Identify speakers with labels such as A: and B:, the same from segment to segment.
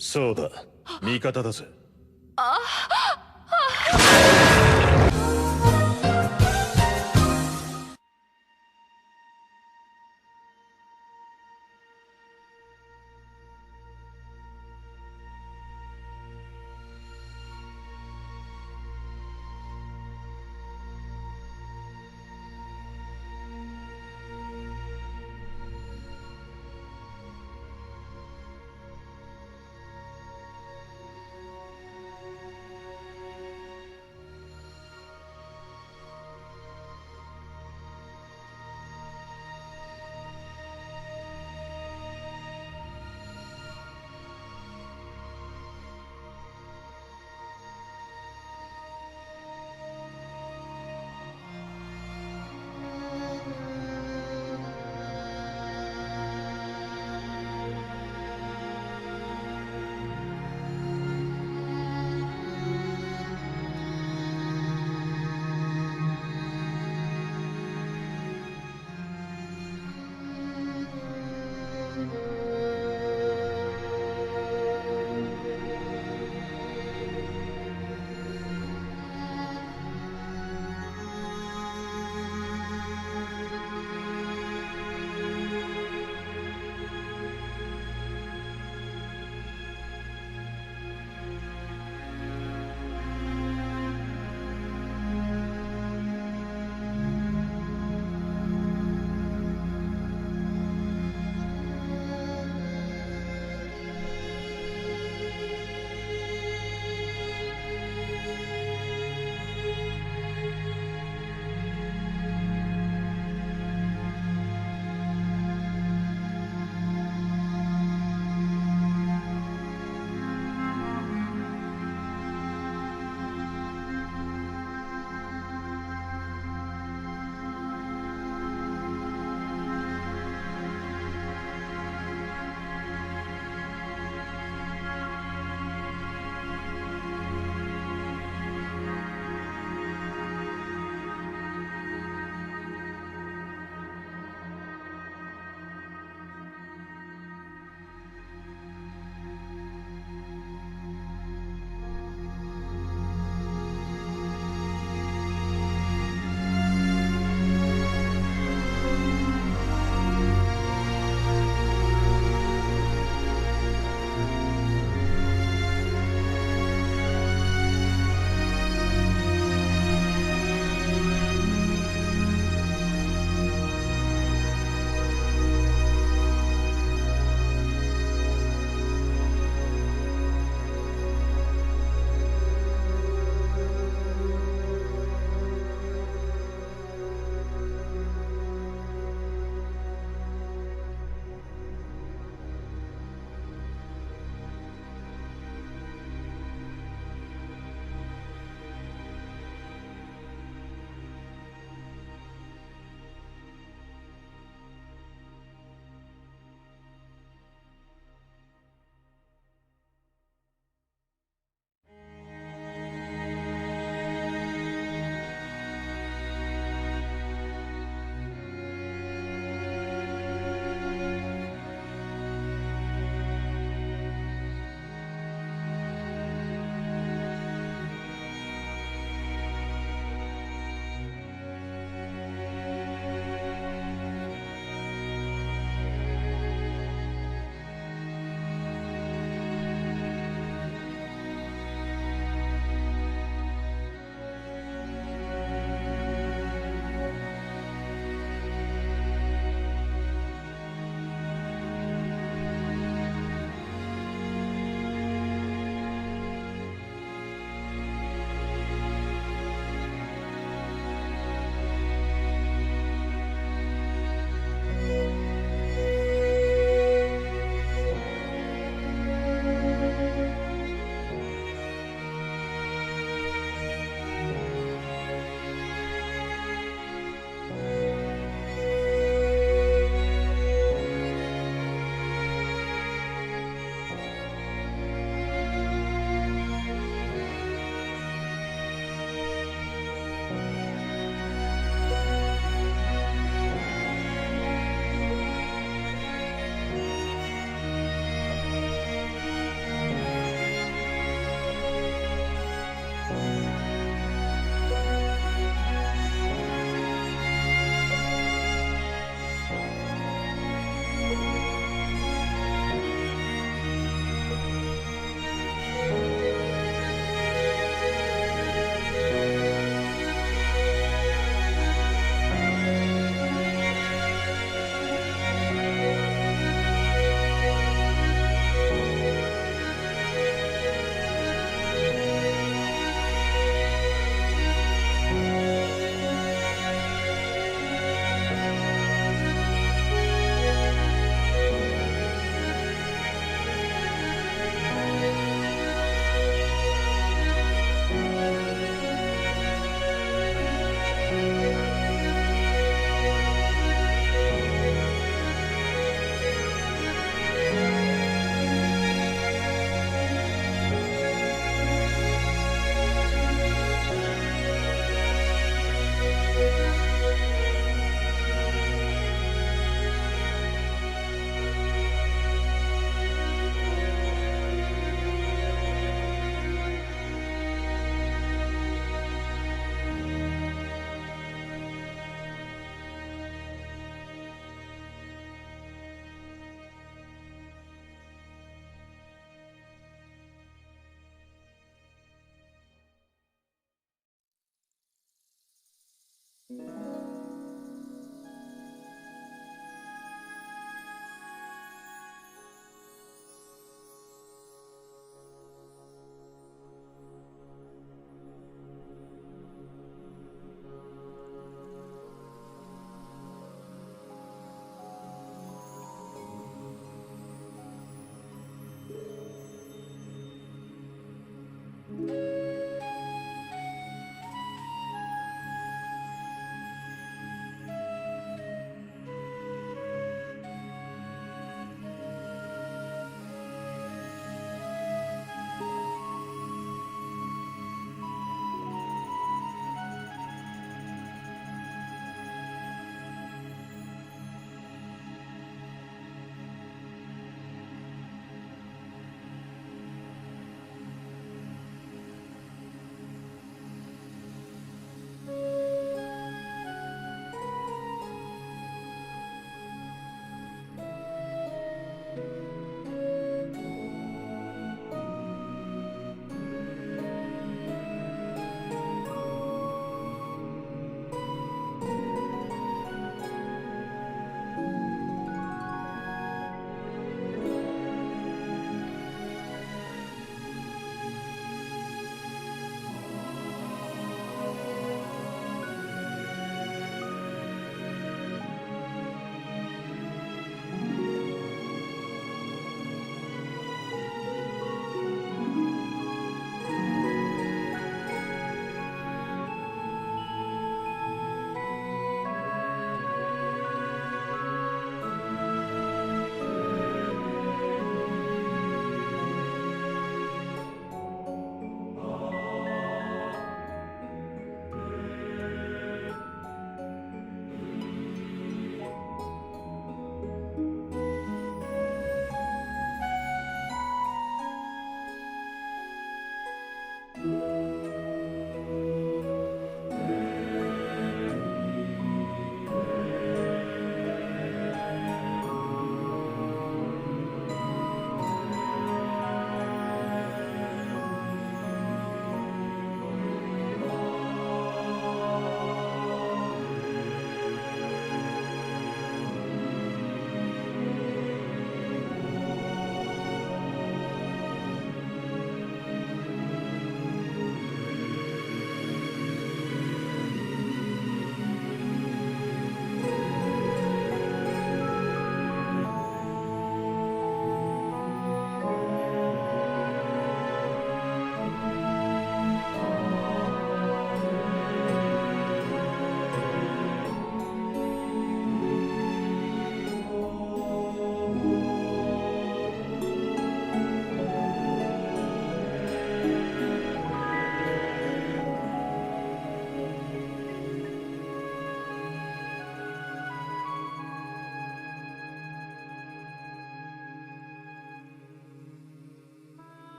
A: そうだ、味方だぜ。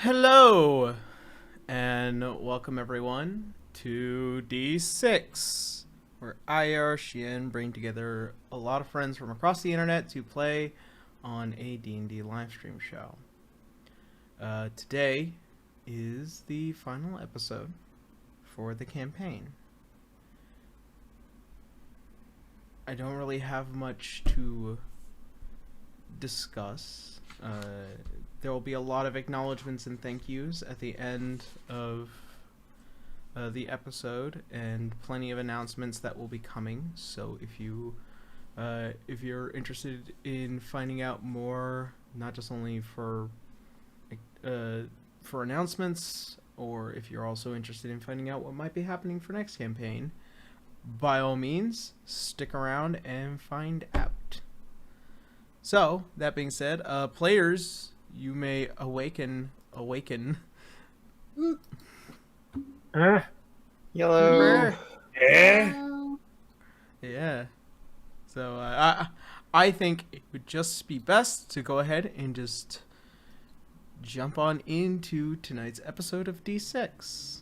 B: Hello, and welcome everyone to D6, where I, Xian, bring together a lot of friends from across the internet to play on a D&D livestream show. Today is the final episode for the campaign. I don't really have much to discuss. There will be a lot of acknowledgements and thank yous at the end of the episode, and plenty of announcements that will be coming. So if you're interested in finding out more, not just only for announcements, or if you're also interested in finding out what might be happening for next campaign, by all means, stick around and find out. So, that being said, players, you may awaken.
C: Yellow.
B: Yeah. So, I think it would just be best to go ahead and just jump on into tonight's episode of D6.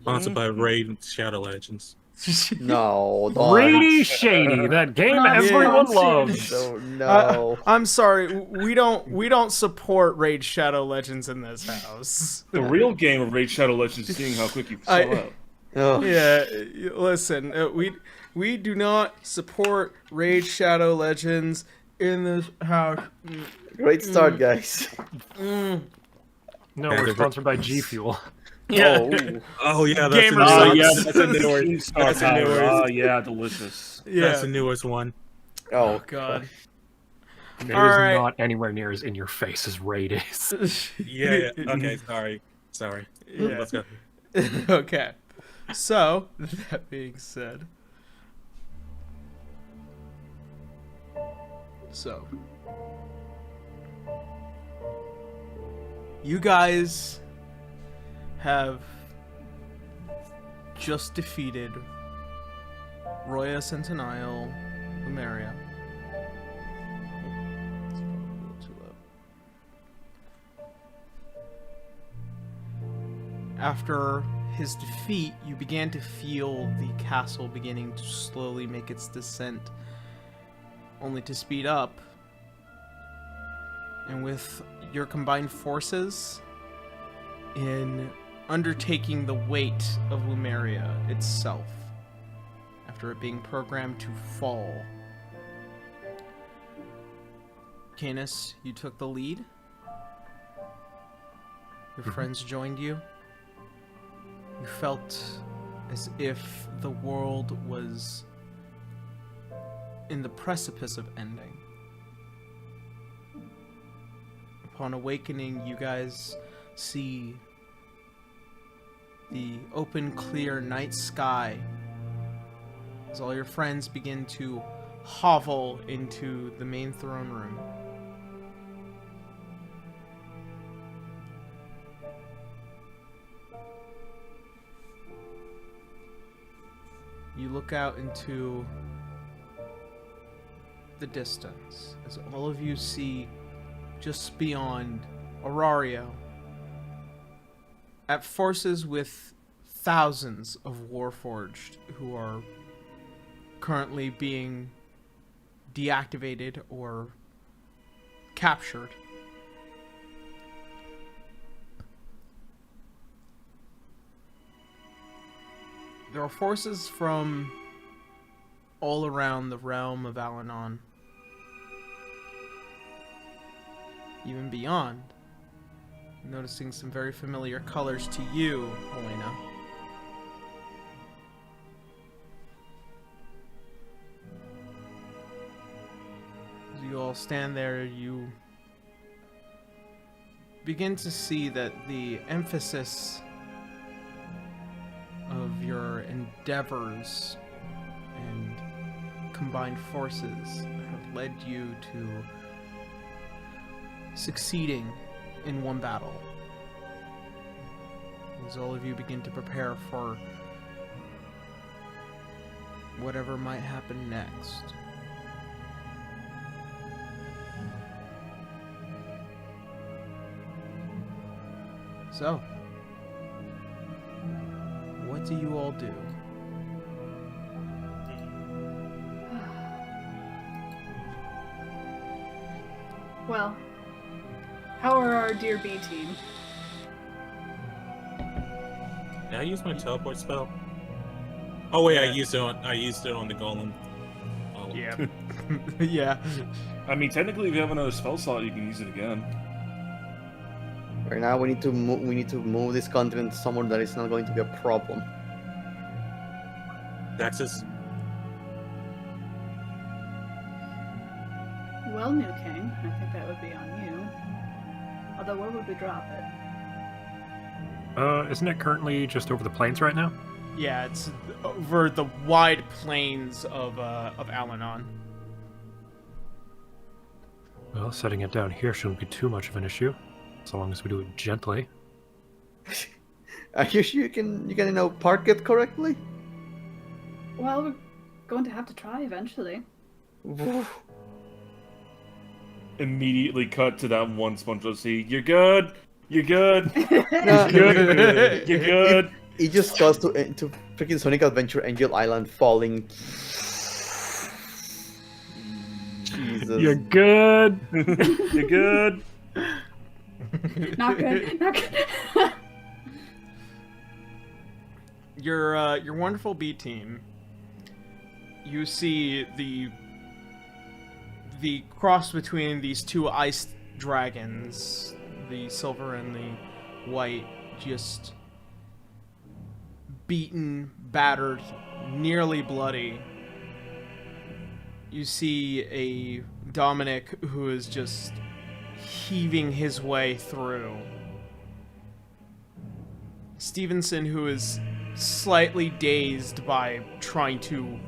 C: Sponsored by Raid Shadow Legends.
D: No, don't.
E: Really shady. That game
F: Not
E: everyone
F: sponsored.
E: loves.
D: No.
B: I'm sorry, we don't support Raid Shadow Legends in this house.
G: The real game of Raid Shadow Legends is seeing how quick you sell out.
D: Oh.
B: Yeah, listen, we do not support Raid Shadow Legends in this house.
D: Great start, guys.
E: No, we're sponsored by G Fuel.
B: Yeah.
C: Oh yeah, that's
B: Gamer
C: a
B: sucks.
C: new
G: Yeah,
C: one.
G: that's a newest.
C: That's a newest.
G: Oh yeah, delicious.
B: Yeah.
C: That's the newest one.
D: Oh,
B: God.
E: It is
B: Alright.
E: not anywhere near as in your face as Raid is.
C: Yeah. Okay. Sorry.
B: Yeah.
C: Let's go.
B: Okay. So, that being said. So. You guys have just defeated Roya Centennial Lumeria. It's probably a little too low. After his defeat, you began to feel the castle beginning to slowly make its descent, only to speed up. And with your combined forces in undertaking the weight of Lumeria itself, after it being programmed to fall, Canis, you took the lead. Your friends joined you. You felt as if the world was in the precipice of ending. Upon awakening, you guys see the open, clear night sky as all your friends begin to hovel into the main throne room. You look out into the distance as all of you see just beyond Arario, at forces with thousands of Warforged who are currently being deactivated or captured. There are forces from all around the realm of Al-Anon, even beyond, noticing some very familiar colors to you, Helena. As you all stand there, you begin to see that the emphasis of your endeavors and combined forces have led you to succeeding in one battle. As all of you begin to prepare for whatever might happen next. So, what do you all do?
F: Well, how are our dear B team?
C: Did I use my teleport spell? Oh wait, I used it on the golem. Oh.
B: Yeah. Yeah.
G: I mean, technically, if you have another spell slot, you can use it again.
D: Right now, we need to move this continent somewhere that is not going to be a problem.
C: Daxus.
F: Well, New King, I think that would be on you. Although, where would we drop it?
E: Isn't it currently just over the plains right now?
B: Yeah, it's over the wide plains of Al-Anon.
E: Well, setting it down here shouldn't be too much of an issue, so long as we do it gently.
D: Are you sure you can park it correctly?
F: Well, we're going to have to try eventually.
G: immediately cut to that one SpongeBob scene. You're good. You're good.
D: No,
G: You're good. You're good.
D: It just goes to freaking Sonic Adventure Angel Island falling. Jesus.
E: You're good.
G: You're good.
F: Not good. Not good.
B: Your wonderful B team. You see the cross between these two ice dragons, the silver and the white, just beaten, battered, nearly bloody. You see a Dominic who is just heaving his way through. Stevenson, who is slightly dazed by trying to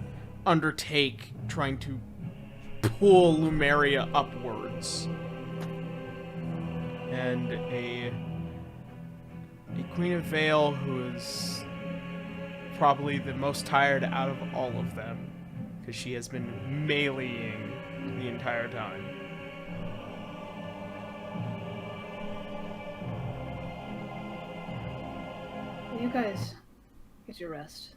B: pull Lumeria upwards. And a Queen of Vale who is probably the most tired out of all of them, because she has been meleeing the entire time.
F: You guys get your rest.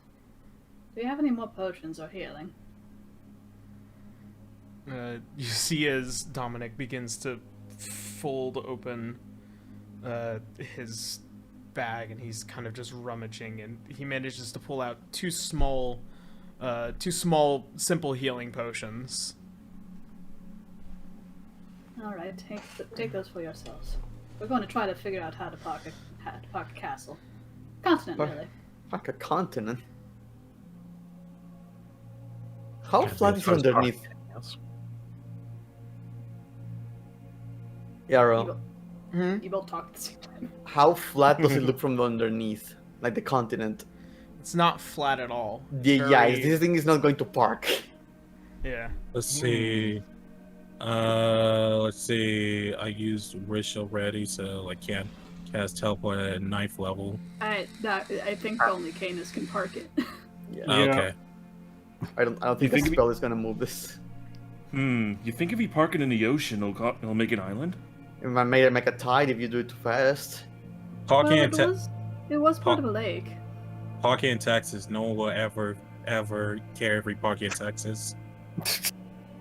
F: Do you have any more potions or healing?
B: You see as Dominic begins to fold open his bag, and he's kind of just rummaging, and he manages to pull out two small simple healing potions.
F: All right, take those for yourselves. We're going to try to figure out how to park a castle, continent, really.
D: Like a continent. How
E: Can't be
D: flat
E: as
D: is
E: far as
D: underneath?
E: anything else.
D: Yarrow,
F: You both talk at the same time.
D: how flat does it look from underneath? Like the continent?
B: It's not flat at all.
D: Yeah, this thing is not going to park.
B: Yeah.
C: Let's see. Let's see. I used Wish already, so I can't cast teleport at 9th level.
F: I think only Canis can park it.
D: Yeah.
C: Oh, okay.
D: I don't think
G: think
D: the
G: we-
D: spell is gonna move this.
G: You think if you park it in the ocean, it'll make an island?
D: It might make a tide if you do it too fast.
C: Parking in
F: It was part of a lake.
C: Parking in Texas. No one will ever care if we park in Texas.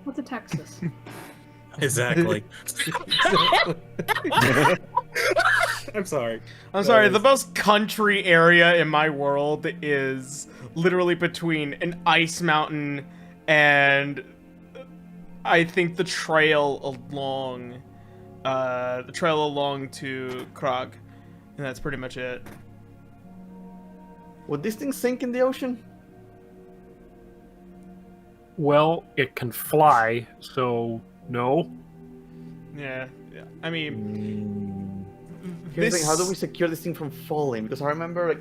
F: What's a Texas?
C: Exactly. I'm sorry.
B: I'm sorry, the most country area in my world is literally between an ice mountain and I think the trail along to Krog. And that's pretty much it.
D: Would this thing sink in the ocean?
E: Well, it can fly, so no.
B: Yeah. I mean,
D: Here's the thing, how do we secure this thing from falling? Because I remember,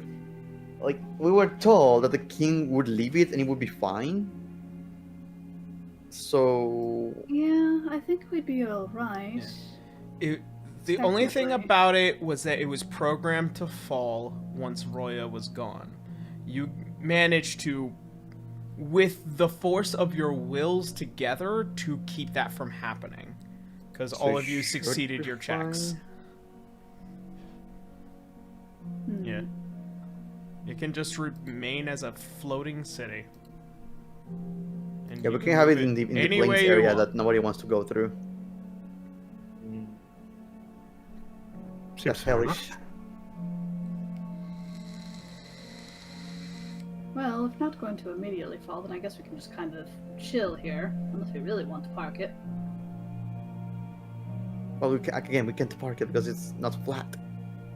D: like we were told that the king would leave it and it would be fine. So
F: Yeah, I think we'd be alright.
B: The only thing
F: Technically.
B: about it was that it was programmed to fall once Roya was gone. You managed to, with the force of your wills together, to keep that from happening. Because
D: So
B: all
D: it
B: of you
D: should
B: succeeded
D: be
B: your checks.
F: Hmm.
B: Yeah. It can just remain as a floating city. And
D: yeah,
B: you
D: we can have it
B: move
D: in the
B: any
D: plains
B: way you
D: area
B: want.
D: that nobody wants to go through.
E: Seems
D: That's
E: fair
D: hellish.
E: enough.
F: Well, if not going to immediately fall, then I guess we can just kind of chill here, unless we really want to park it.
D: Well, we can't park it because it's not flat.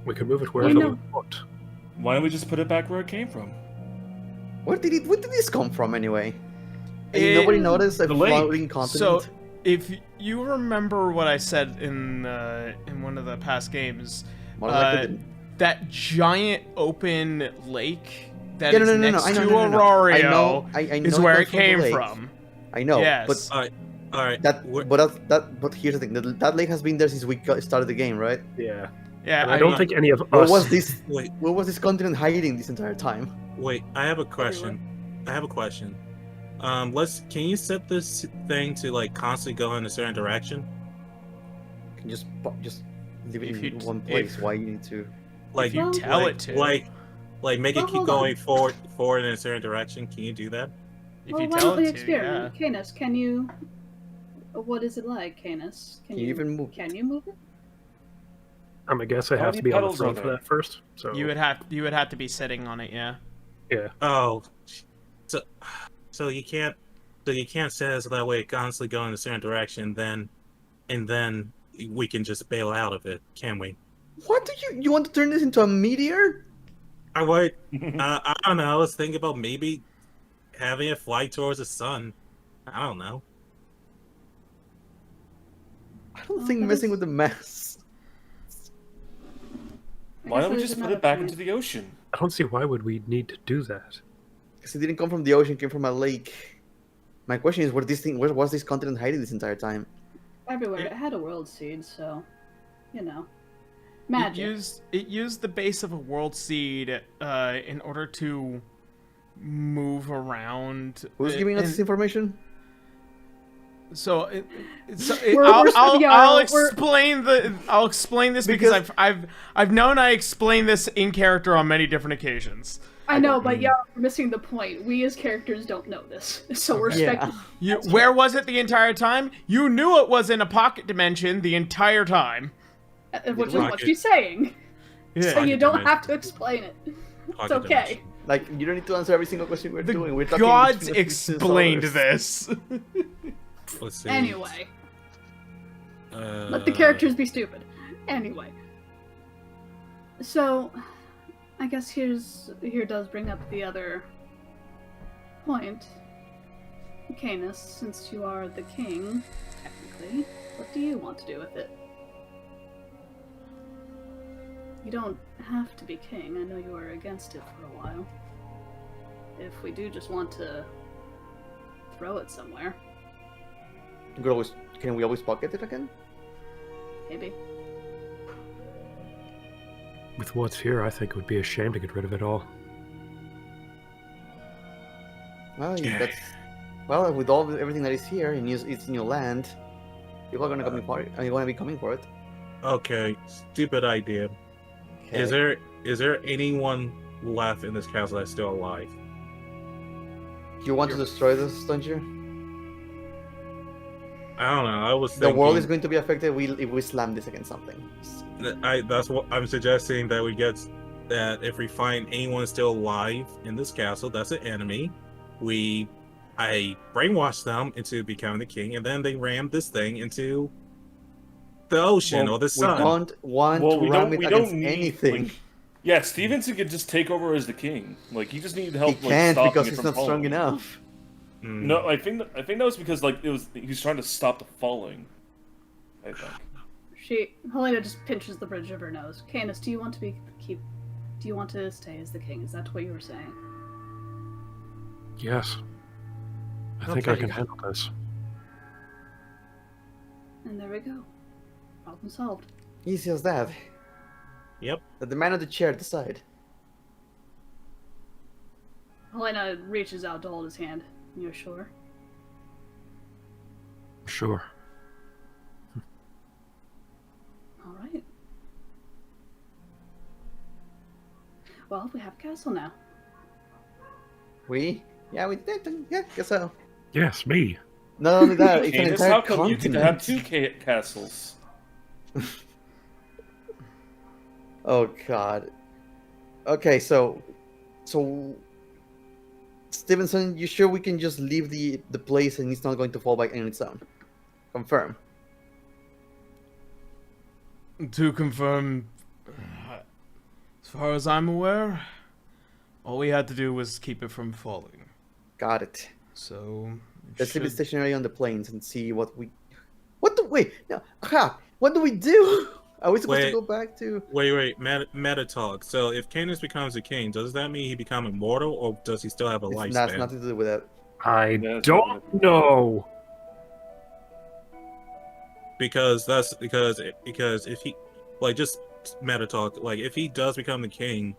E: We can move it wherever
F: know-
E: we want.
G: Why don't we just put it back where it came from?
D: Where did this come from anyway?
B: It-
D: Nobody noticed a
G: The lake.
D: floating continent.
B: So, if you remember what I said in one of the past games,
D: More than likely didn't.
B: that giant open lake that
D: Yeah,
B: is
D: no,
B: next
D: I know,
B: to
D: no, no, no.
B: Arario
D: I know
B: is where it
D: comes from the
B: came
D: lake.
B: from.
D: I know,
B: Yes.
D: but
C: All right.
D: but here's the thing: that lake has been there since we started the game, right?
E: Yeah.
B: Yeah,
E: And I don't
B: know.
E: think any of
D: Where
E: us.
D: was this?
C: Wait.
D: Where was this continent hiding this entire time?
C: Wait. I have a question. Can you set this thing to like constantly go in a certain direction?
D: just leave it
B: If you
D: in
B: t-
D: one place. Why you need to?
C: Like
B: you tell
C: like,
B: it to.
C: like make
F: Well,
C: it keep
F: hold on.
C: going forward in a certain direction. Can you do that?
B: If
F: Well,
B: you
F: why
B: tell
F: don't we
B: it to, yeah.
F: experiment? Canis, can you? What is it like, Canis?
D: Can you even move?
F: Can you move it?
E: I guess I
G: How
E: have
G: many
E: to be on the
G: pedals are
E: throne for
G: there?
E: that first. So
B: You would have to be sitting on it, yeah.
E: yeah.
C: Oh, so you can't set it so that way it constantly go in a certain direction. And then we can just bail out of it, can we?
D: What do you want to turn this into a meteor?
C: I would. I don't know. I was thinking about maybe having it fly towards the sun. I don't know.
D: I don't
F: Oh,
D: think
F: that
D: messing
F: is-
D: with the mass.
G: Why don't we
F: there's
G: just put
F: another
G: it back
F: point.
G: into the ocean?
E: I don't see why would we need to do that.
D: Because it didn't come from the ocean, it came from a lake. My question is, where was this continent hiding this entire time?
F: Everywhere.
B: It-
F: It had a world seed, so you know,
B: It
F: magic.
B: used the base of a world seed in order to move around.
D: Who's giving us
B: and-
D: this information?
B: So,
F: We're-
B: I'll
F: we're-
B: explain this because I've known I explained this in character on many different occasions.
F: I know, but yeah, we're missing the point. We as characters don't know this, so we're
D: Yeah.
F: speculating.
B: Where was it the entire time? You knew it was in a pocket dimension the entire time.
F: Which is
C: Rocket.
F: what she's saying. So
C: Pocket
F: you don't
C: dimension.
F: have to explain it. It's
C: Pocket
F: okay.
C: dimension.
D: Like, you don't need to answer every single question we're
B: The
D: doing. We're talking
B: gods
D: between the pieces of
B: explained
D: ours.
B: this.
C: Let's see.
F: Anyway, let the characters be stupid. Anyway. So, I guess here does bring up the other point. Canis, since you are the king, technically, what do you want to do with it? You don't have to be king. I know you were against it for a while. If we do just want to throw it somewhere,
D: Can we always pocket it again?
F: maybe.
E: With what's here, I think it would be a shame to get rid of it all.
D: Well, with everything that is here, and it's new land, people are gonna be coming for it.
C: Okay, stupid idea.
D: Okay.
C: Is there anyone left in this castle that's still alive?
D: You want to destroy this, don't you?
C: I don't know. I was
D: The
C: thinking
D: world is going to be affected if we slam this against something.
C: that's what I'm suggesting, that we get that if we find anyone still alive in this castle, that's an enemy. I brainwash them into becoming the king, and then they ram this thing into the ocean or the
D: We
C: sun.
D: don't want
G: Well,
D: to
G: we
D: ram
G: don't.
D: it
G: We
D: against
G: don't need
D: anything.
G: Like, yeah, Stevenson could just take over as the king. Like, he just needed help.
D: He
G: like,
D: can't
G: stopping
D: because
G: it
D: he's
G: from
D: not strong
G: falling.
D: enough.
C: Mm.
G: No, I think that was because like he was trying to stop the falling. I think.
F: Helena just pinches the bridge of her nose. Canis, do you want to stay as the king? Is that what you were saying?
E: Yes. I think I
C: Okay.
E: can handle this.
F: And there we go. Problem solved.
D: Easy as that.
C: Yep.
D: Let the man on the chair decide.
F: Helena reaches out to hold his hand. You're sure?
E: Sure.
F: All right. Well, we have a castle now.
D: Yeah, we did. Yeah, guess so.
E: Yes, me.
D: Not only that, it's an
G: Canis,
D: entire
G: how come you get to have
D: continent.
G: two castles?
D: Oh god. Okay, so Stevenson, you sure we can just leave the place and it's not going to fall back on its own? Confirm.
B: To confirm, as far as I'm aware, all we had to do was keep it from falling.
D: Got it.
B: So
D: Let's leave it
B: should-
D: stationary on the plains and see what do we do? Are we supposed to
C: Wait.
D: go back to?
C: Wait, meta talk. So if Canis becomes a king, does that mean he become immortal, or does he still have a
D: It's not
C: lifespan?
D: nothing to do with that.
E: I
G: That's
E: don't know.
C: Because if he, like, just meta talk, like if he does become the king,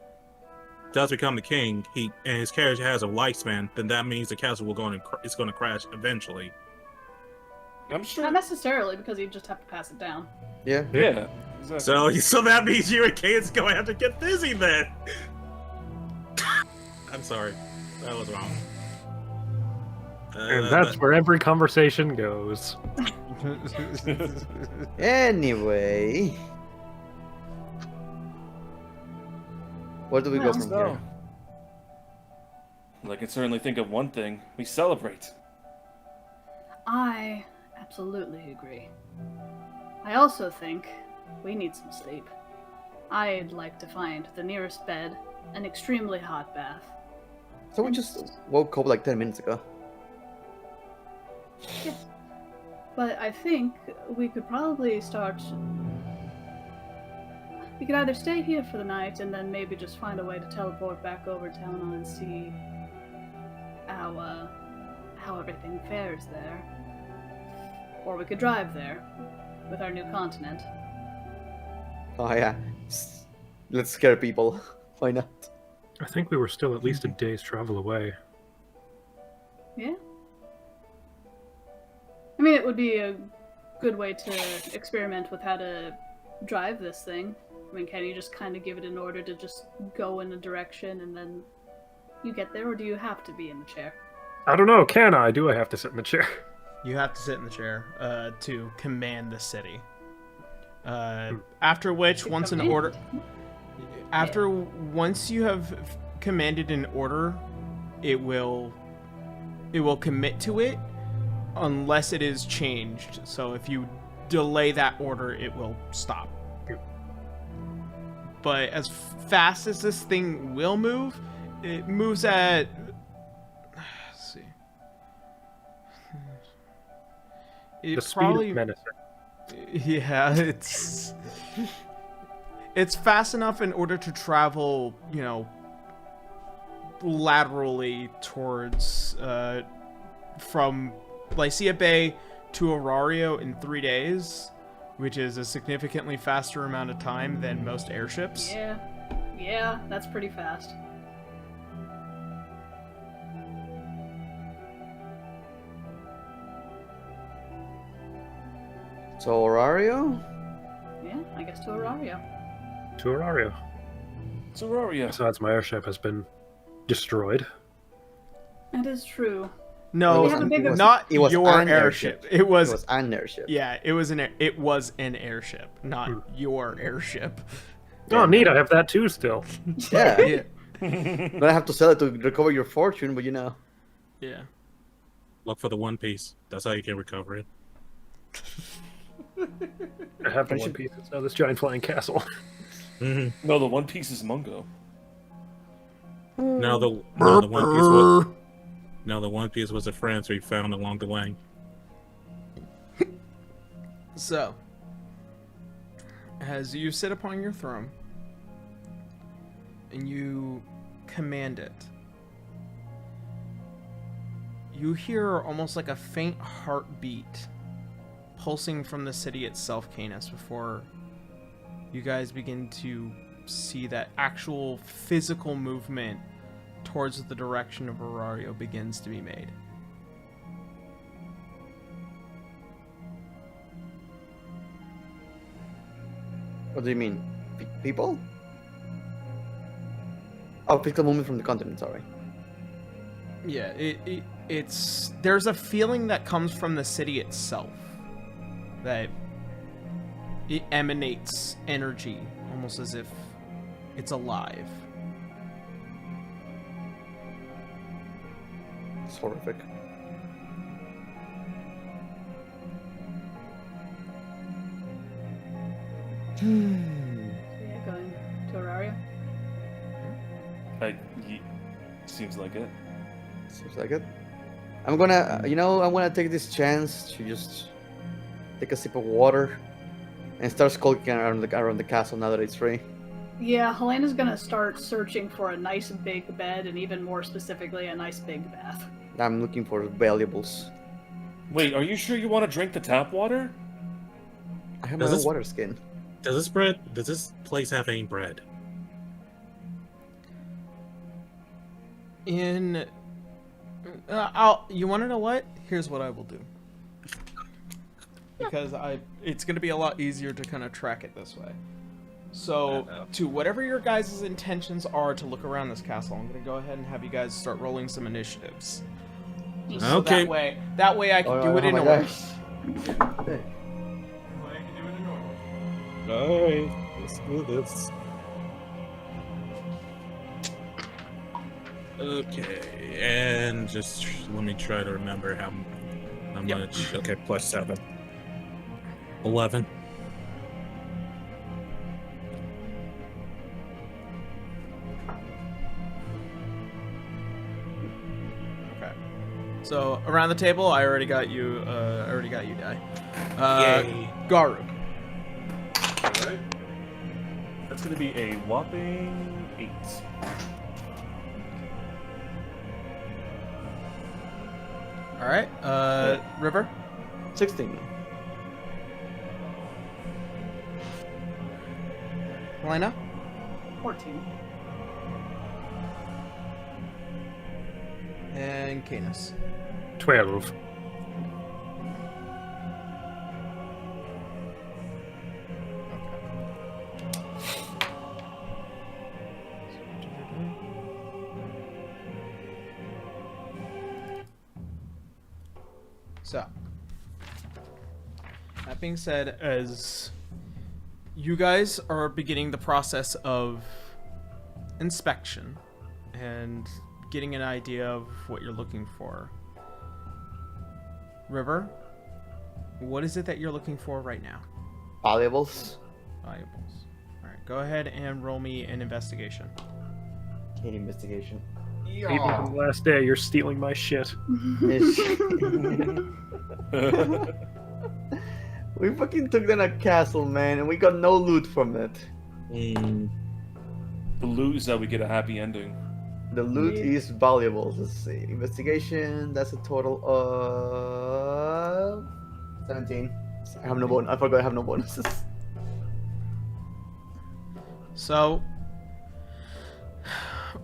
C: he and his carriage has a lifespan, then that means the castle will it's going to crash eventually.
G: I'm sure.
F: Not necessarily, because you just have to pass it down.
D: Yeah.
G: Yeah. Exactly.
C: So that means you and Kane's going to have to get busy then. I'm sorry, that was wrong.
E: And that's where every conversation goes.
D: Anyway, where do we go
F: Well,
D: from here?
G: Well, I can certainly think of one thing. We celebrate.
F: I absolutely agree. I also think we need some sleep. I'd like to find the nearest bed, an extremely hot bath.
D: So we just woke up like 10 minutes ago.
F: Yes. But I think we could probably start. We could either stay here for the night and then maybe just find a way to teleport back over town and see how everything fares there. Or we could drive there with our new continent.
D: Oh yeah, let's scare people. Why not?
E: I think we were still at least a day's travel away.
F: Yeah. I mean, it would be a good way to experiment with how to drive this thing. I mean, can you just kind of give it an order to just go in a direction and then you get there, or do you have to be in the chair?
E: I don't know, can I? Do I have to sit in the chair?
B: You have to sit in the chair to command the city. After which, once you have commanded an order, it will commit to it unless it is changed. So if you delay that order, it will stop. But as fast as this thing will move, it moves at... Let's see.
E: The speed of menacing.
B: Yeah, it's fast enough in order to travel, laterally towards from Lycia Bay to Arario in 3 days, which is a significantly faster amount of time than most airships.
F: Yeah, that's pretty fast.
D: So Arario?
F: Yeah, I guess to Arario.
E: To Arario.
G: It's Arario.
E: Besides, my airship has been destroyed.
F: That is true.
B: No,
F: We have a bigger-
B: not
D: it was
B: your
D: an
B: airship.
D: airship.
B: It was
D: an airship.
B: yeah, it was an airship, not your airship.
E: Oh, neat, I have that too still.
D: Yeah.
B: Yeah.
D: Gonna have to sell it to recover your fortune, but
B: Yeah.
C: Look for the One Piece. That's how you can recover it.
E: I have the One Piece. It's now this giant flying castle.
G: No, the One Piece is Mungo.
C: Now the One Piece was a friend we found along the way.
B: So, as you sit upon your throne and you command it, you hear almost like a faint heartbeat pulsing from the city itself, Canis, before you guys begin to see that actual physical movement towards the direction of Arario begins to be made.
D: What do you mean? People? Oh, physical movement from the continent, sorry.
B: Yeah, it's there's a feeling that comes from the city itself that it emanates energy, almost as if it's alive.
D: It's horrific.
F: So yeah, going to Arario.
G: Seems like it.
D: Seems like it. I'm gonna, I'm gonna take this chance to just take a sip of water and start skulking around the castle now that it's free.
F: Yeah, Helena's gonna start searching for a nice big bed and even more specifically a nice big bath.
D: I'm looking for valuables.
G: Wait, are you sure you want to drink the tap water?
D: I have
C: Does
D: my own
C: this-
D: water skin.
C: Does this place have any bread?
B: You want to know what? Here's what I will do. because it's going to be a lot easier to kind of track it this way. So, to whatever your guys' intentions are to look around this castle, I'm going to go ahead and have you guys start rolling some initiatives. So
C: Okay.
B: that way I can do it in order.
C: Alright, let's do this. Okay, and just let me try to remember how much. Okay, plus 7. 11.
B: Okay. So around the table, I already got you. Guy.
C: Yay.
B: Garu.
G: Alright. That's gonna be a whopping 8.
B: All right. River.
D: 16.
B: Helena.
F: 14.
B: And Canis.
E: 12.
B: So, that being said, as you guys are beginning the process of inspection and getting an idea of what you're looking for, River, what is it that you're looking for right now?
D: Valuables.
B: Valuables. All right, go ahead and roll me an investigation.
D: Keen investigation.
E: Even on the last day, you're stealing my shit.
D: We fucking took down a castle, man, and we got no loot from it.
C: Mm,
G: The loot is that we get a happy ending.
D: The loot is valuables. Let's see. Investigation, that's a total of 17. I have no bonus. I forgot I have no bonuses.
B: So,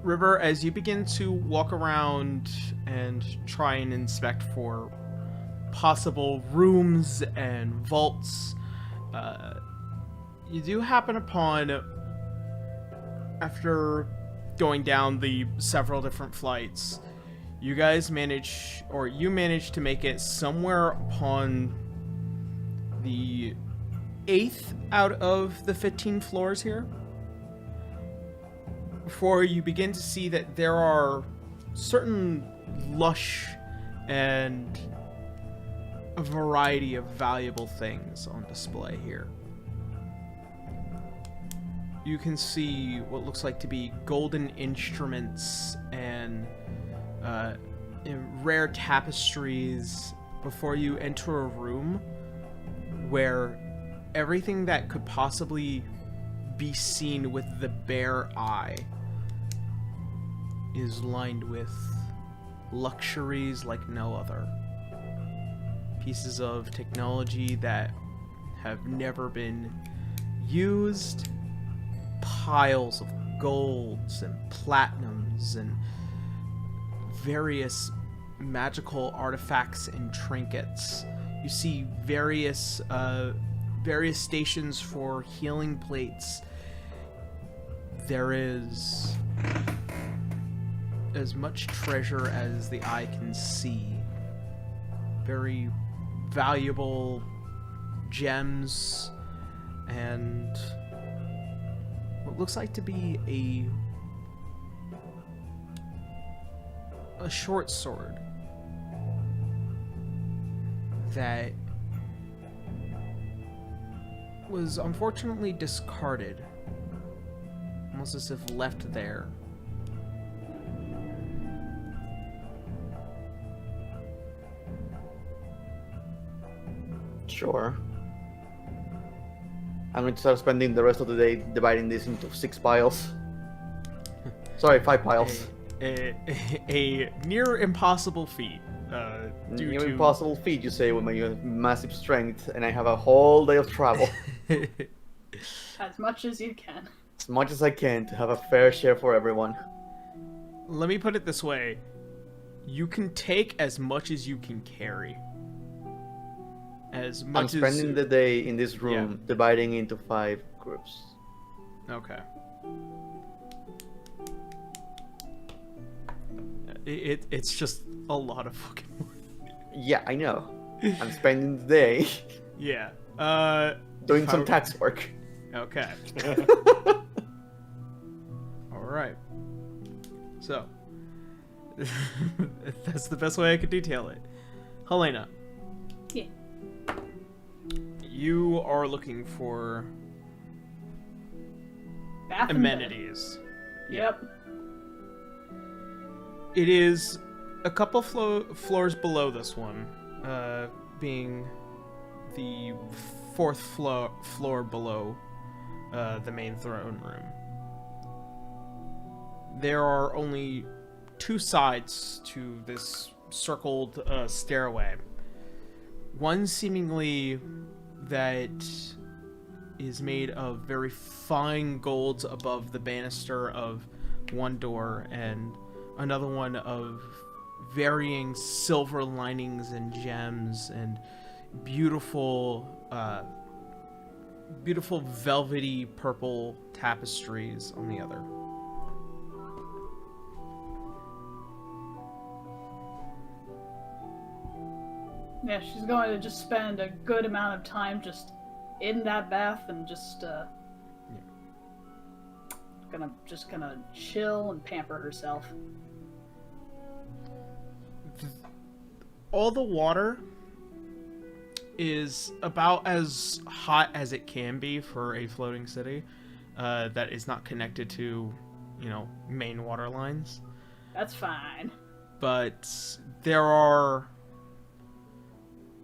B: River, as you begin to walk around and try and inspect for possible rooms and vaults, you do happen upon, after going down the several different flights, you manage to make it somewhere upon the 8th out of the 15 floors here, before you begin to see that there are certain lush and a variety of valuable things on display here. You can see what looks like to be golden instruments and rare tapestries before you enter a room where everything that could possibly be seen with the bare eye is lined with luxuries like no other. Pieces of technology that have never been used, piles of golds and platinums and various magical artifacts and trinkets. You see various stations for healing plates. There is as much treasure as the eye can see. Very valuable gems and what looks like to be a short sword that was unfortunately discarded, almost as if left there.
D: Sure. I'm going to start spending the rest of the day dividing this into 6 piles. Sorry, 5 piles.
B: A near impossible feat.
D: Near impossible feat, you say, with my massive strength, and I have a whole day of travel.
F: As much as you can.
D: As much as I can to have a fair share for everyone.
B: Let me put it this way. You can take as much as you can carry. As
D: I'm
B: much
D: spending
B: as
D: the day in this room, dividing into 5 groups.
B: okay. It's just a lot of fucking work.
D: Yeah, I know. I'm spending the day
B: Yeah.
D: doing
B: if
D: some
B: I-
D: tax work.
B: Okay. All right. So, that's the best way I could detail it. Helena,
F: Yeah.
B: you are looking for
F: Bath and bed.
B: amenities.
F: Yep.
B: It is a couple floors below this one, being the 4th floor below the main throne room. There are only 2 sides to this circled stairway. One seemingly that is made of very fine golds above the banister of one door, and another one of varying silver linings and gems and beautiful velvety purple tapestries on the other.
F: Yeah, she's going to just spend a good amount of time just in that bath and just gonna chill and pamper herself.
B: All the water is about as hot as it can be for a floating city that is not connected to, main water lines.
F: That's fine.
B: But there are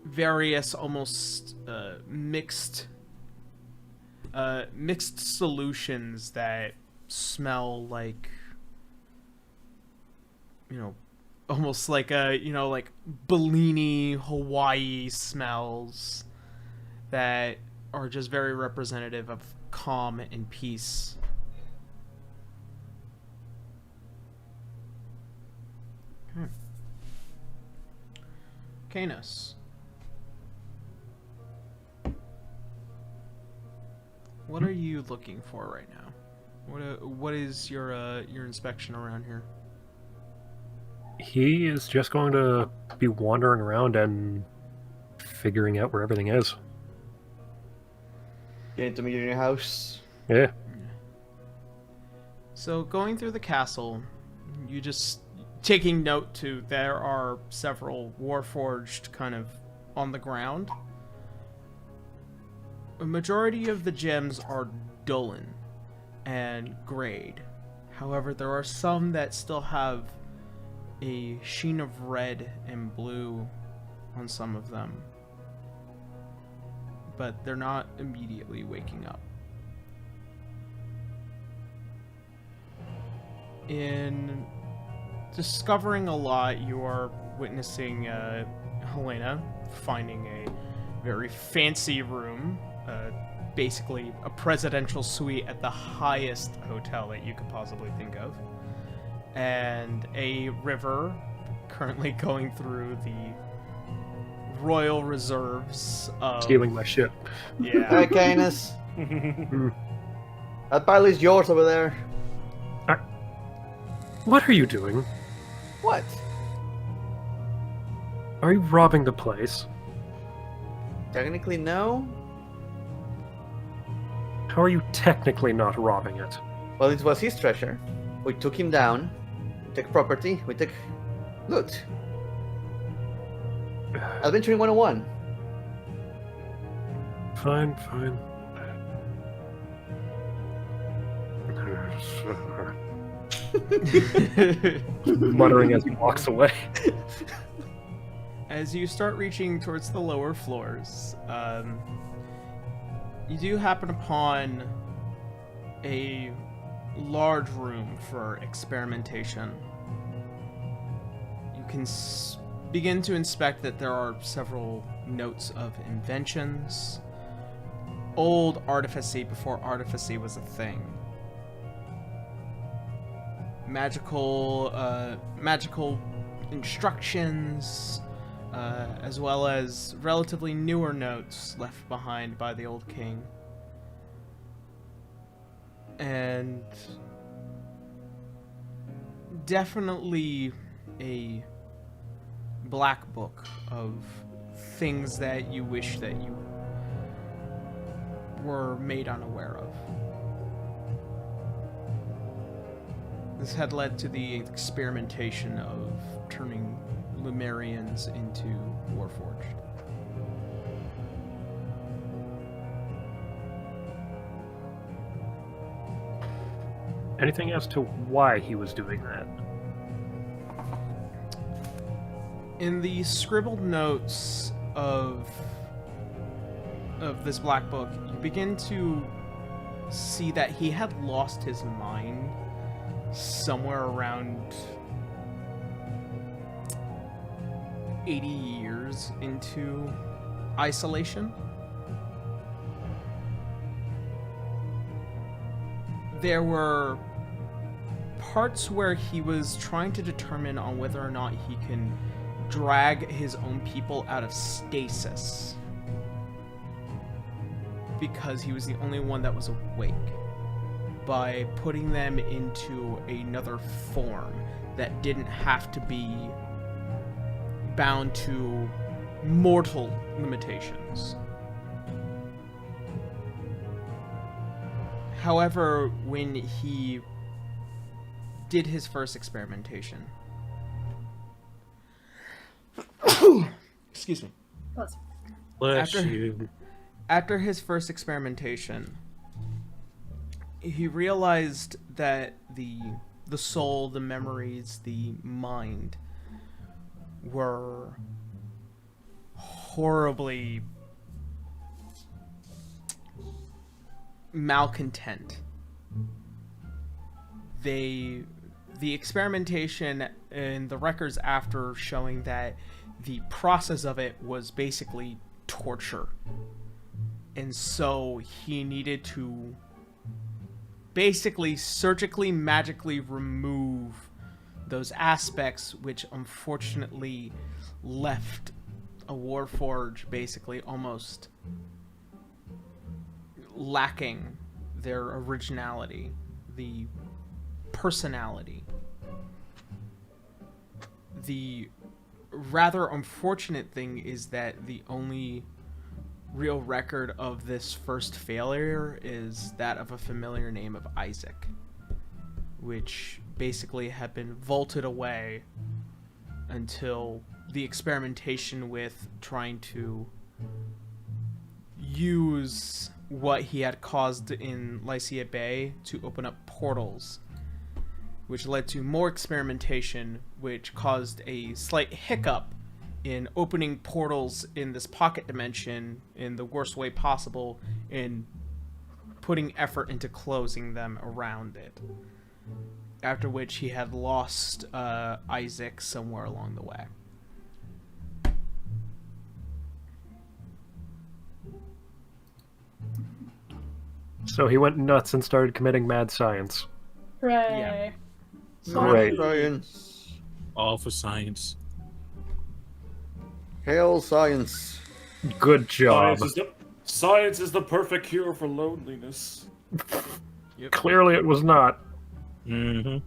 B: various almost mixed solutions that smell like, almost like like Bellini, Hawaii smells that are just very representative of calm and peace. Canis. What are you looking for right now? What is your inspection around here?
E: He is just going to be wandering around and figuring out where everything is.
D: Getting to meet you in your house.
E: Yeah.
B: So going through the castle, you just taking note too, there are several warforged kind of on the ground. A majority of the gems are Dolan and grade. However, there are some that still have a sheen of red and blue on some of them. But they're not immediately waking up. In discovering a lot, you are witnessing Helena finding a very fancy room, basically a presidential suite at the highest hotel that you could possibly think of, and a river currently going through the royal reserves of...
E: Stealing my ship.
B: Yeah.
D: Hey, Canis. That pile is yours over there.
E: What are you doing?
D: What?
E: Are you robbing the place?
D: Technically, no.
E: How are you technically not robbing it?
D: Well, it was his treasure. We took him down. We took property. We took loot. Adventuring 101.
E: Fine, fine. Muttering as he walks away.
B: As you start reaching towards the lower floors, you do happen upon a large room for experimentation. You can begin to inspect that there are several notes of inventions, old artificy before artificy was a thing. Magical instructions, as well as relatively newer notes left behind by the old king. And definitely a black book of things that you wish that you were made unaware of. This had led to the experimentation of turning Lumerians into Warforged.
E: Anything as to why he was doing that?
B: In the scribbled notes of this black book, you begin to see that he had lost his mind somewhere around 80 years into isolation. There were parts where he was trying to determine on whether or not he can drag his own people out of stasis, because he was the only one that was awake, by putting them into another form that didn't have to be bound to mortal limitations. However, when he did his first experimentation, excuse me.
C: Bless
B: After-
C: you.
B: After his first experimentation, he realized that the soul, the memories, the mind were horribly malcontent. The experimentation and the records after showing that the process of it was basically torture. And so he needed to basically surgically, magically remove those aspects, which unfortunately left a Warforged basically almost lacking their originality, the personality. The rather unfortunate thing is that the only real record of this first failure is that of a familiar name of Isaac, which basically had been vaulted away until the experimentation with trying to use what he had caused in Lycia Bay to open up portals, which led to more experimentation, which caused a slight hiccup in opening portals in this pocket dimension in the worst way possible, and putting effort into closing them around it. After which he had lost Isaac somewhere along the way.
E: So he went nuts and started committing mad science.
F: Hooray.
E: Great.
D: Science.
C: All for science.
D: Hail science.
E: Good job.
G: Science is the perfect cure for loneliness.
E: Clearly it was not.
C: Mm-hmm.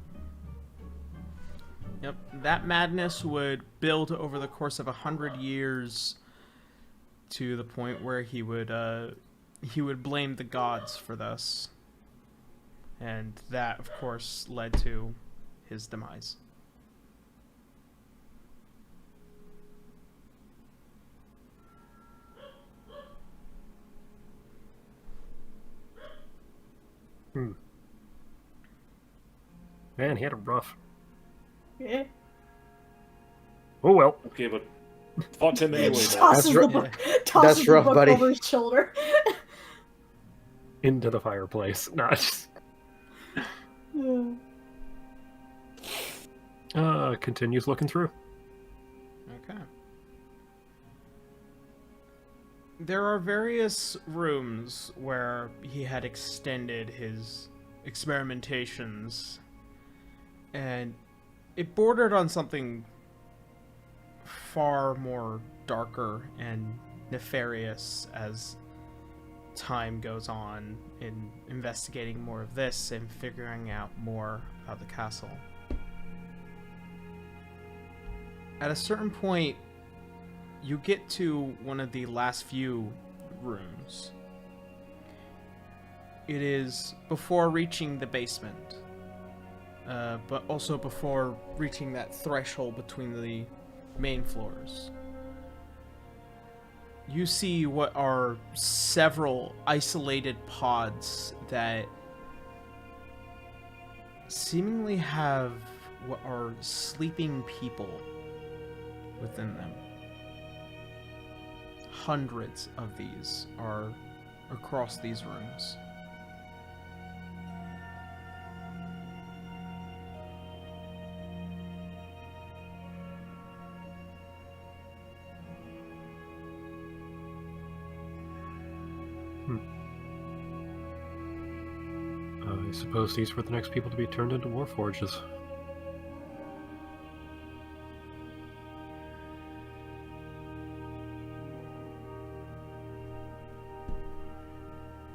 B: Yep, that madness would build over the course of 100 years to the point where he would blame the gods for this. And that, of course, led to his demise.
E: Man, he had a rough.
F: Yeah.
E: Oh well.
G: Okay, but fuck him anyway. though.
F: Tosses
D: That's
F: the
D: ru-
F: book,
D: That's
F: tosses the
D: rough,
F: book
D: buddy.
F: over his shoulder.
E: Into the fireplace. Not. Continues looking through.
B: Okay. There are various rooms where he had extended his experimentations, and it bordered on something far more darker and nefarious as time goes on in investigating more of this and figuring out more about the castle. At a certain point, you get to one of the last few rooms. It is before reaching the basement, but also before reaching that threshold between the main floors. You see what are several isolated pods that seemingly have what are sleeping people within them. Hundreds of these are across these rooms.
E: I suppose these were the next people to be turned into warforges.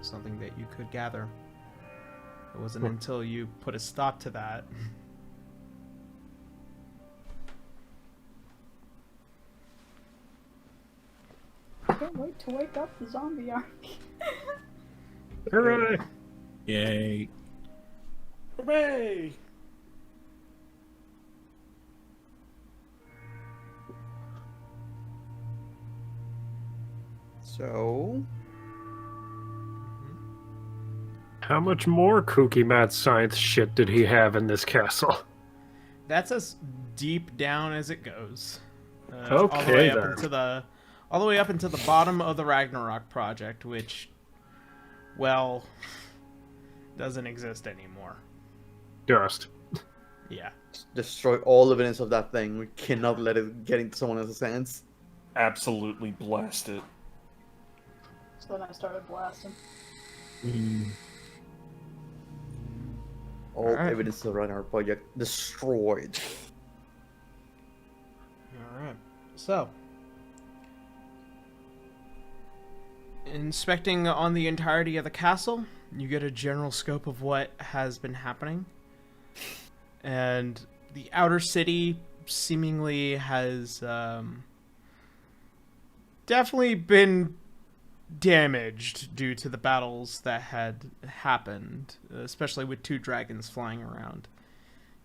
B: Something that you could gather. It wasn't until you put a stop to that.
F: I can't wait to wake up the zombie army.
E: Hooray!
C: Yay.
G: Hooray!
D: So,
E: How much more kooky mad science shit did he have in this castle?
B: That's as deep down as it goes.
E: Okay,
B: all the way up
E: then.
B: into all the way up into the bottom of the Ragnarok project, which, well, doesn't exist anymore.
E: Dust.
B: Yeah.
D: destroy all evidence of that thing. We cannot let it get into someone else's hands.
G: Absolutely blast it.
F: So then I started blasting.
D: All
B: Alright.
D: evidence of our project destroyed.
B: Alright. So, inspecting on the entirety of the castle, you get a general scope of what has been happening. And the outer city seemingly has definitely been damaged due to the battles that had happened, especially with 2 dragons flying around.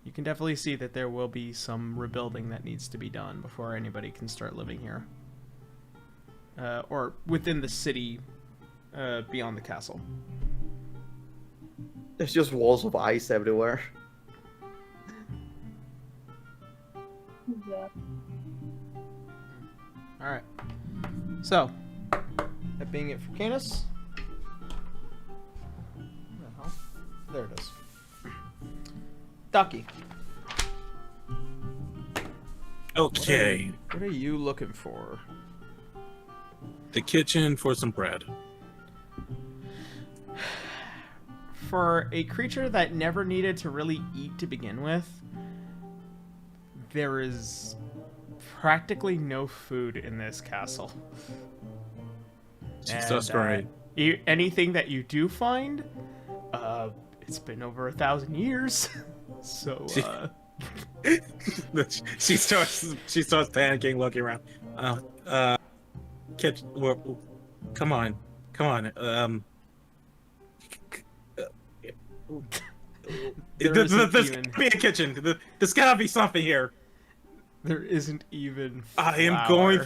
B: You can definitely see that there will be some rebuilding that needs to be done before anybody can start living here. Or within the city, beyond the castle.
D: There's just walls of ice everywhere.
F: Yeah.
B: Alright. So, that being it for Canis. Where the hell? There it is. Ducky,
C: Okay.
B: what are you looking for?
C: The kitchen for some bread.
B: For a creature that never needed to really eat to begin with, there is practically no food in this castle.
C: That's great.
B: Anything that you do find, it's been over 1,000 years. So,
C: she starts panicking, looking around. Kitchen. Come on.
B: There isn't
C: There's
B: even-
C: gotta be a kitchen. There's gotta be something here.
B: there isn't even
C: I am
B: flour.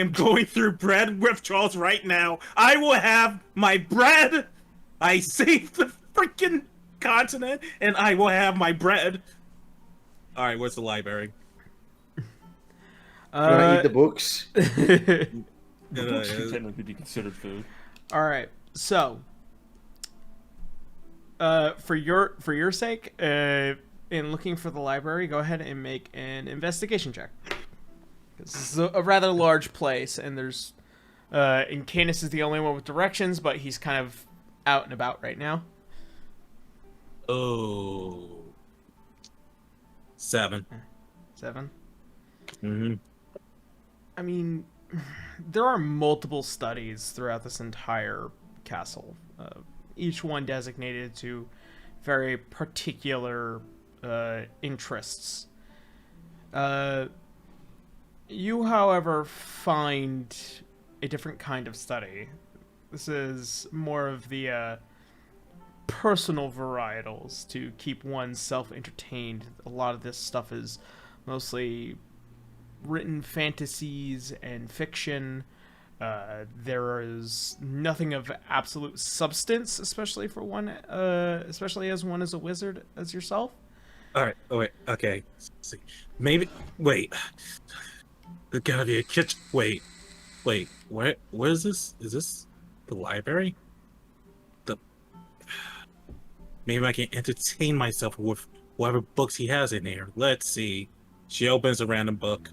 C: going through bread withdrawals right now. I will have my bread. I saved the freaking continent, and I will have my bread. All right, where's the library?
D: You wanna eat the books?
G: The books can technically be considered food.
B: All right. So, for your sake, in looking for the library, go ahead and make an investigation check. This is a rather large place, and there's, and Canis is the only one with directions, but he's kind of out and about right now.
C: Oh, 7.
B: 7.
C: Mm-hmm.
B: I mean, there are multiple studies throughout this entire castle, each one designated to very particular interests. You, however, find a different kind of study. This is more of the personal varietals to keep oneself entertained. A lot of this stuff is mostly written fantasies and fiction. There is nothing of absolute substance, especially for one, especially as one is a wizard as yourself.
C: All right. Oh wait. Okay. Let's see. Maybe. Wait. There's gotta be a kitchen. Wait. Where is this? Is this the library? Maybe I can entertain myself with whatever books he has in here. Let's see. She opens a random book.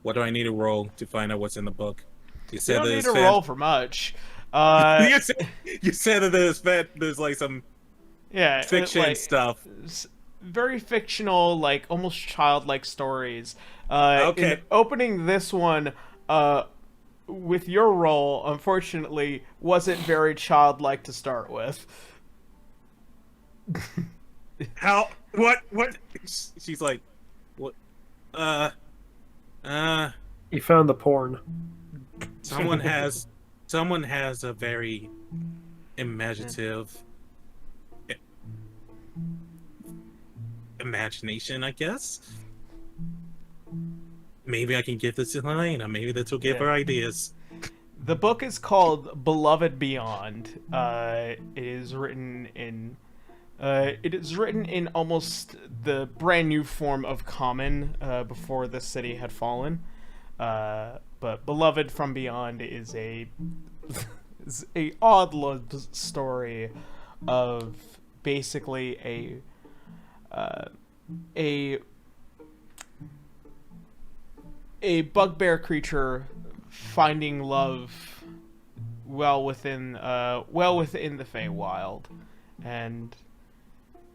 C: What do I need to roll to find out what's in the book? You
B: You don't need to roll for much.
C: You said that there's like some fiction
B: like,
C: stuff.
B: Very fictional, like almost childlike stories.
C: Okay.
B: In opening this one, with your roll, unfortunately, wasn't very childlike to start with.
C: How? What? She's like, what?
E: You found the porn.
C: Someone has a very imaginative imagination, I guess. Maybe I can give this to Helena. Maybe this will give her ideas.
B: The book is called Beloved Beyond. It is written in almost the brand new form of Common before the city had fallen. But Beloved from Beyond is a odd story of basically a bugbear creature finding love well within the Feywild, and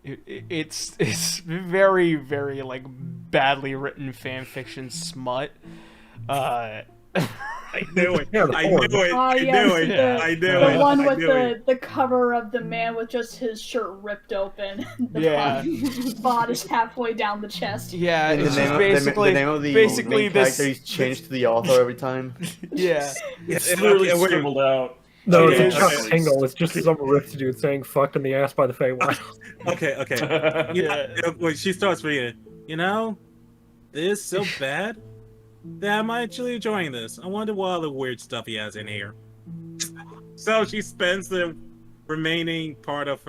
B: it's very, very like badly written fan fiction smut.
C: I knew it.
E: Yeah,
C: I knew it. I knew it.
F: The one with the cover of the man with just his shirt ripped open. The bodice halfway down the chest.
B: Yeah,
D: And
B: it's
D: the
B: just
D: name,
B: basically
D: the name of the
B: basically
D: main
B: this.
D: character is changed to the author every time.
B: Yeah,
G: It's literally scribbled out.
E: No,
B: It
E: it's a
B: is.
E: Chuck Tingle. It's just some riff dude saying "fucked in the ass" by the Feywild.
C: Okay. When she starts reading, this is so bad that I'm actually enjoying this. I wonder what other weird stuff he has in here. So she spends the remaining part of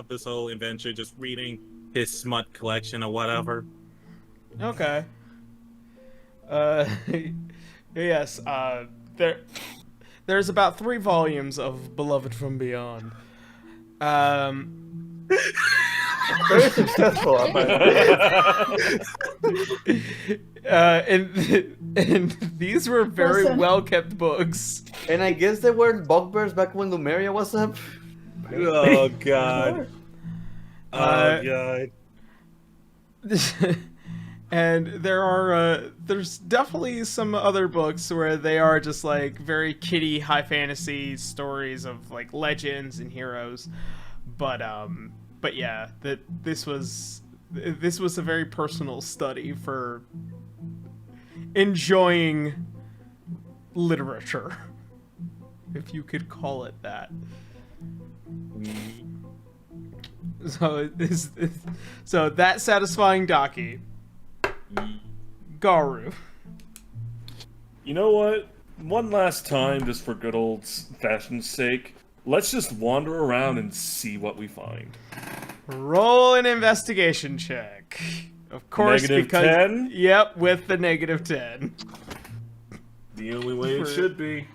C: this whole adventure just reading his smut collection or whatever.
B: Okay. Yes. There's about 3 volumes of Beloved from Beyond.
D: Very successful, I
B: and these were very
F: Listen.
B: well kept books.
D: And I guess they weren't bugbears back when Lumeria was up.
C: Oh god.
B: Uh,
C: God.
B: And there's definitely some other books where they are just like very kiddie high fantasy stories of like legends and heroes, but yeah, this was a very personal study for enjoying literature, if you could call it that. So that satisfying Daki. Garu.
G: You know what? One last time, just for good old-fashioned sake, let's just wander around and see what we find.
B: Roll an investigation check. Of course,
G: Negative
B: because
G: 10?
B: Yep, with the negative 10.
G: The only way it should be.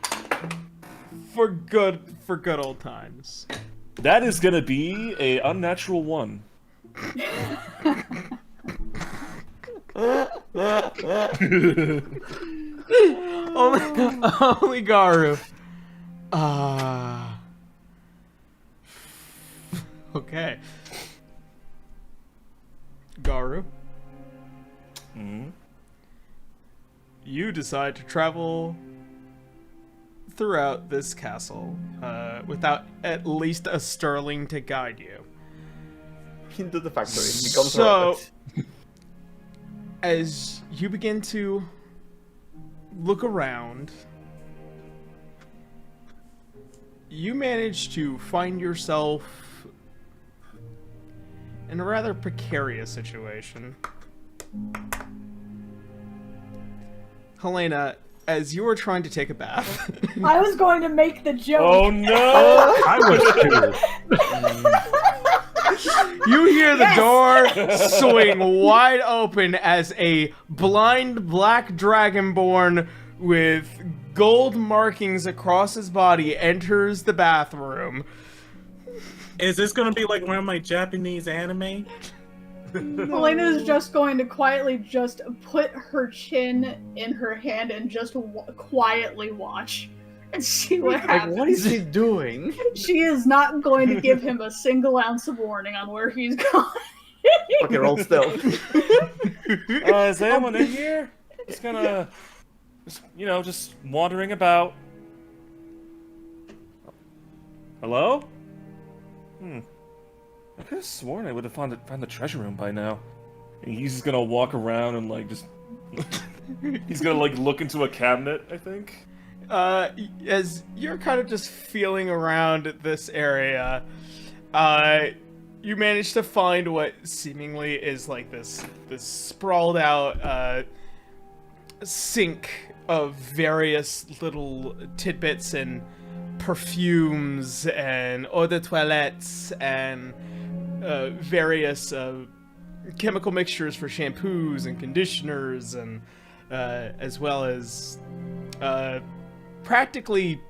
B: For good old times.
G: That is gonna be a unnatural 1.
B: only Garu. Okay. Garu.
G: Mm-hmm.
B: you decide to travel throughout this castle without at least a Sterling to guide you.
D: Into the factory. Becomes
B: So,
D: robot.
B: as you begin to look around, you manage to find yourself in a rather precarious situation. Helena, as you were trying to take a bath,
H: I was going to make the joke.
G: Oh no!
E: I was too.
B: you hear the door swing wide open as a blind black dragonborn with gold markings across his body enters the bathroom.
C: Is this gonna be like one of my Japanese anime?
F: Helena is just going to quietly just put her chin in her hand and just quietly watch and see what
D: Like,
F: happens.
D: what is he doing?
F: She is not going to give him a single ounce of warning on where he's going.
D: Okay, roll stealth.
G: Is anyone in here? Just gonna, just wandering about. Hello? I could have sworn I would have found the treasure room by now. And he's just gonna walk around and just. He's gonna look into a cabinet, I think.
B: As you're kind of just feeling around this area, you manage to find what seemingly is like this sprawled out sink of various little tidbits and perfumes and eau de toilettes and various chemical mixtures for shampoos and conditioners, and as well as practically,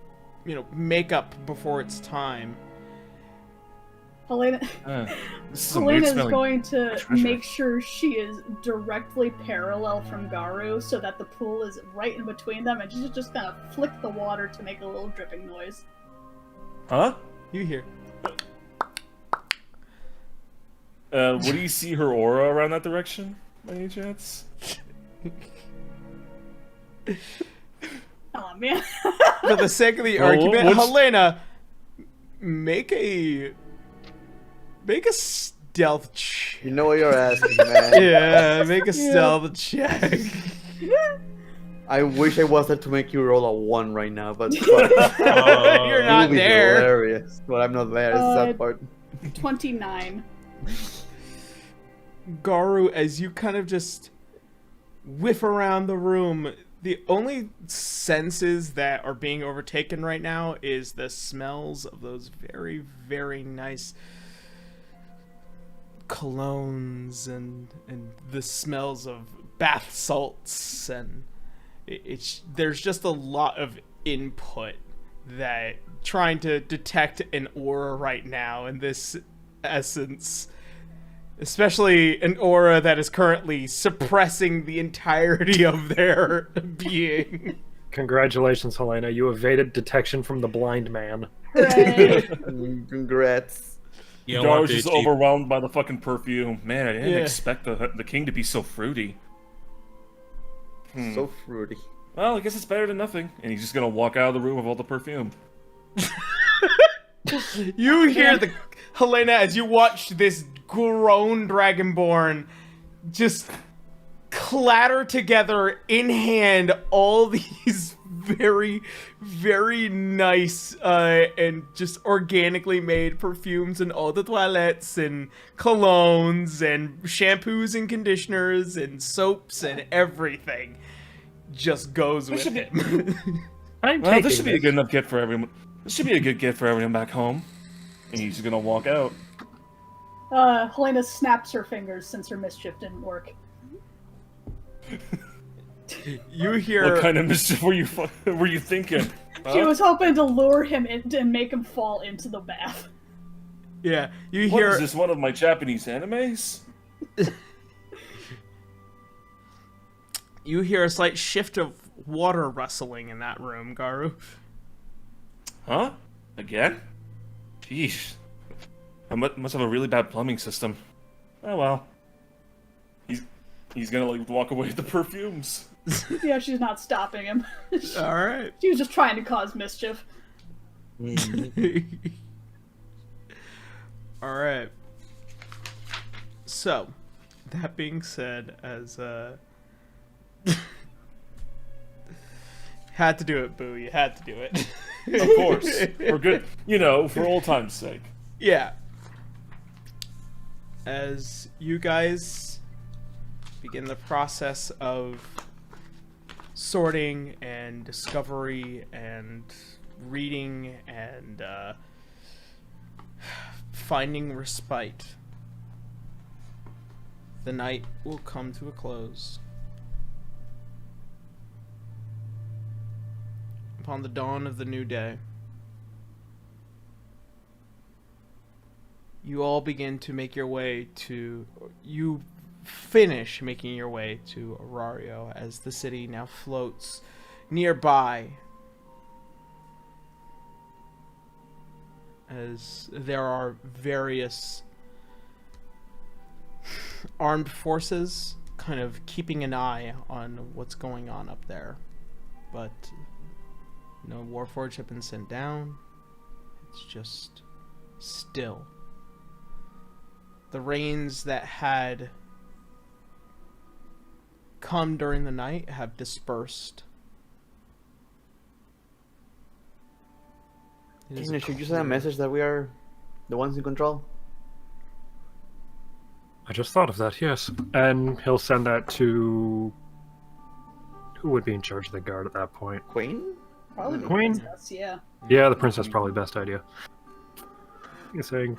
B: makeup before its time.
F: Helena,
G: This is a weird
F: Helena is
G: smelling
F: going to
G: treasure.
F: make sure she is directly parallel from Garu so that the pool is right in between them, and she's just gonna flick the water to make a little dripping noise.
G: Huh?
B: You hear.
G: Would you see her aura around that direction, by any chance?
F: Come on, man.
B: For the sake of the
G: Well,
B: argument,
G: what's-
B: Helena, make a stealth check.
D: You know what you're asking, man.
B: Yeah, make a stealth check.
D: I wish I was there to make you roll a 1 right now, but
B: You're
D: it
B: not
D: would be
B: there.
D: hilarious. But I'm not there. It's that part.
F: 29.
B: Garu, as you kind of just whiff around the room, the only senses that are being overtaken right now is the smells of those very, very nice colognes and the smells of bath salts, and there's just a lot of input that trying to detect an aura right now in this essence, especially an aura that is currently suppressing the entirety of their being.
E: Congratulations, Helena. You evaded detection from the blind man.
F: Hooray.
D: Congrats.
C: You don't want
G: Gar's
C: to
G: just
C: achieve-
G: overwhelmed by the fucking perfume. Man, I didn't
B: Yeah.
G: expect the king to be so fruity.
D: So fruity.
G: Well, I guess it's better than nothing. And he's just gonna walk out of the room with all the perfume.
B: You hear the Helena as you watch this grown dragonborn just clatter together in hand all these very, very nice and just organically made perfumes and eau de toilettes and colognes and shampoos and conditioners and soaps and everything just goes with
G: should be-
B: him.
E: I'm
G: Well,
E: taking
G: this should be a good enough gift for everyone. This should be a good gift for everyone back home. And he's just gonna walk out.
F: Helena snaps her fingers since her mischief didn't work.
B: You hear
G: What kind of mischief were you thinking?
F: She
G: Huh?
F: was hoping to lure him in and make him fall into the bath.
B: yeah, you
G: What
B: hear
G: is this, one of my Japanese animes?
B: You hear a slight shift of water rustling in that room, Garu.
G: Huh? Again? Jeez. I must have a really bad plumbing system. Oh well. He's gonna like walk away with the perfumes.
F: Yeah, she's not stopping him.
B: All right.
F: She was just trying to cause mischief.
B: All right. So, that being said, as had to do it, Boo. You had to do it.
G: Of course, we're good. You know, for old time's sake.
B: Yeah. As you guys begin the process of sorting and discovery and reading and finding respite, the night will come to a close. Upon the dawn of the new day, you all begin to make your way to... You finish making your way to Arario as the city now floats nearby. As there are various armed forces kind of keeping an eye on what's going on up there. But no Warforged have been sent down. It's just still. The rains that had come during the night have dispersed.
D: Should you send a message that we are the ones in control?
E: I just thought of that, yes. And he'll send that to... Who would be in charge of the guard at that point?
D: Queen?
F: Probably the
E: Queen?
F: princess, yeah.
E: Yeah, the princess probably best idea. You're saying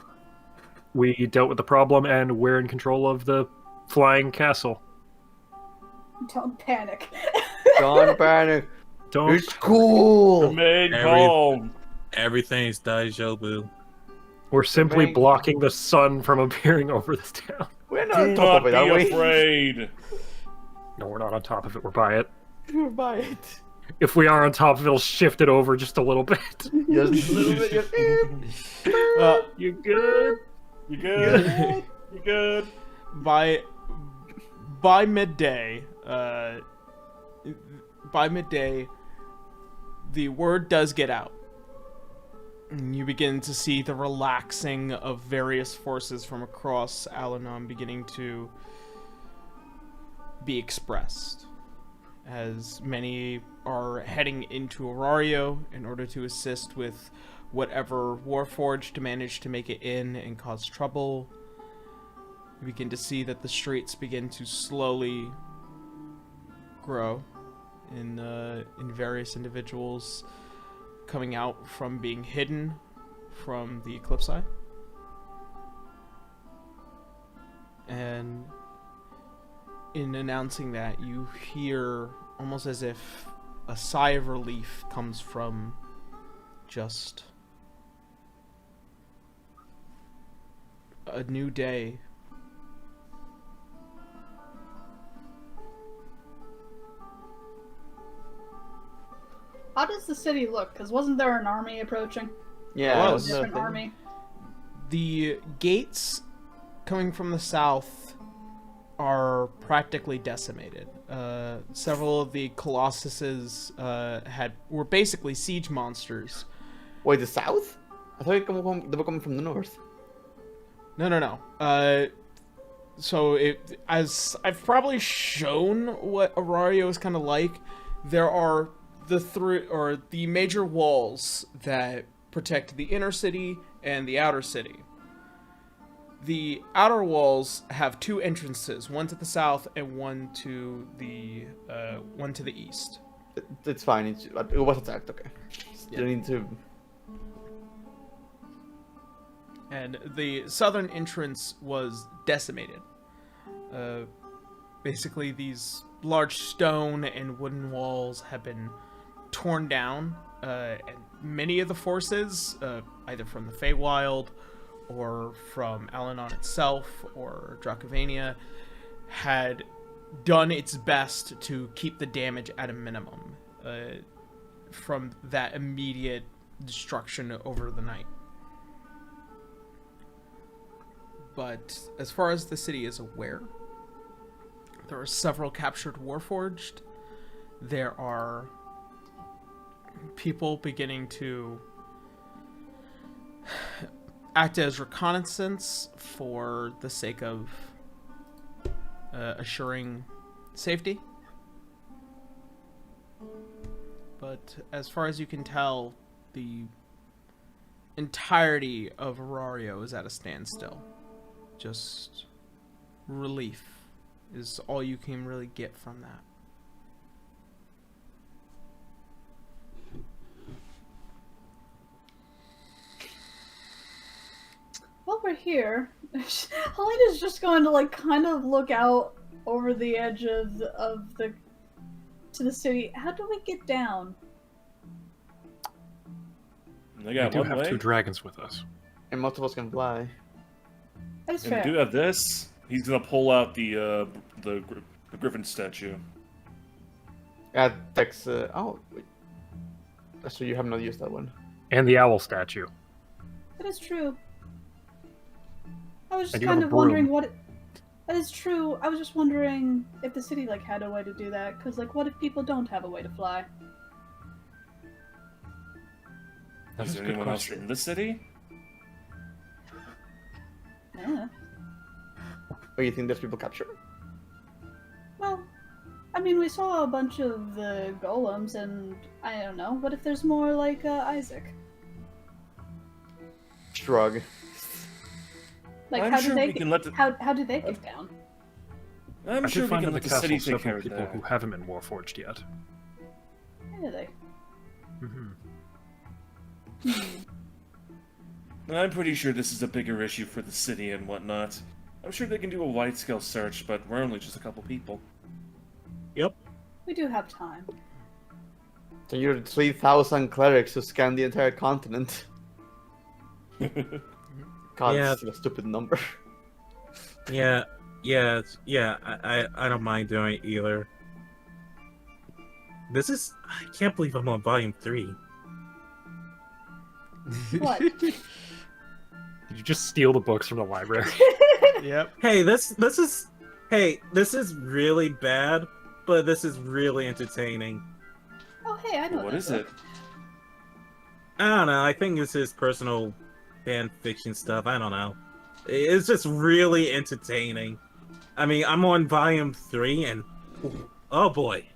E: we dealt with the problem and we're in control of the flying castle.
H: Don't panic.
D: Don't panic.
E: Don't.
D: It's cool.
G: Remain calm.
C: Everything's Daijobu.
E: We're simply
D: Remain-
E: blocking the sun from appearing over this town.
D: We're not on
G: Do
D: top
G: not
D: of it,
G: be
D: are we?
G: afraid.
E: No, we're not on top of it. We're by it.
D: We're by it.
E: If we are on top of it, it'll shift it over just a little bit.
D: Just a little bit. Just...
E: You good?
G: You good? You good?
B: By midday, the word does get out. And you begin to see the relaxing of various forces from across Al-Anon beginning to be expressed, as many are heading into Arario in order to assist with whatever Warforged managed to make it in and cause trouble. You begin to see that the streets begin to slowly grow in various individuals coming out from being hidden from the Eclipse Eye. And in announcing that, you hear almost as if a sigh of relief comes from just a new day.
F: How does the city look? Because wasn't there an army approaching?
D: Yeah,
B: It
D: it
B: was.
D: was
F: A different
D: nothing.
F: army?
B: The gates coming from the south are practically decimated. Several of the Colossuses were basically siege monsters.
D: Wait, the south? I thought they were coming from the north.
B: No. So as I've probably shown what Arario is kind of like, there are the major walls that protect the inner city and the outer city. The outer walls have two entrances, one to the south and one to the east.
D: It's fine. It was attacked. Okay.
B: Yeah.
D: You need to.
B: And the southern entrance was decimated. Basically, these large stone and wooden walls have been torn down, and many of the forces, either from the Feywild or from Al-Anon itself or Dracovania, had done its best to keep the damage at a minimum from that immediate destruction over the night. But as far as the city is aware, There are several captured Warforged. There are people beginning to act as reconnaissance for the sake of assuring safety. But as far as you can tell, the entirety of Arario is at a standstill. Just relief is all you can really get from that.
F: While we're here, Helena's just going to like kind of look out over the edge of the to the city. How do we get down?
G: They
E: We
G: got
E: do
G: one
E: have
G: way.
E: 2 dragons with us.
D: And most of us can fly.
F: That's
G: And we
F: fair.
G: do have this. He's gonna pull out the griffin statue.
D: Tex. Oh, wait. So you have not used that one.
E: And the owl statue.
F: That is true. I was just
E: And you
F: kind
E: have
F: of
E: a
F: wondering
E: broom.
F: what. That is true. I was just wondering if the city like had a way to do that. Cause like, what if people don't have a way to fly?
E: That
G: Is
E: is a
G: there
E: good
G: anyone else
E: question.
G: in the city?
F: Yeah.
D: Or you think there's people captured?
F: Well, I mean, we saw a bunch of the golems, and I don't know. What if there's more like Isaac?
D: Shrug.
F: Like,
G: I'm
F: how
G: sure
F: do they
G: we
F: get,
G: can let the-
F: how do they get down?
G: I'm
E: I
G: sure
E: did
G: we
E: find
G: can
E: in the
G: let the city
E: castle
G: take care
E: several
G: of
E: people
G: that.
E: who haven't been warforged yet.
F: Where are they?
G: I'm pretty sure this is a bigger issue for the city and whatnot. I'm sure they can do a wide-scale search, but we're only just a couple people.
C: Yep.
F: We do have time.
D: So you're 3,000 clerics to scan the entire continent. God,
C: Yeah.
D: that's still a stupid number.
C: Yeah. I don't mind doing it either. I can't believe I'm on volume 3.
F: What?
E: Did you just steal the books from the library?
B: Yep.
C: Hey, this is really bad, but this is really entertaining.
F: Oh, hey, I know
G: What
F: that
G: is
F: book.
G: it?
C: I don't know. I think this is personal fan fiction stuff. I don't know. It's just really entertaining. I mean, I'm on volume 3, and oh boy,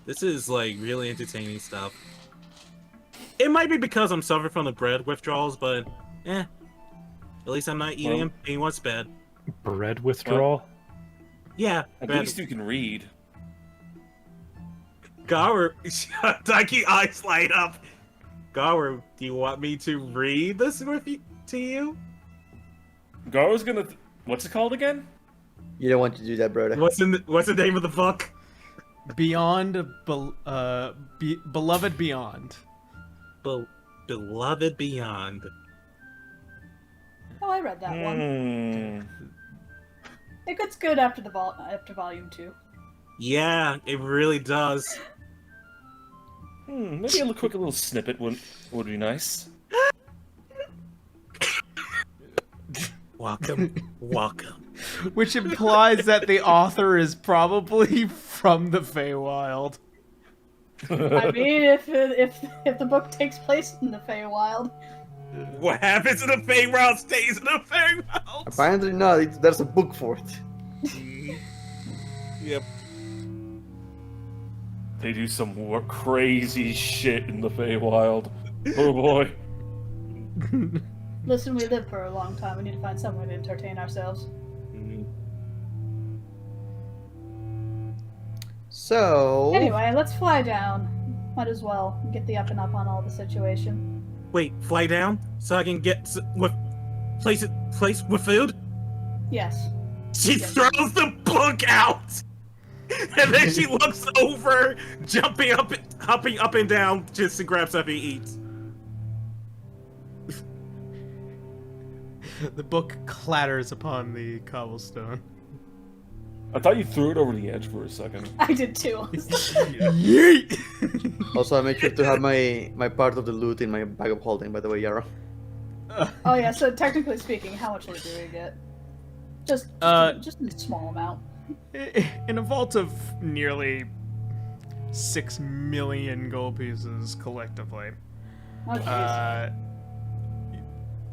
C: this is like really entertaining stuff. It might be because I'm suffering from the bread withdrawals, but at least I'm not eating
G: Well-
C: anyone's bed.
E: Bread withdrawal?
C: Yeah,
G: At
C: bread.
G: least you can read.
C: Gower, Ducky eyes light up. Gower, do you want me to read this to you?
G: Garo's gonna... What's it called again?
D: You don't want to do that, brother.
C: What's the name of the book?
B: Beyond, Beloved Beyond.
C: Beloved Beyond.
F: Oh, I read that one.
G: Hmm.
F: It gets good after after volume 2.
C: Yeah, it really does.
G: Maybe a quick little snippet would be nice.
C: Welcome.
B: Which implies that the author is probably from the Feywild.
F: I mean, if the book takes place in the Feywild,
C: What happens in the Feywild stays in the Feywild.
D: Apparently not. There's a book for it.
C: Yep.
G: They do some more crazy shit in the Feywild. Oh boy.
F: listen, we live for a long time. We need to find some way to entertain ourselves.
D: So.
F: Anyway, let's fly down. Might as well get the up and up on all the situation.
C: Wait, fly down so I can get with place with food.
F: Yes.
C: She
F: Yes.
C: throws the book out, and then she looks over, hopping up and down just to grab something to eat.
B: The book clatters upon the cobblestone.
G: I thought you threw it over the edge for a second.
F: I did too.
B: Yeet!
D: Also, I make sure to have my part of the loot in my bag of holding. By the way, Yarrow.
F: Oh yeah. So technically speaking, how much loot do we get? Just
B: Uh,
F: just a small amount.
B: In a vault of nearly 6 million gold pieces collectively,
F: Oh, jeez.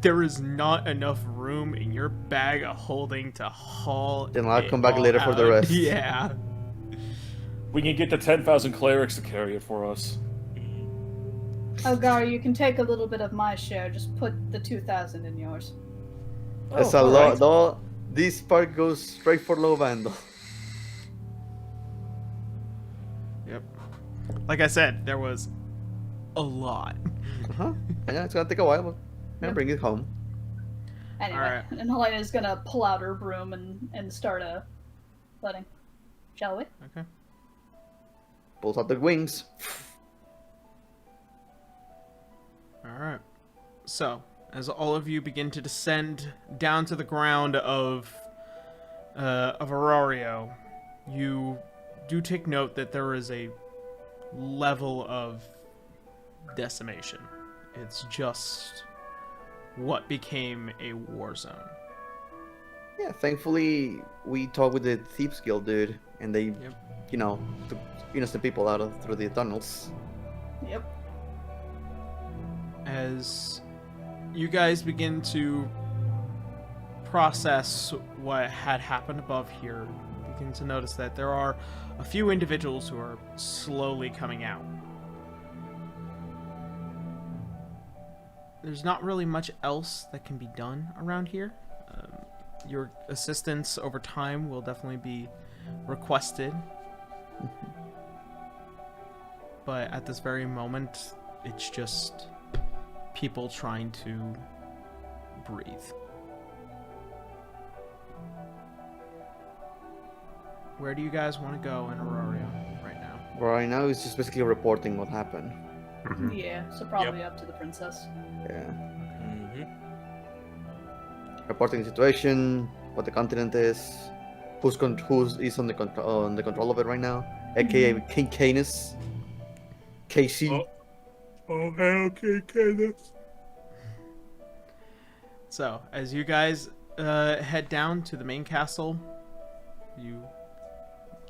B: there is not enough room in your bag of holding to haul.
D: Then I'll
B: it
D: come back
B: all
D: later for the
B: out.
D: rest.
B: Yeah.
G: We can get the 10,000 clerics to carry it for us.
H: Elgar, you can take a little bit of my share. Just put the 2,000 in yours.
D: That's
G: Oh,
D: a lot.
G: alright.
D: Though this part goes straight for low vandal.
B: Yep. Like I said, there was a lot.
D: Uh-huh. Yeah, it's gonna take a while, but bring it home.
H: Anyway,
B: Alright.
H: and Helena's gonna pull out her broom and start letting. Shall we?
B: Okay.
D: Pulls out the wings.
B: Alright. So, as all of you begin to descend down to the ground of Arario, you do take note that there is a level of decimation. It's just what became a war zone.
D: Yeah, thankfully we talked with the Thieves Guild dude, and they, took innocent people out through the tunnels.
H: Yep.
B: As you guys begin to process what had happened above here, you begin to notice that there are a few individuals who are slowly coming out. There's not really much else that can be done around here. Your assistance over time will definitely be requested. But at this very moment, it's just people trying to breathe. Where do you guys want to go in Arario right now?
D: Right now, it's just basically reporting what happened.
F: Yeah, so probably up to the princess.
D: Yeah.
C: Mm-hmm.
D: Reporting the situation, what the continent is, who's on the control of it right now, aka King Canis, KC.
C: Oh, okay, Canis.
B: So, as you guys head down to the main castle, you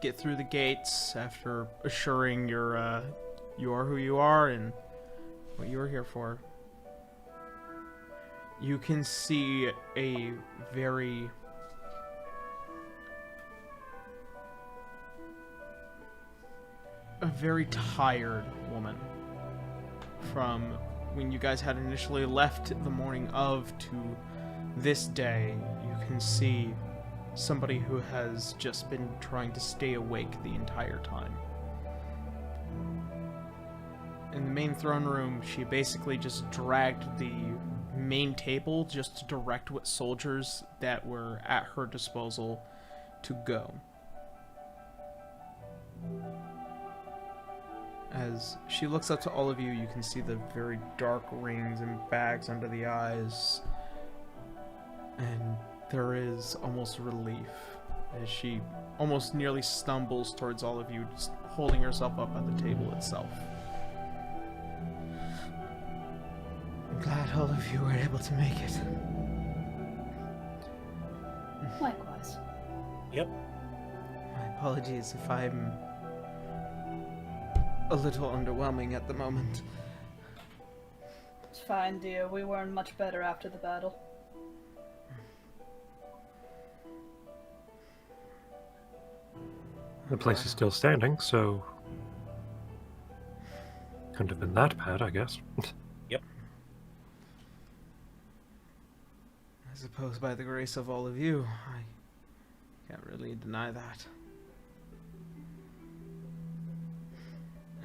B: get through the gates after assuring you are who you are and what you are here for. You can see a very tired woman from when you guys had initially left the morning of to this day. You can see somebody who has just been trying to stay awake the entire time. In the main throne room, she basically just dragged the main table just to direct what soldiers that were at her disposal to go. As she looks up to all of you, you can see the very dark rings and bags under the eyes, and there is almost relief as she almost nearly stumbles towards all of you, just holding herself up at the table itself. I'm glad all of you were able to make it.
F: Likewise.
C: Yep.
B: My apologies if I'm a little underwhelming at the moment.
F: It's fine, dear. We weren't much better after the battle.
E: The place is still standing, so couldn't have been that bad, I guess.
B: I suppose by the grace of all of you, I can't really deny that.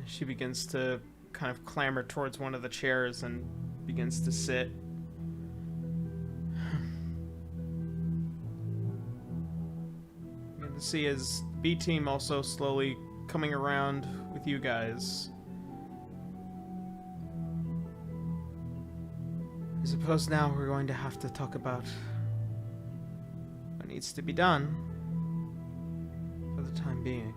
B: She begins to kind of clamber towards one of the chairs and begins to sit. You can see his B team also slowly coming around with you guys. I suppose now we're going to have to talk about what needs to be done for the time being.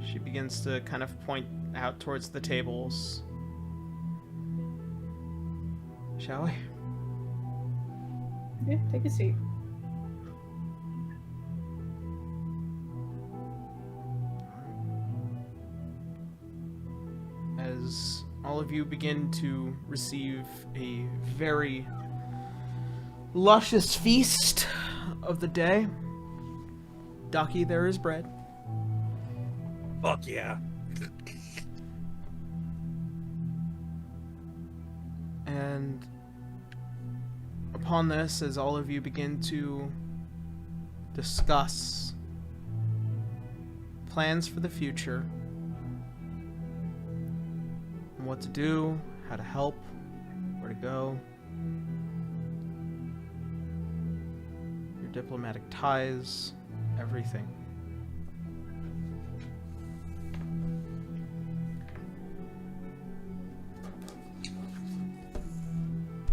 B: She begins to kind of point out towards the tables. shall we?
F: Yeah, take a seat.
B: As all of you begin to receive a very luscious feast of the day, Ducky, there is bread.
C: Fuck yeah.
B: And upon this, as all of you begin to discuss plans for the future, what to do, how to help, where to go, your diplomatic ties, everything.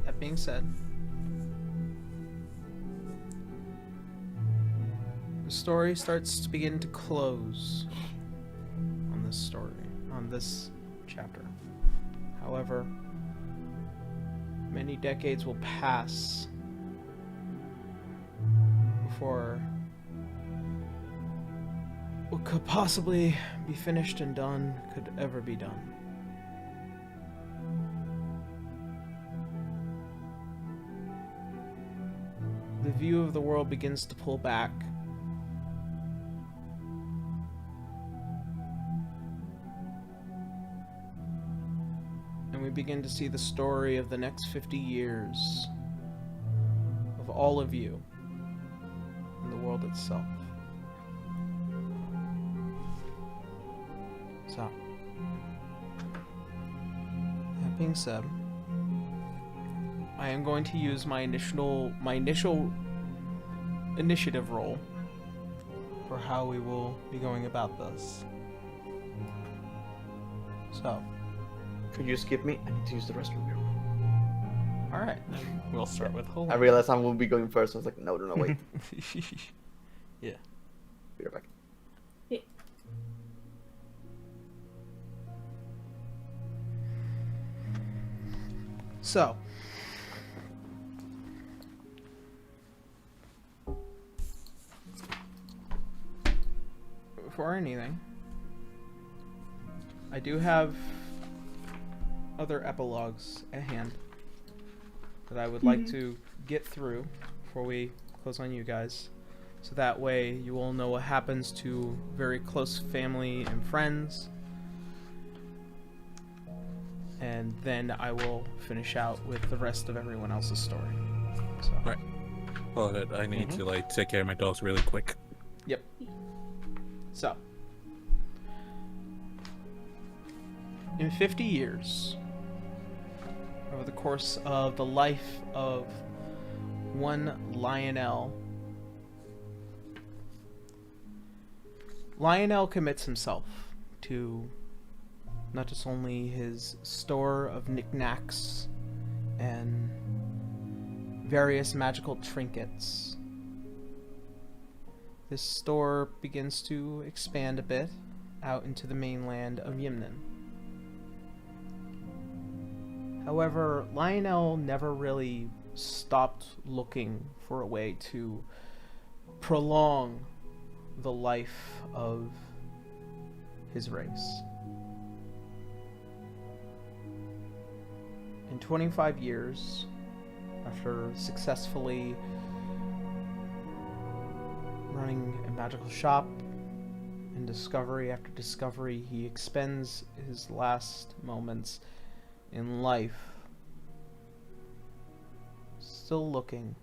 B: That being said, the story starts to begin to close on this story, on this chapter. However, many decades will pass before what could possibly be finished and done could ever be done. The view of the world begins to pull back. And we begin to see the story of the next 50 years of all of you and the world itself. So, that being said, I am going to use my initial initiative roll for how we will be going about this. So,
D: Could you skip me? I need to use the restroom here.
B: alright, then we'll start with Holy.
D: I realized I will be going first. I was like, no, wait.
B: Yeah.
D: Be right back.
B: So, before anything, I do have other epilogues at hand that I would like to get through before we close on you guys. So that way you will know what happens to very close family and friends. And then I will finish out with the rest of everyone else's story. So.
C: Right. Hold I need to take care of my dogs really quick.
B: Yep. So, in 50 years, over the course of the life of one Lionel, Lionel commits himself to not just only his store of knickknacks and various magical trinkets. This store begins to expand a bit out into the mainland of Yimnan. However, Lionel never really stopped looking for a way to prolong the life of his race. In 25 years, after successfully running a magical shop and discovery after discovery, he expends his last moments in life still looking.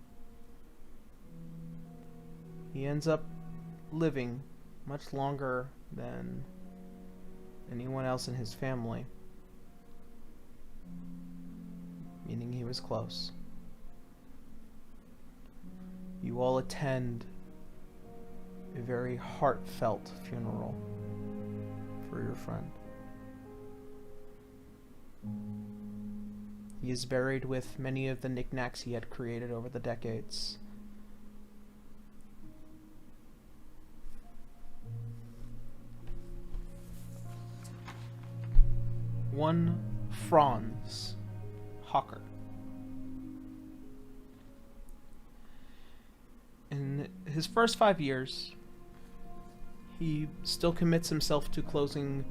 B: He ends up living much longer than anyone else in his family, meaning he was close. You all attend a very heartfelt funeral for your friend. He is buried with many of the knickknacks he had created over the decades. One Franz Hawker his first 5 years, he still commits himself to closing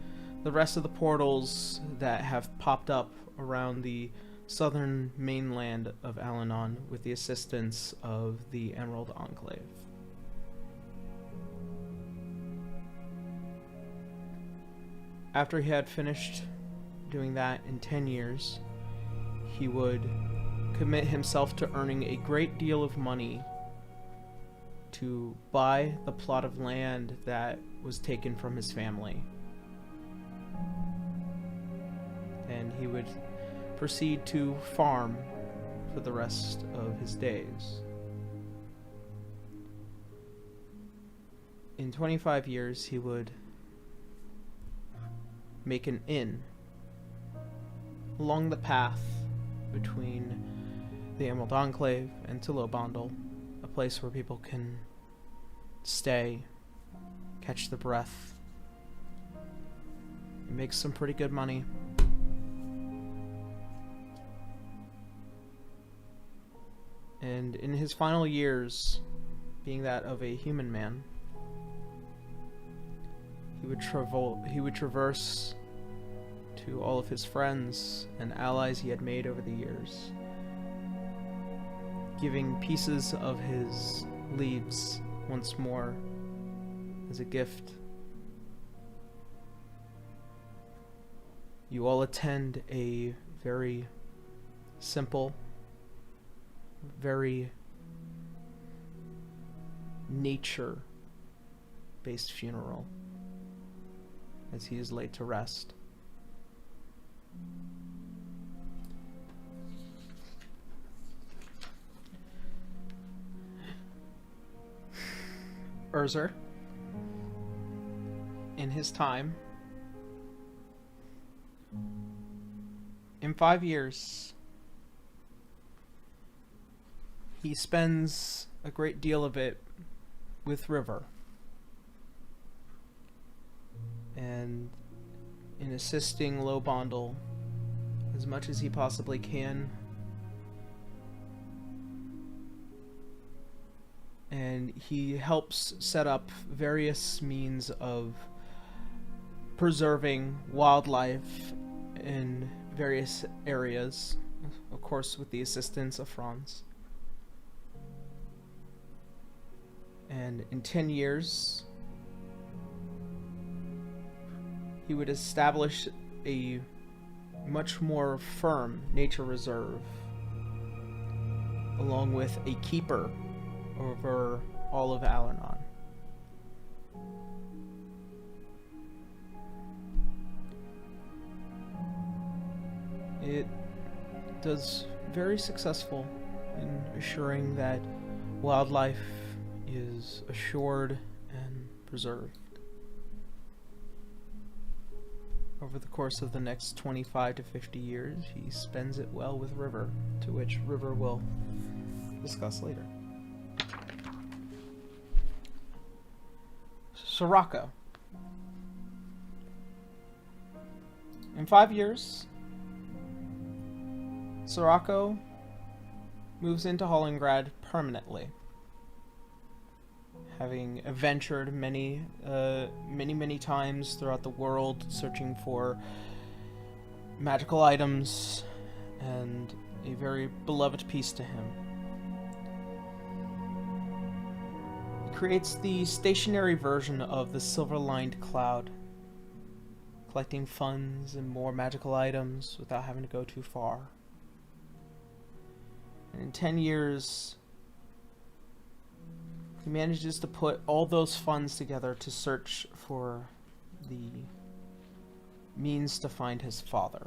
B: the rest of the portals that have popped up around the southern mainland of Al-Anon with the assistance of the Emerald Enclave. After he had finished doing that in 10 years, he would commit himself to earning a great deal of money to buy the plot of land that was taken from his family. And he would proceed to farm for the rest of his days. In 25 years, he would make an inn along the path between the Emerald Enclave and Tilobondel, a place where people can stay, catch the breath, and make some pretty good money. And in his final years, being that of a human man, he would traverse to all of his friends and allies he had made over the years, giving pieces of his leaves once more as a gift. You all attend a very simple, very nature-based funeral as he is laid to rest. Urzer, in his time, in 5 years, he spends a great deal of it with River, and in assisting Lobondel as much as he possibly can, and he helps set up various means of preserving wildlife in various areas, of course with the assistance of Franz. And in 10 years, he would establish a much more firm nature reserve, along with a keeper over all of Al-Anon. It does very successful in assuring that wildlife is assured and preserved. Over the course of the next 25 to 50 years, he spends it well with River, to which River will discuss later. Sirocco. In 5 years, Sirocco moves into Hollingrad permanently, having adventured many times throughout the world, searching for magical items and a very beloved piece to him. He creates the stationary version of the Silver-Lined Cloud, collecting funds and more magical items without having to go too far. And in 10 years, he manages to put all those funds together to search for the means to find his father.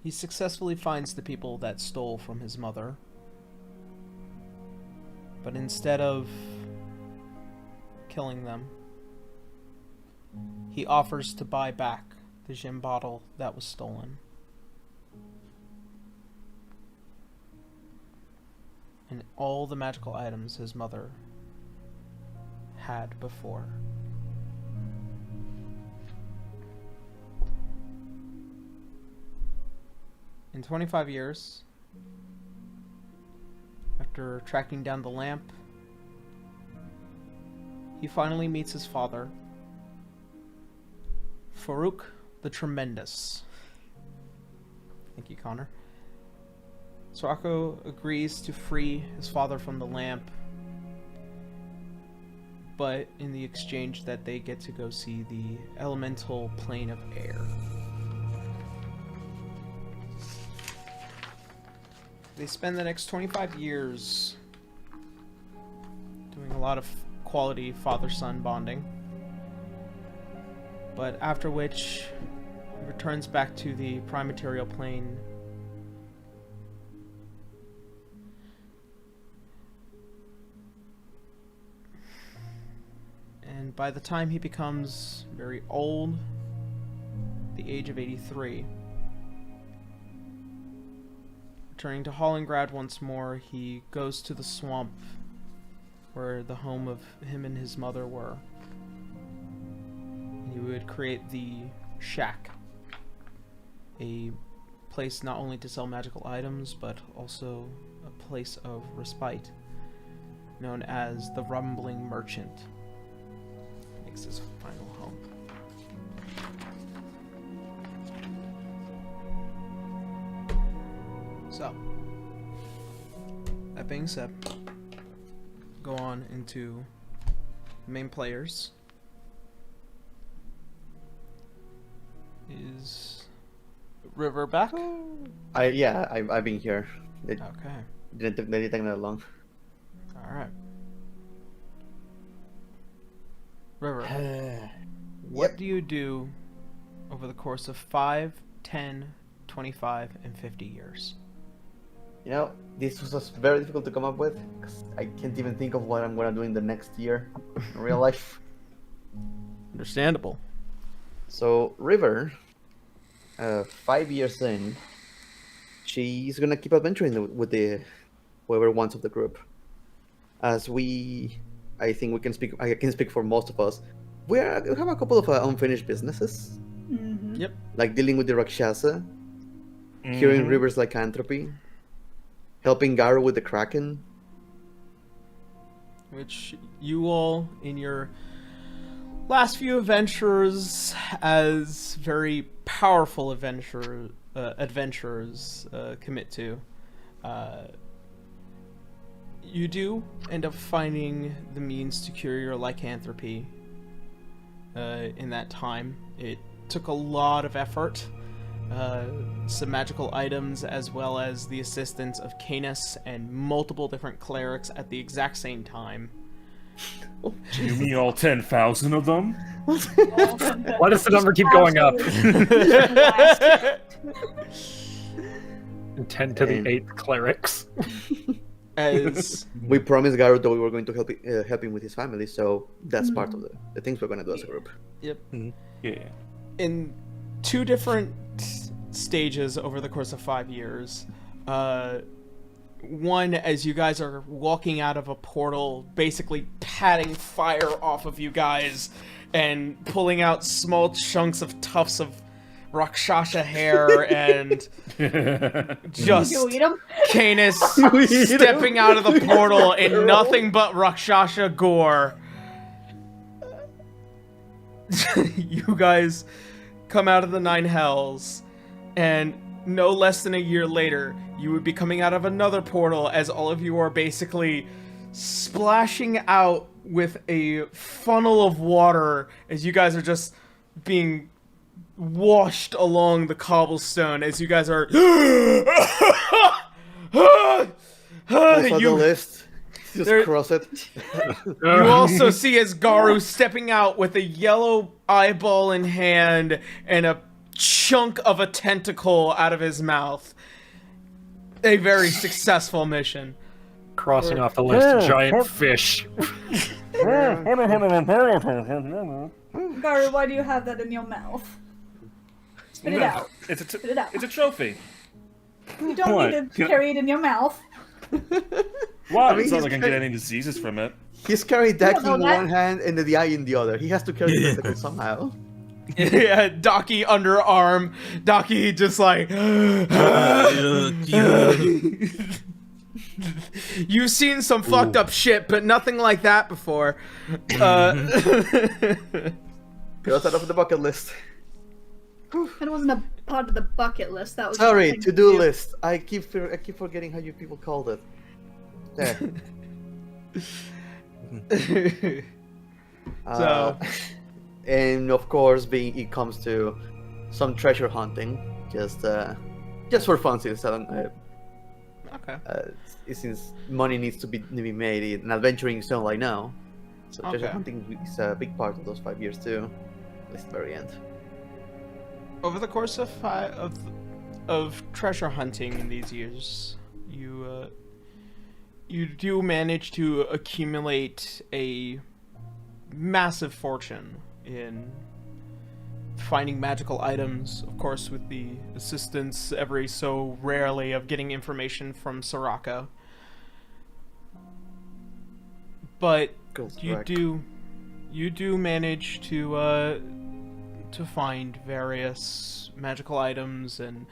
B: He successfully finds the people that stole from his mother, but instead of killing them, he offers to buy back the gem bottle that was stolen. And all the magical items his mother had before. In 25 years, after tracking down the lamp, he finally meets his father, Farouk the Tremendous. Thank you, Connor. Sorako agrees to free his father from the lamp, but in the exchange that they get to go see the elemental plane of air. They spend the next 25 years doing a lot of quality father-son bonding, but after which he returns back to the prime material plane and by the time he becomes very old, the age of 83, returning to Hollingrad once more, he goes to the swamp where the home of him and his mother were. He would create the shack, a place not only to sell magical items, but also a place of respite, known as the Rumbling Merchant. Makes his final home. So, that being said, go on into the main players. Is River back?
D: I've been here. It
B: Okay.
D: didn't take that long.
B: Alright. River, what do you do over the course of 5, 10, 25, and 50 years?
D: You know, this was very difficult to come up with because I can't even think of what I'm gonna do in the next year in real life.
B: Understandable.
D: So River, 5 years in, she's gonna keep adventuring with the whoever wants of the group. As I think we can speak. I can speak for most of us. We have a couple of unfinished businesses.
H: Mm-hmm.
B: Yep.
D: Like dealing with the Rakshasa, curing River's lycanthropy, helping Garu with the Kraken.
B: Which you all, in your last few adventures as very powerful adventurers commit to. You do end up finding the means to cure your lycanthropy in that time. It took a lot of effort, some magical items, as well as the assistance of Canis and multiple different clerics at the exact same time.
G: You mean all 10,000 of them?
E: Why does the number keep going up? And 10 to the 8th clerics.
B: As
D: We promised Garu that we were going to help him with his family, so that's part of the things we're gonna do as a group.
B: yep,
G: Yeah.
B: in 2 different stages over the course of 5 years. One, as you guys are walking out of a portal, basically patting fire off of you guys and pulling out small chunks of tufts of Rakshasa hair and just
H: You eat 'em?
B: Canis stepping out of the portal in nothing but Rakshasa gore. You guys come out of the 9 hells, and no less than a year later, you would be coming out of another portal as all of you are basically splashing out with a funnel of water as you guys are just being washed along the cobblestone as you guys are
D: That's on the
B: you,
D: list. Just
B: there-
D: cross it.
B: you also see as Garu stepping out with a yellow eyeball in hand and a chunk of a tentacle out of his mouth. A very successful mission.
E: Crossing off the list, giant fish.
H: Garu, why do you have that in your mouth? Spit it out.
G: It's a
H: Spit it out.
G: it's a trophy.
H: You don't
G: What?
H: need to carry it in your mouth.
G: Why?
D: I mean,
G: It's not
D: he's
G: like I can
D: kind-
G: get any diseases from it.
D: He's carrying Daki
H: No,
D: in
H: that-
D: one hand and the eye in the other. He has to carry the tentacle somehow.
B: Yeah, Daki underarm. Daki just like You've seen some fucked up shit, but nothing like that before.
D: Cross that off the bucket list.
H: That wasn't a part of the bucket list. That was
D: Sorry,
H: just a thing
D: to-do list. I keep forgetting how you people called it. There.
B: So-
D: And of course, it comes to some treasure hunting, just for fun.
B: Okay.
D: Since money needs to be made, and adventuring is not like now, so treasure
B: Okay.
D: hunting is a big part of those 5 years too, at least the very end.
B: Over the course of treasure hunting in these years, you do manage to accumulate a massive fortune in finding magical items, of course with the assistance every so rarely of getting information from Soraka. But you do manage to find various magical items and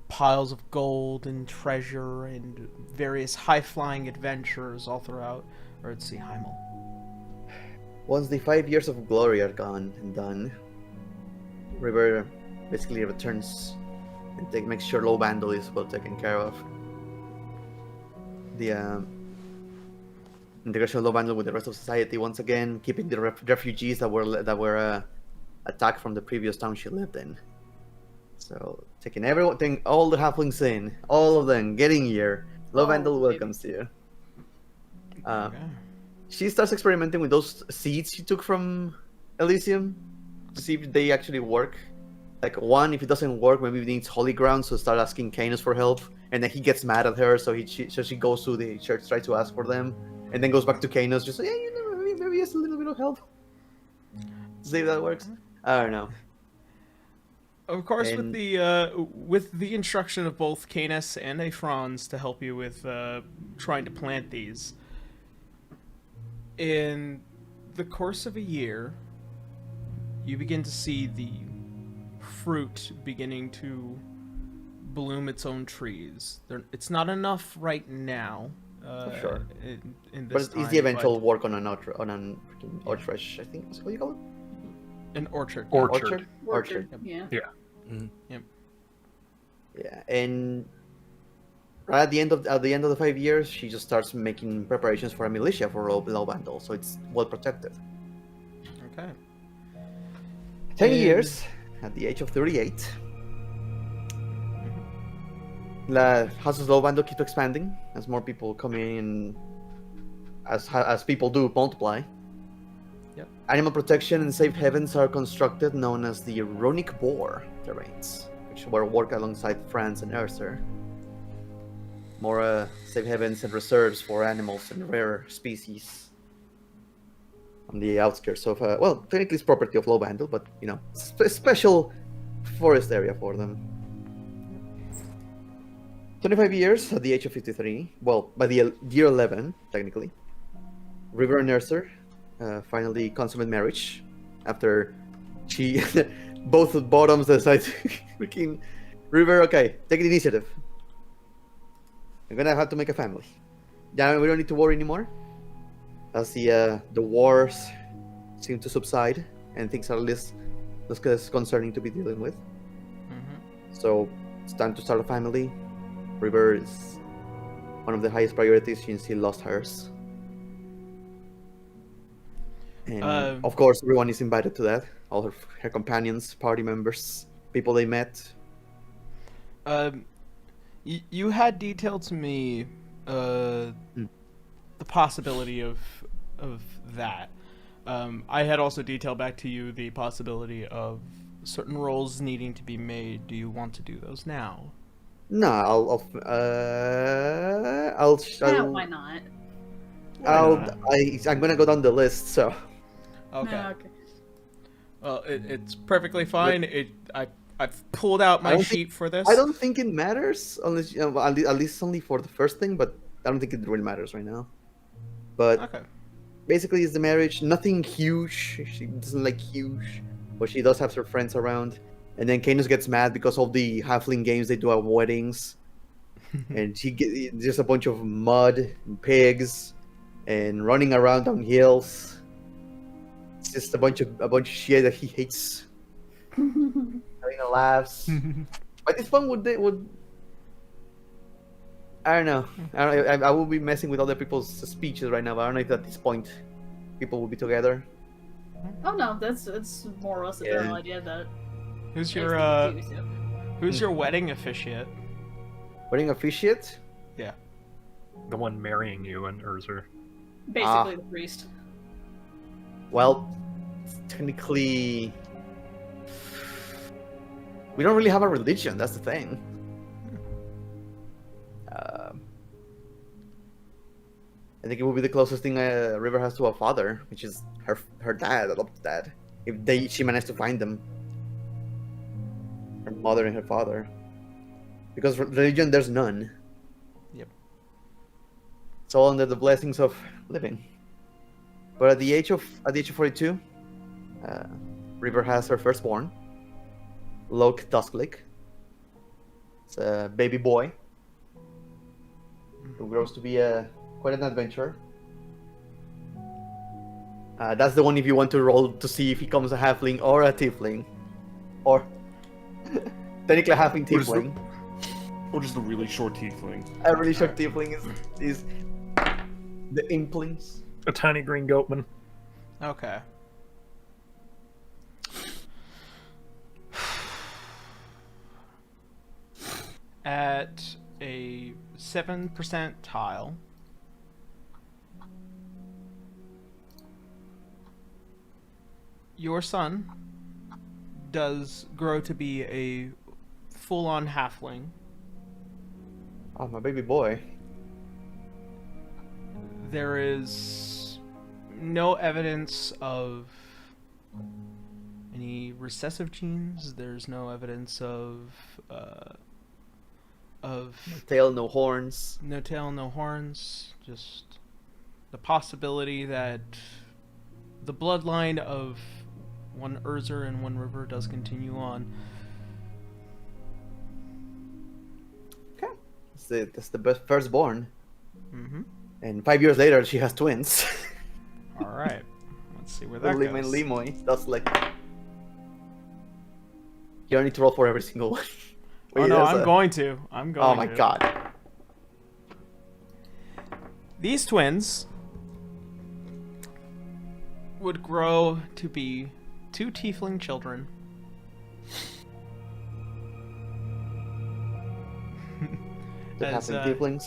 B: piles of gold and treasure and various high-flying adventures all throughout Heimel.
D: Once the 5 years of glory are gone and done, River basically returns and makes sure Low Vandal is well taken care of. The integration of Low Vandal with the rest of society once again, keeping the refugees that were attacked from the previous town she lived in. So taking everything, all the halflings in, all of them getting here. Low Vandal welcomes you.
B: Okay.
D: She starts experimenting with those seeds she took from Elysium to see if they actually work. Like, one, if it doesn't work, maybe it needs holy ground, so start asking Canis for help. And then he gets mad at her, so she goes to the church, tries to ask for them, and then goes back to Canis, just yeah, maybe just a little bit of help. See if that works. I don't know.
B: Of course, with the instruction of both Canis and a Franz to help you with trying to plant these. In the course of a year, you begin to see the fruit beginning to bloom its own trees. It's not enough right now.
D: Sure.
B: In
D: But
B: this
D: it's the
B: time,
D: eventual
B: but
D: work on an freaking orchard, I think is what you call it.
B: an orchard.
E: Orchard.
D: Orchard.
H: Yeah.
D: Yeah, and right at the end of the 5 years, she just starts making preparations for a militia for Low Vandal, so it's well protected.
B: Okay.
D: 10
B: And-
D: years, at the age of 38, the House of Low Vandal keeps expanding as more people come in, as people do multiply.
B: Yep.
D: Animal protection and safe havens are constructed, known as the Runic Boar terrains, which will work alongside France and Ursa. More safe havens and reserves for animals and rare species on the outskirts of, well, technically it's property of Low Vandal, but, you know, special forest area for them. 25 years at the age of 53, well, by the year 11, technically, River and Ursa finally consummate marriage after she, both bottoms decide to freaking, River, okay, take the initiative. I'm gonna have to make a family. Yeah, we don't need to worry anymore, as the wars seem to subside and things are less concerning to be dealing with. So it's time to start a family. River is one of the highest priorities since he lost hers. And of course, everyone is invited to that. All her companions, party members, people they met.
B: You had detailed to me the possibility of that. I had also detailed back to you the possibility of certain roles needing to be made. Do you want to do those now?
D: No,
H: Why not?
D: I'm gonna go down the list. So
B: Okay.
H: No, okay.
B: Well, it's perfectly fine. I've pulled out my sheet for this.
D: I don't think it matters, unless at least only for the first thing. But I don't think it really matters right now. But
B: Okay.
D: basically, it's the marriage. Nothing huge. She doesn't like huge, but she does have her friends around. And then Canis gets mad because of the halfling games they do at weddings. and just a bunch of mud and pigs and running around on hills. It's just a bunch of shit that he hates. Having a laughs. By this point, would I don't know. I will be messing with other people's speeches right now, but I don't know if at this point people will be together.
F: Oh no, it's more or less a general idea that.
B: Who's
F: makes
B: your
F: them confused, yeah.
B: Who's your wedding officiate?
D: Wedding officiate?
B: Yeah.
E: The one marrying you and Urzer.
F: Basically the priest.
D: Well, technically, we don't really have a religion. That's the thing. I think it will be the closest thing River has to a father, which is her dad, adopted dad. If she managed to find them, her mother and her father, because religion there's none.
B: Yep.
D: It's all under the blessings of living. But at the age of 42, River has her firstborn, Loke Dusklick. It's a baby boy who grows to be quite an adventurer. That's the one if you want to roll to see if he becomes a halfling or a tiefling, or technically a halfling tiefling.
G: Or just a really short tiefling.
D: A really short tiefling is the implings.
E: A tiny green goatman.
B: Okay. At a 7% tile, your son does grow to be a full-on halfling.
D: Oh, my baby boy.
B: There is no evidence of any recessive genes. There's no evidence of
D: Tail, no horns.
B: no tail, no horns. Just the possibility that the bloodline of one Urzer and one River does continue on.
D: Okay. That's the best firstborn.
B: Mm-hmm.
D: And 5 years later, she has twins.
B: All right. Let's see where that
D: Lim and
B: goes.
D: Limoy. That's like... You don't need to roll for every single one.
B: Oh
D: Wait,
B: no,
D: there's
B: I'm
D: a-
B: going to. I'm going
D: Oh my
B: to.
D: god.
B: These twins would grow to be 2 tiefling children.
D: The
B: As,
D: halfling tieflings.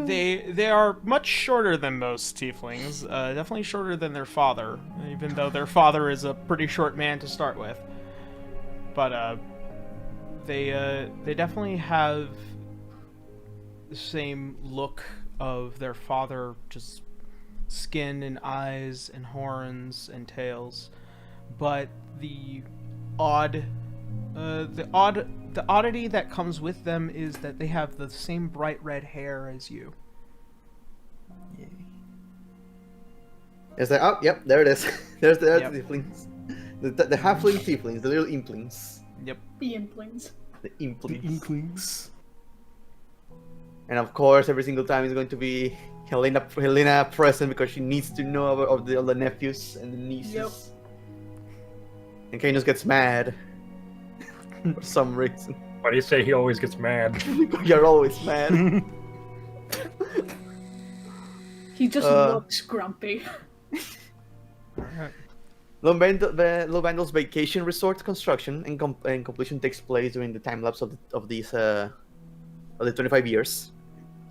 B: They are much shorter than most tieflings. Definitely shorter than their father, even though their father is a pretty short man to start with. But they definitely have the same look of their father, just skin and eyes and horns and tails. But the oddity that comes with them is that they have the same bright red hair as you.
D: It's like, oh, yep, there it is. there's the
B: Yep.
D: tieflings. The halfling tieflings, the little implings.
B: Yep.
F: The implings.
D: The implings.
G: Inklings.
D: And of course, every single time is going to be Helena present because she needs to know about all the nephews and the nieces.
F: Yep.
D: And Canis gets mad for some reason.
E: Why do you say he always gets mad?
D: You're always mad.
F: He just looks grumpy.
B: Alright.
D: Lovandel's vacation resort construction and completion takes place during the time lapse of the 25 years.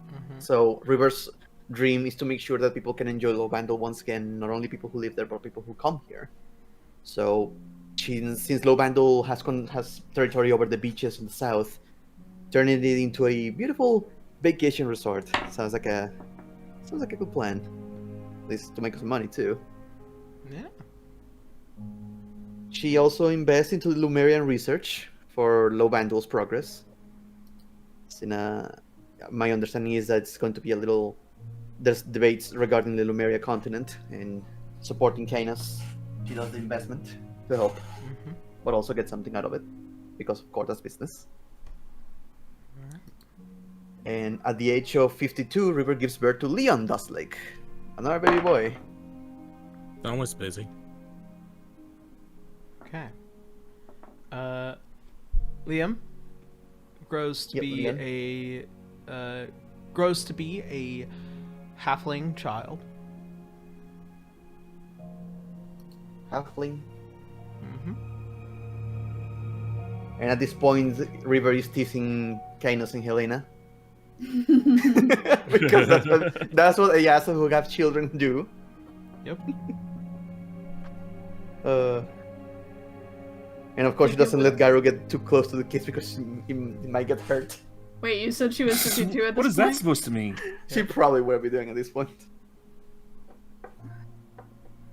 B: Mhm.
D: So River's dream is to make sure that people can enjoy Lovandel once again, not only people who live there, but people who come here. So since Lovandel has territory over the beaches in the south, turning it into a beautiful vacation resort sounds like a good plan. At least to make some money too.
B: Yeah.
D: She also invests into Lumerian research for Lovandel's progress. My understanding is that it's going to be there's debates regarding the Lumeria continent and supporting Canis. She does the investment to help,
B: Mhm.
D: but also get something out of it, because of course that's business. And at the age of 52, River gives birth to Leon Dustlake, another baby boy.
C: Don was busy.
B: Okay. Liam grows to
D: Yep,
B: be a halfling child.
D: Halfling.
B: Mm-hmm.
D: And at this point, River is teasing Canis and Helena. Because that's what a Yasuo who have children do.
B: Yep.
D: And of course, she doesn't let Gyro get too close to the kids because he might get hurt.
F: Wait, you said she was 52 at this
G: What is that
F: point?
G: supposed to mean?
D: She probably will be doing at this point.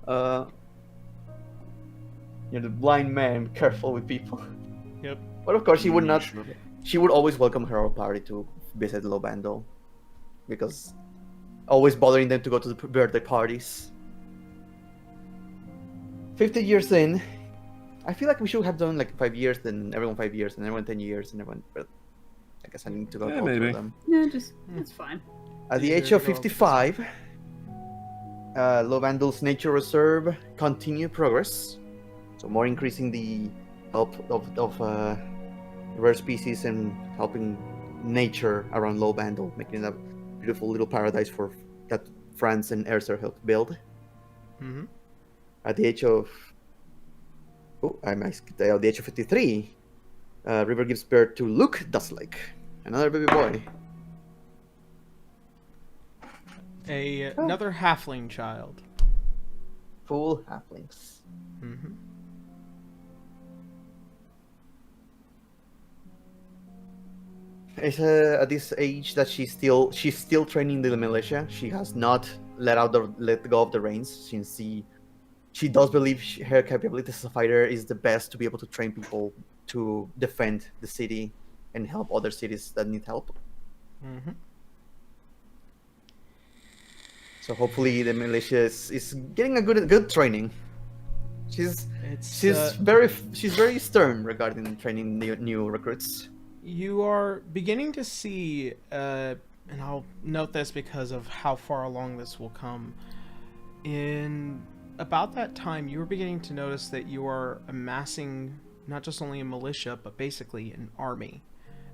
D: You're the blind man. Be careful with people.
B: Yep.
D: But of course, she would not. She would always welcome her party to visit Lobandel, because always bothering them to go to the birthday parties. 50 years in, I feel like we should have done like 5 years, then everyone 5 years, and everyone 10 years, and everyone. But I guess I need to go
G: Yeah,
D: through
G: maybe.
D: them.
F: Yeah, just it's fine.
D: At the
B: Easier
D: age
B: to
D: of
B: go
D: 55, Lovandel's nature reserve continue progress, so more increasing the help of rare species and helping nature around Lobandel, making it a beautiful little paradise for that Franz and Erzer helped build.
B: Mm-hmm.
D: At the age of at the age of 53, River gives birth to Luke Dustlake, another baby boy.
B: Another halfling child.
D: Full halflings.
B: Mm-hmm.
D: It's at this age that she's still training the militia. She has not let go of the reins, since she does believe her capability as a fighter is the best to be able to train people to defend the city and help other cities that need help.
B: Mm-hmm.
D: So hopefully the militia is getting a good training. She's very stern regarding training new recruits.
B: You are beginning to see, and I'll note this because of how far along this will come. In about that time, you are beginning to notice that you are amassing not just only a militia, but basically an army,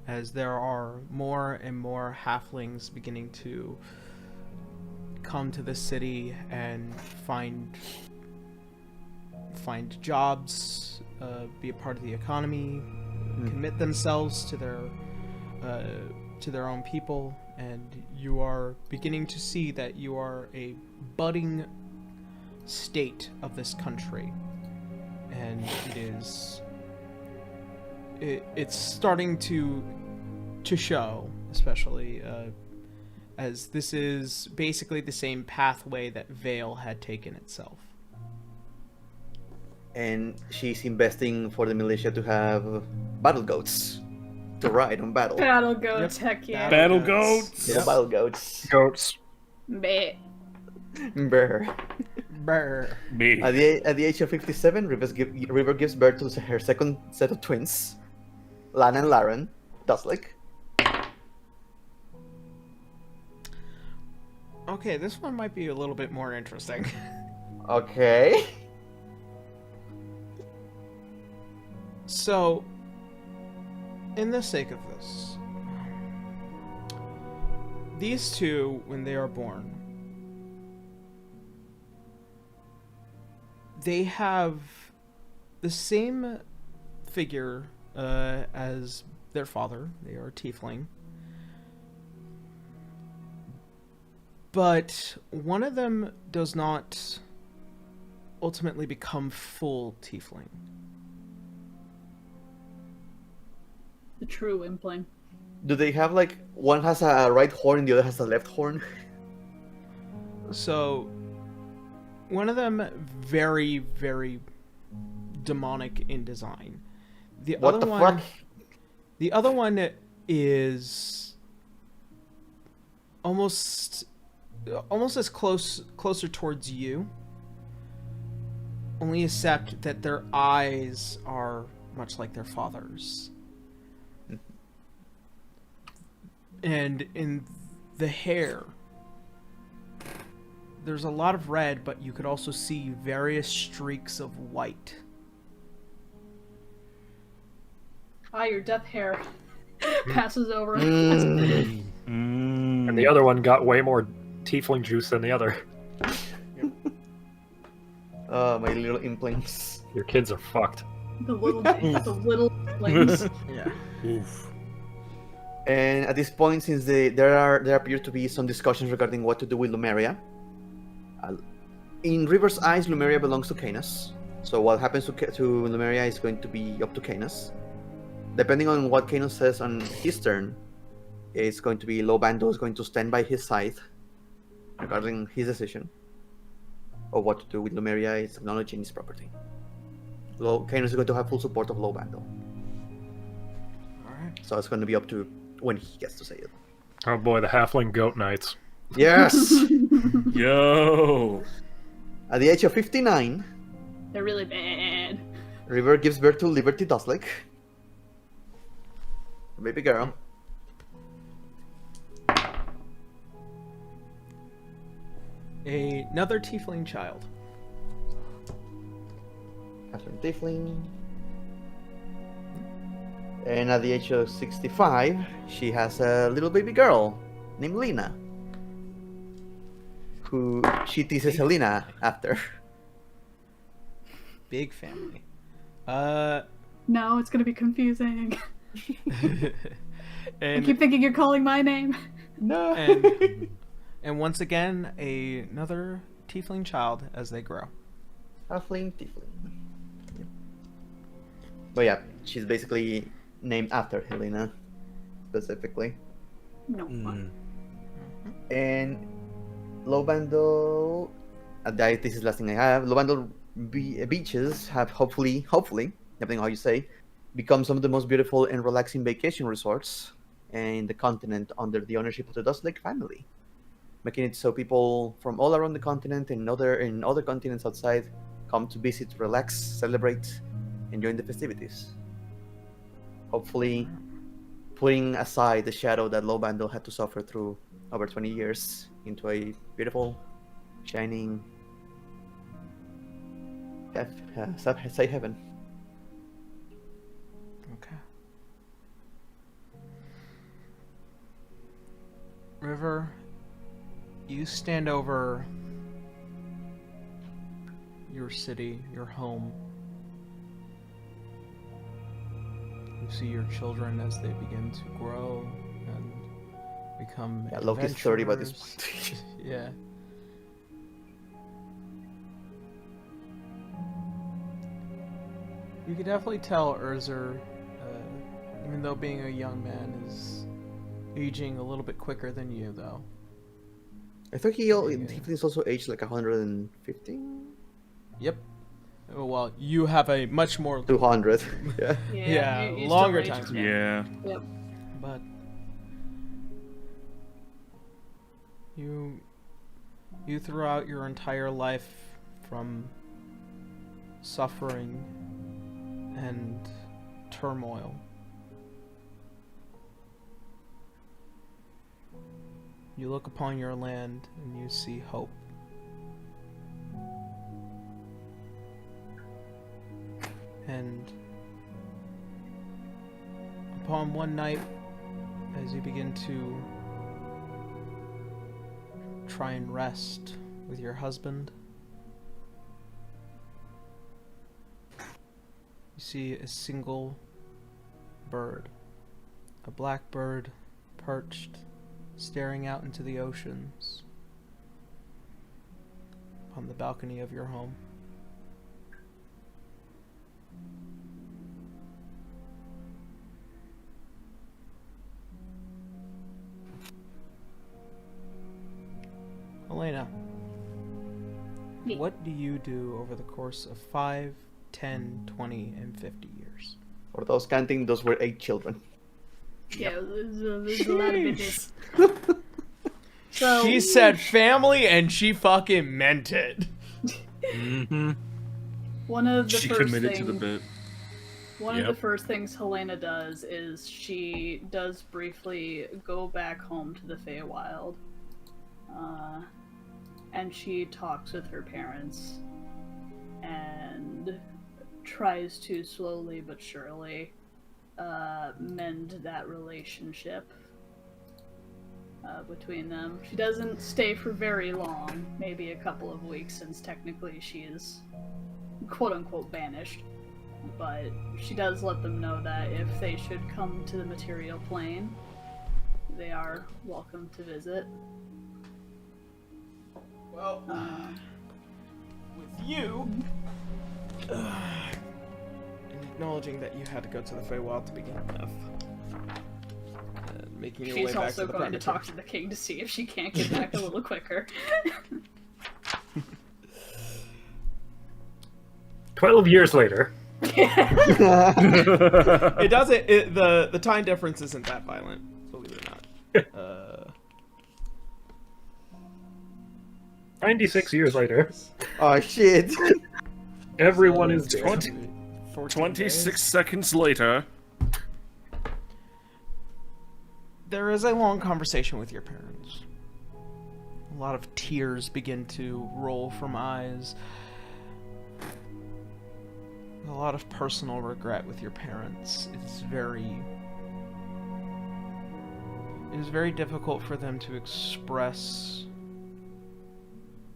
B: as there are more and more halflings beginning to come to the city and find jobs, be a part of the economy, commit themselves to their own people, and you are beginning to see that you are a budding state of this country, and it's starting to show, especially as this is basically the same pathway that Vale had taken itself.
D: And she's investing for the militia to have battle goats to ride on battle.
F: Battle goats,
B: Yep.
F: heck yeah.
G: Battle goats.
D: Yeah, battle goats.
E: Goats.
F: Meh.
D: Brr.
B: Brr.
G: Me.
D: At the age of 57, River gives birth to her second set of twins, Lana and Laren Dustlake.
B: Okay, this one might be a little bit more interesting.
D: Okay.
B: So, in the sake of this, these two, when they are born, they have the same figure as their father. They are tiefling. But one of them does not ultimately become full tiefling.
F: The true Impling.
D: Do they have like one has a right horn and the other has a left horn?
B: So, one of them very, very demonic in design. The
D: What
B: other
D: the
B: one,
D: fuck?
B: The other one is almost as closer towards you. Only except that their eyes are much like their father's. And in the hair, there's a lot of red, but you could also see various streaks of white.
F: Your death hair passes over.
E: And the other one got way more tiefling juice than the other.
D: My little implants.
E: Your kids are fucked.
F: The little things.
B: Yeah.
C: Oof.
D: And at this point, since there appear to be some discussions regarding what to do with Lumeria. In River's eyes, Lumeria belongs to Canis. So what happens to Lumeria is going to be up to Canis. Depending on what Canis says on his turn, it's going to be Lobando is going to stand by his side regarding his decision of what to do with Lumeria. Is acknowledging his property. Canis is going to have full support of Lobando.
B: Alright.
D: So it's going to be up to when he gets to say it.
E: Oh boy, the halfling goat knights.
D: Yes!
G: Yo.
D: At the age of 59,
F: They're really bad.
D: River gives birth to Liberty Dustlick. A baby girl.
B: Another tiefling child.
D: After Tiefling. And at the age of 65, she has a little baby girl named Lena. Who she teases Helena after.
B: Big family.
F: No, it's gonna be confusing. I
B: And
F: keep thinking you're calling my name.
D: No!
B: and once again, another tiefling child as they grow.
D: Halfling, Tiefling. Yep. But yeah, she's basically named after Helena, specifically.
F: No.
D: And Lobando, this is the last thing I have. Lobando beaches have hopefully, depending on how you say, become some of the most beautiful and relaxing vacation resorts in the continent under the ownership of the Dustlake family, making it so people from all around the continent and other continents outside come to visit, relax, celebrate, enjoy the festivities. Hopefully, putting aside the shadow that Lobando had to suffer through over 20 years into a beautiful, shining, say heaven.
B: Okay. River, you stand over your city, your home. You see your children as they begin to grow and become
D: Yeah, Loki's 30 by this
B: adventurers.
D: point.
B: Yeah. You can definitely tell Urzer, even though being a young man, is aging a little bit quicker than you, though.
D: I thought he is also aged like 115?
B: Yep. Oh, well, you have a much more
D: 200. Yeah.
B: Yeah,
F: you
B: longer
F: still
B: time
F: age-
B: span.
G: Yeah.
F: Yep.
B: But you throughout your entire life, from suffering and turmoil, you look upon your land and you see hope. And upon one night, as you begin to try and rest with your husband, you see a single bird, a black bird perched, staring out into the oceans on the balcony of your home. Elena,
F: Me.
B: what do you do over the course of 5, 10, 20, and 50 years?
D: For those counting, those were 8 children.
F: Yeah, there's a lot of bitches. So
B: She said family and she fucking meant it.
G: Mm-hmm.
F: one of the
G: She
F: first
G: committed
F: things,
G: to the bit.
F: One of the first things Helena does is she does briefly go back home to the Feywild. And she talks with her parents and tries to slowly but surely mend that relationship between them. She doesn't stay for very long, maybe a couple of weeks, since technically she is quote-unquote banished. But she does let them know that if they should come to the material plane, they are welcome to visit.
B: Well, with you, and acknowledging that you had to go to the Feywild to begin with, making your way
F: She's
B: back
F: also
B: to the
F: going to
B: Primature.
F: talk to the king to see if she can't get back a little quicker.
E: 12 years later.
B: It doesn't. The time difference isn't that violent, believe it or not.
E: 96 years later.
D: Oh shit!
E: Everyone is dead.
G: 26 seconds later.
B: There is a long conversation with your parents. A lot of tears begin to roll from eyes. A lot of personal regret with your parents. It is very difficult for them to express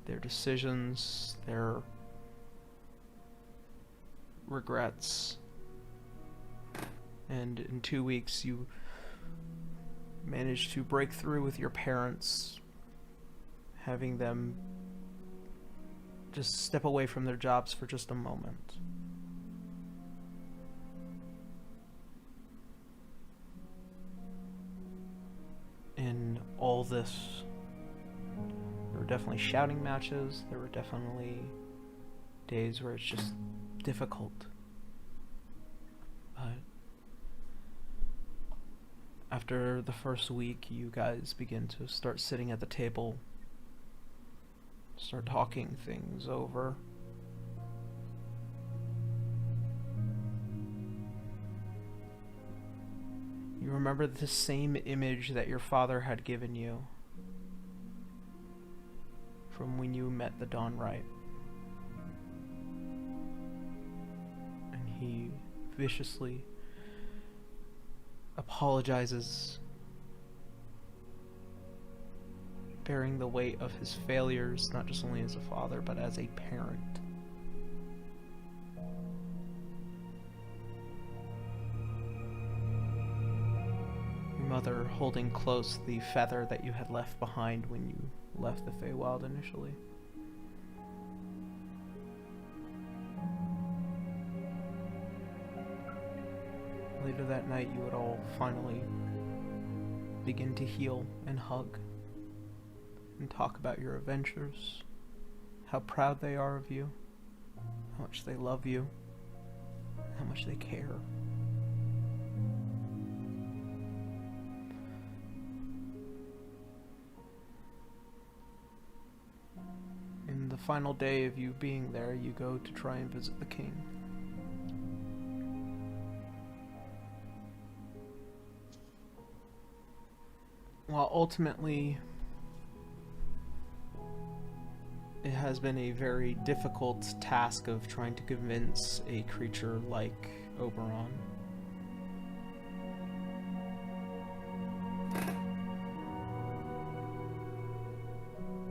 B: their decisions, their regrets. And in 2 weeks, you managed to break through with your parents, having them just step away from their jobs for just a moment. In all this, there were definitely shouting matches, there were definitely days where it's just difficult. But after the first week, you guys begin to start sitting at the table, start talking things over. You remember the same image that your father had given you from when you met the Dawn Rite. And he viciously apologizes, bearing the weight of his failures, not just only as a father, but as a parent. Your mother holding close the feather that you had left behind when you left the Feywild initially. Later that night, you would all finally begin to heal and hug and talk about your adventures, how proud they are of you, how much they love you, how much they care. In the final day of you being there, you go to try and visit the king. While ultimately it has been a very difficult task of trying to convince a creature like Oberon.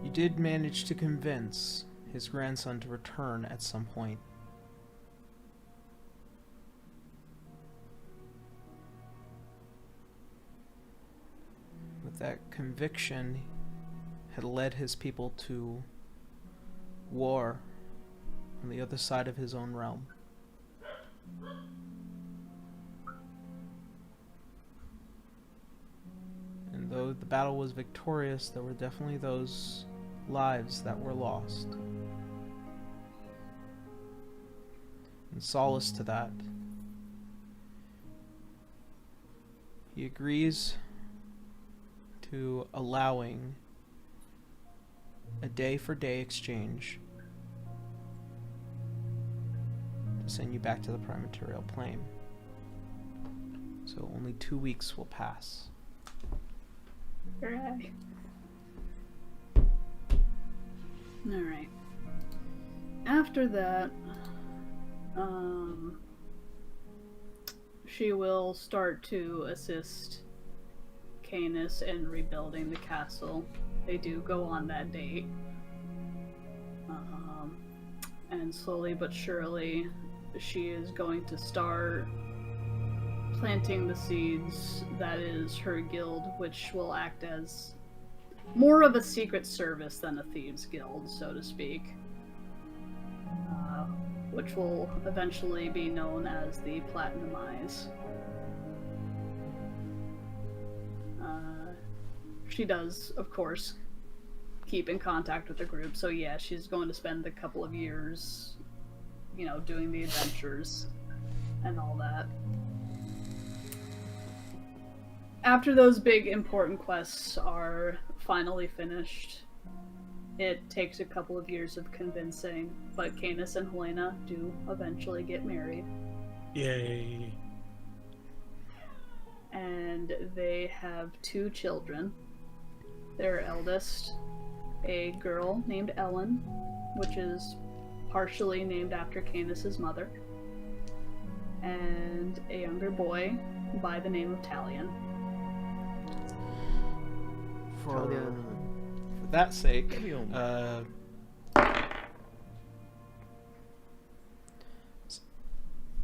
B: You did manage to convince his grandson to return at some point. With that conviction had led his people to war on the other side of his own realm. And though the battle was victorious, there were definitely those lives that were lost. And solace to that, he agrees to allowing a day-for-day exchange to send you back to the prime material plane. So only 2 weeks will pass.
F: Hooray. Alright. After that, she will start to assist Canis in rebuilding the castle. They do go on that date. And slowly but surely, she is going to start planting the seeds that is her guild, which will act as more of a secret service than a thieves guild, so to speak. Which will eventually be known as the Platinum Eyes. She does, of course, keep in contact with the group, so yeah, she's going to spend a couple of years, you know, doing the adventures and all that. After those big important quests are finally finished, it takes a couple of years of convincing, but Canis and Helena do eventually get married.
C: Yay.
F: And they have 2 children. Their eldest, a girl named Ellen, which is partially named after Canis's mother, and a younger boy by the name of Talion.
B: For that sake, for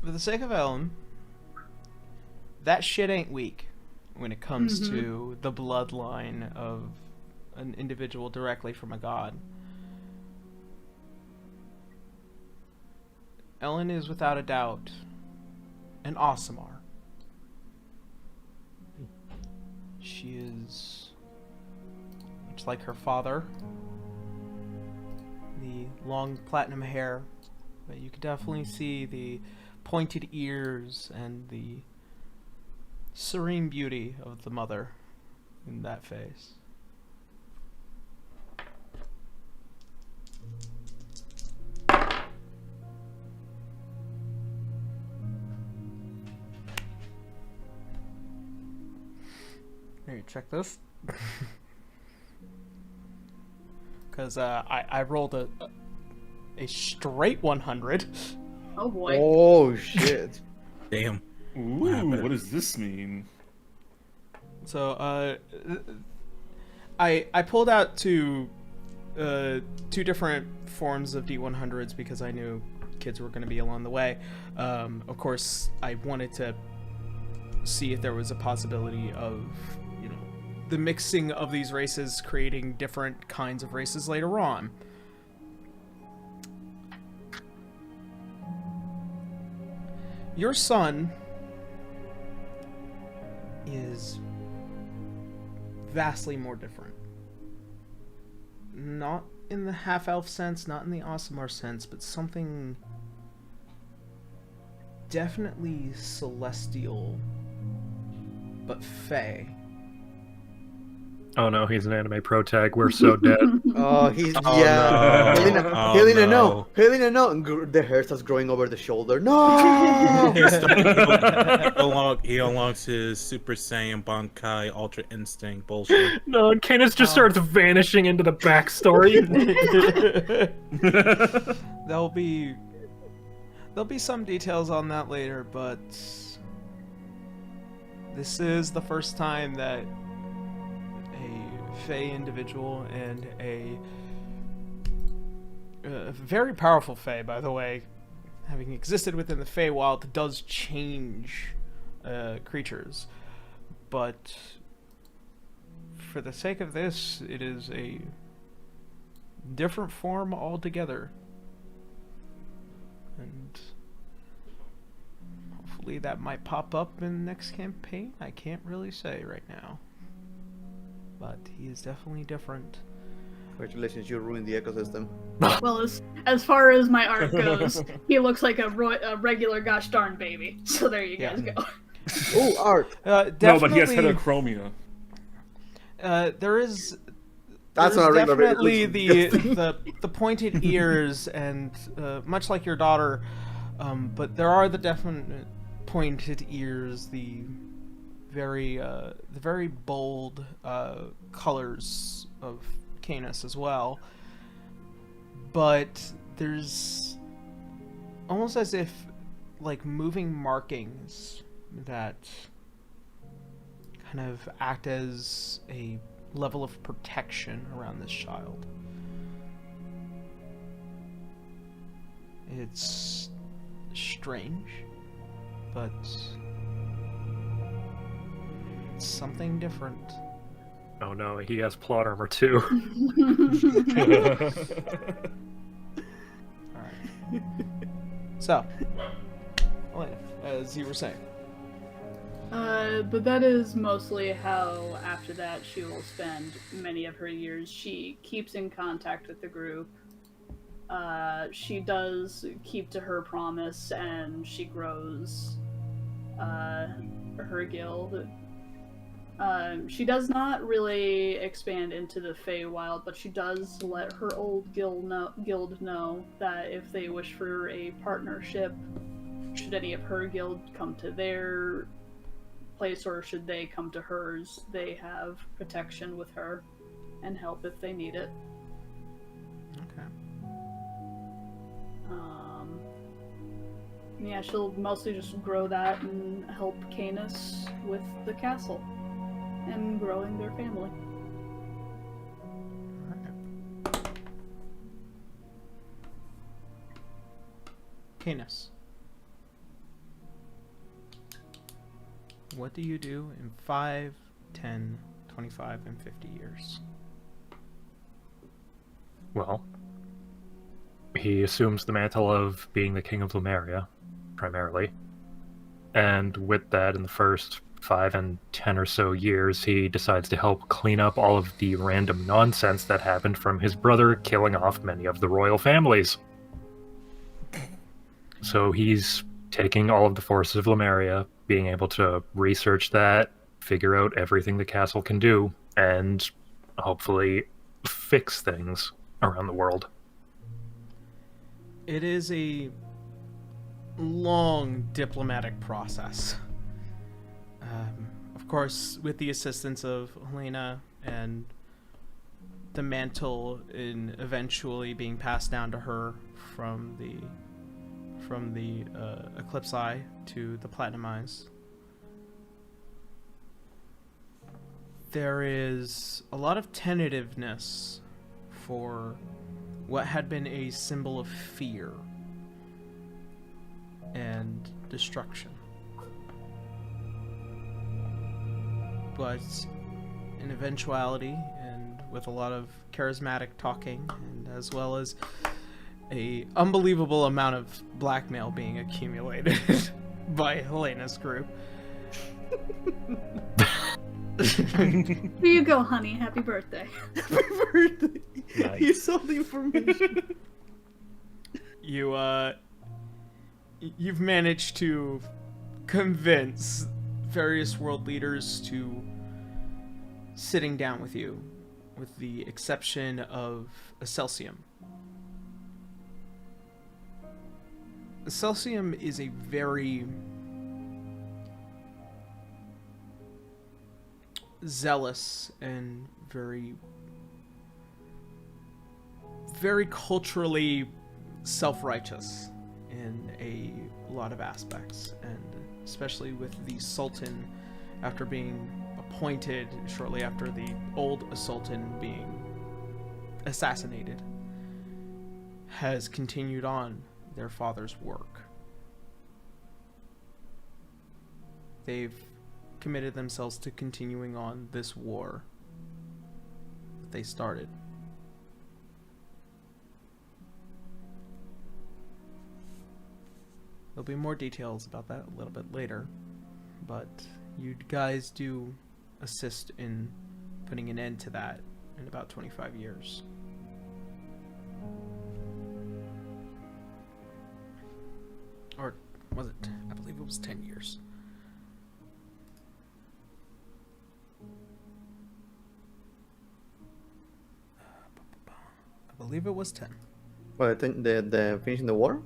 B: the sake of Ellen, that shit ain't weak when it comes to the bloodline of an individual directly from a god. Ellen is without a doubt an Aasimar. She is much like her father, the long platinum hair, but you can definitely see the pointed ears and the serene beauty of the mother in that face. Here, check this. Because I rolled a straight 100.
F: Oh boy.
D: Oh shit.
C: Damn.
G: Ooh, what does this mean?
B: So I pulled out two different forms of D100s because I knew kids were going to be along the way. Of course, I wanted to see if there was a possibility of, you know, the mixing of these races creating different kinds of races later on. Your son is vastly more different. Not in the half-elf sense, not in the Aasimar sense, but something definitely celestial, but fey.
E: Oh no, he's an anime pro tag. We're so dead.
D: Oh, he's
C: Oh,
D: yeah.
C: no.
D: Helena,
C: Oh,
D: Helena,
C: no.
D: no. Helena, no. And the hair starts growing over the shoulder. No.
C: He unlocks his Super Saiyan Bankai Ultra Instinct bullshit.
E: No, and Canis just starts vanishing into the backstory.
B: There'll be some details on that later, but this is the first time that a Fey individual and a very powerful Fey, by the way, having existed within the Feywild, does change creatures. But for the sake of this, it is a different form altogether. And hopefully that might pop up in the next campaign. I can't really say right now. But he is definitely different.
D: Congratulations, you ruined the ecosystem.
F: Well, as far as my art goes, he looks like a regular gosh darn baby. So there you guys go.
D: Oh, art.
G: No, but he has heterochromia.
B: There is.
D: That's
B: There's
D: not a regular
B: definitely
D: baby.
B: the pointed ears and much like your daughter, but there are the definite pointed ears, the the very bold colors of Canis as well. But there's almost as if like moving markings that kind of act as a level of protection around this child. It's strange, but it's something different.
E: Oh no, he has plot armor too.
B: Alright. So, Elena, as you were saying.
F: But that is mostly how, after that, she will spend many of her years. She keeps in contact with the group. She does keep to her promise, and she grows her guild. She does not really expand into the Feywild, but she does let her old guild know that if they wish for a partnership, should any of her guild come to their place or should they come to hers, they have protection with her and help if they need it.
B: Okay.
F: Yeah, she'll mostly just grow that and help Canis with the castle and growing their family.
B: Canis. What do you do in 5, 10, 25, and 50 years?
E: Well, he assumes the mantle of being the king of Lumeria, primarily. And with that, in the first 5 and 10 or so years, he decides to help clean up all of the random nonsense that happened from his brother killing off many of the royal families. So he's taking all of the forces of Lumeria, being able to research that, figure out everything the castle can do, and hopefully fix things around the world.
B: It is a long diplomatic process. Of course, with the assistance of Helena and the mantle in eventually being passed down to her from the Eclipse Eye to the Platinum Eyes. There is a lot of tentativeness for what had been a symbol of fear and destruction. But in eventuality, and with a lot of charismatic talking, and as well as a unbelievable amount of blackmail being accumulated by Helena's group.
F: Here you go, honey. Happy birthday.
B: Happy birthday.
E: Nice.
B: You saw the information. You've managed to convince various world leaders to sitting down with you, with the exception of Excelsium. Excelsium is a very zealous and very culturally self-righteous in a lot of aspects, and especially with the Sultan, after being appointed shortly after the old Sultan being assassinated, has continued on their father's work. They've committed themselves to continuing on this war that they started. There'll be more details about that a little bit later, but you guys do assist in putting an end to that in about 25 years. Or was it? I believe it was 10 years. I believe it was 10.
D: Well, the finishing the war?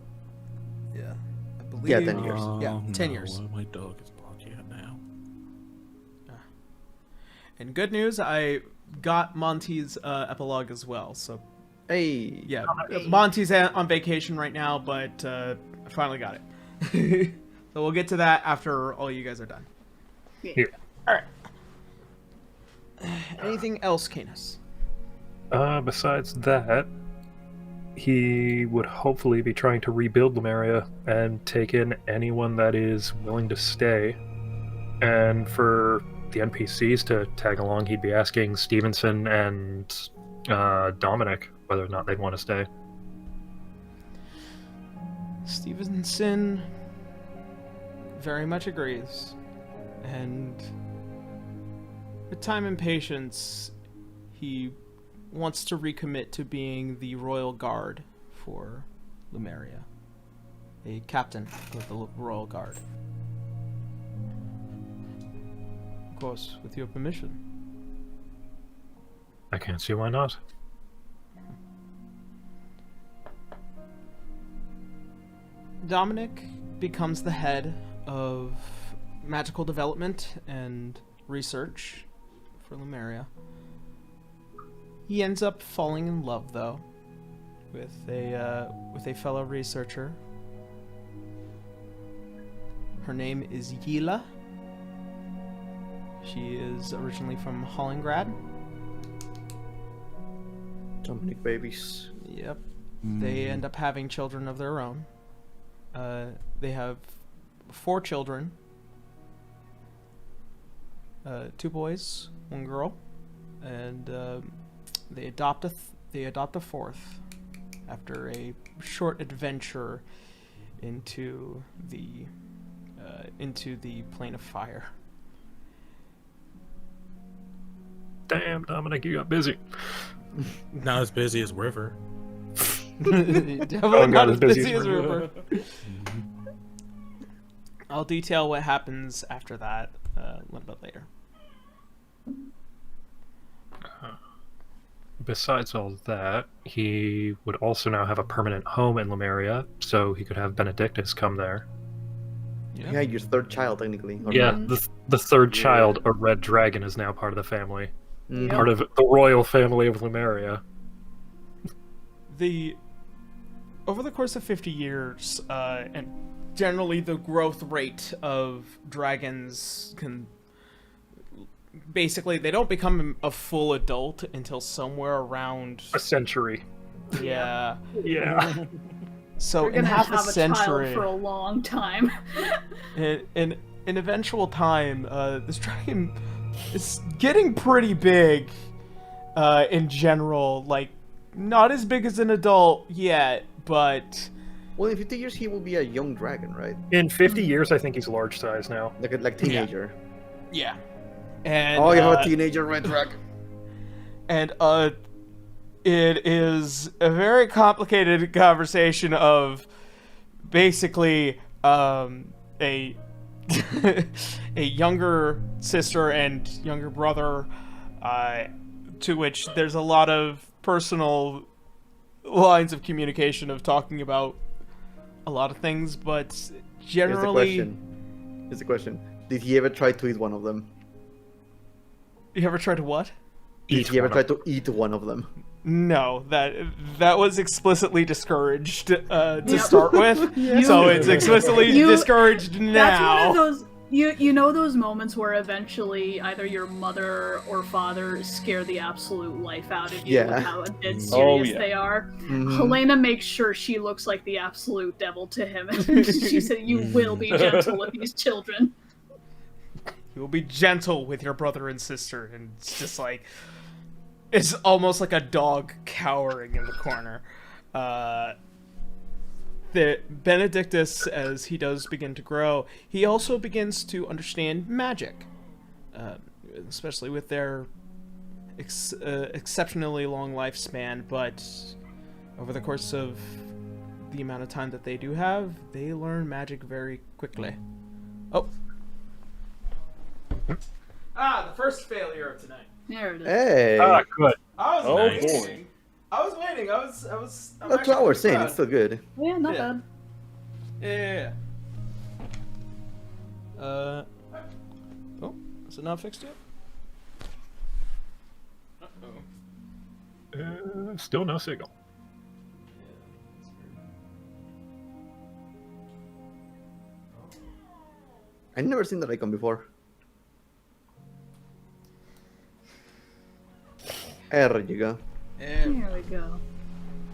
B: Yeah. I believe.
D: Yeah, 10 years.
B: Yeah, 10 years.
C: My dog is barking at now.
B: And good news, I got Monty's epilogue as well. So
D: Hey.
B: yeah, Monty's on vacation right now, but I finally got it. So we'll get to that after all you guys are done.
E: Yeah.
B: All right. Anything else, Canis?
E: Besides that, he would hopefully be trying to rebuild Lemuria and take in anyone that is willing to stay. And for the NPCs to tag along, he'd be asking Stevenson and Dominic whether or not they'd want to stay.
B: Stevenson very much agrees. And with time and patience, he wants to recommit to being the royal guard for Lemuria. A captain of the royal guard. Of course, with your permission.
E: I can't see why not.
B: Dominic becomes the head of magical development and research for Lemuria. He ends up falling in love, though, with a fellow researcher. Her name is Yila. She is originally from Hollingrad.
D: Dominic babies.
B: Yep. They end up having children of their own. They have 4 children. 2 boys, 1 girl, and they adopt a 4th after a short adventure into the plane of fire.
E: Damn, Dominic, you got busy.
C: Not as busy as River.
B: Definitely not as busy as River. I'll detail what happens after that a little bit later.
E: Besides all that, he would also now have a permanent home in Lemuria, so he could have Benedictus come there.
D: Yeah, your 3rd child, technically. Or
E: Yeah,
D: not.
E: the 3rd child, a red dragon, is now part of the family.
D: Mhm.
E: Part of the royal family of Lemuria.
B: Over the course of 50 years, and generally the growth rate of dragons can... Basically, they don't become a full adult until somewhere around...
E: A century.
B: Yeah.
E: Yeah.
B: So
F: We're
B: in
F: gonna
B: half
F: have
B: a century...
F: child for a long time.
B: in eventual time, this dragon is getting pretty big in general. Like, not as big as an adult yet, but...
D: Well, in 50 years, he will be a young dragon, right?
E: In 50 years, I think he's large size now.
D: Like teenager.
B: Yeah. And,
D: Oh, you have a teenager red dragon.
B: And it is a very complicated conversation of basically a a younger sister and younger brother, to which there's a lot of personal lines of communication of talking about a lot of things, but generally...
D: Here's the question. Did he ever try to eat one of them?
B: You ever tried to what?
D: Did he ever try to eat one of them?
B: No, that was explicitly discouraged to start with, so it's explicitly discouraged now.
F: That's one of those. You know those moments where eventually either your mother or father scare the absolute life out of you with how dead serious they are.
D: Mm-hmm.
F: Helena makes sure she looks like the absolute devil to him, and she said, "You will be gentle with these children.
B: You will be gentle with your brother and sister," and it's just like, it's almost like a dog cowering in the corner. The Benedictus, as he does begin to grow, he also begins to understand magic, especially with their exceptionally long lifespan. But over the course of the amount of time that they do have, they learn magic very quickly. Oh. The first failure of tonight.
F: There it is.
D: Hey!
E: Good.
B: I was
G: Nice.
B: waiting. I was waiting. I'm
D: Not 2 hours in, it's still good.
F: Yeah, not
B: Yeah.
F: bad.
B: Yeah. Oh, is it not fixed yet?
E: Still no signal.
D: I've never seen that icon before. There you go.
F: There we go.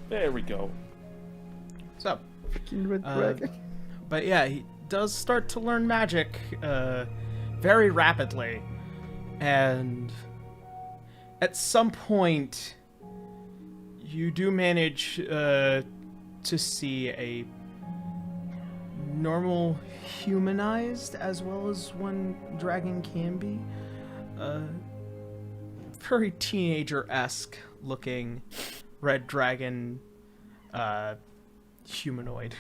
G: There we go.
B: So,
D: Freaking red dragon.
B: but yeah, he does start to learn magic very rapidly. And at some point, you do manage to see a normal humanized as well as one dragon can be. Very teenager-esque looking red dragon humanoid.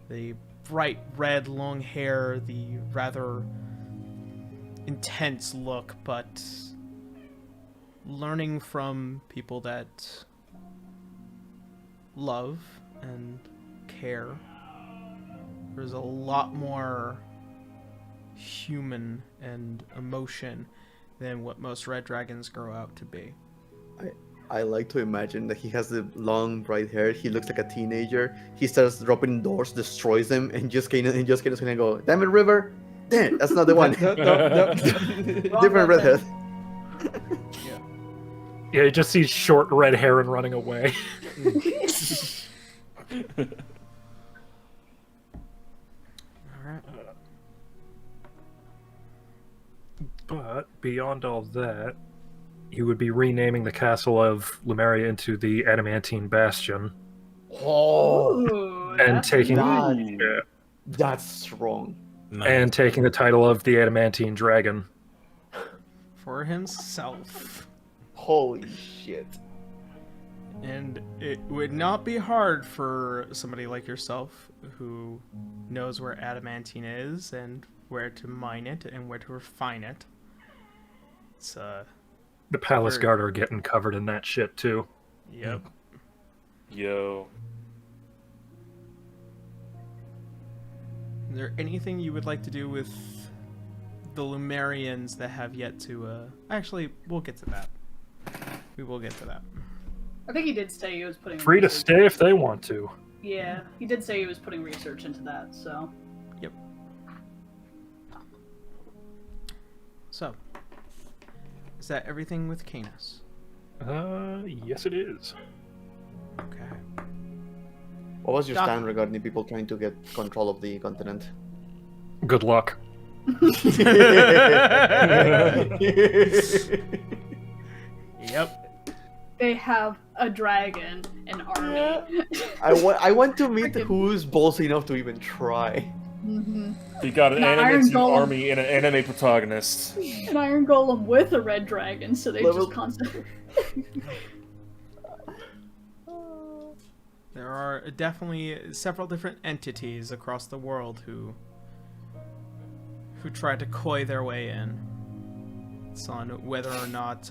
B: The bright red long hair, the rather intense look, but learning from people that love and care. There's a lot more human and emotion than what most red dragons grow out to be.
D: I like to imagine that he has the long bright hair. He looks like a teenager. He starts dropping doors, destroys them, and just gonna go, damn it, River. Damn, that's not the one. Different redhead.
E: Yeah, you just see short red hair and running away.
B: Alright.
E: But beyond all that, you would be renaming the castle of Lumeria into the Adamantine Bastion,
D: Oh,
F: Ooh,
E: and
F: that's
E: taking
F: nice.
D: that's strong.
C: Nice.
E: and taking the title of the Adamantine Dragon.
B: For himself.
D: Holy shit.
B: And it would not be hard for somebody like yourself who knows where adamantine is and where to mine it and where to refine it. It's
E: The Palace
B: Sure.
E: Guard are getting covered in that shit too.
B: yep.
G: Yo.
B: Is there anything you would like to do with the Lumerians that have yet to actually we'll get to that. We will get to that.
F: I think he did say he was putting
E: Free to
F: research-
E: stay if they want to.
F: Yeah, he did say he was putting research into that, so.
B: Yep. So, is that everything with Canis?
E: Yes it is.
B: Okay.
D: What was your
B: Doc-
D: stand regarding people trying to get control of the continent?
E: Good luck.
B: Yep.
F: They have a dragon, an army.
D: I want to meet
F: Freaking-
D: who's ballsy enough to even try.
F: Mm-hmm.
G: We got an
F: An Iron
G: anime
F: Golem.
G: army and an anime protagonist.
F: An iron golem with a red dragon, so they
D: Level-
F: just constantly.
B: There are definitely several different entities across the world who try to coy their way in. It's on whether or not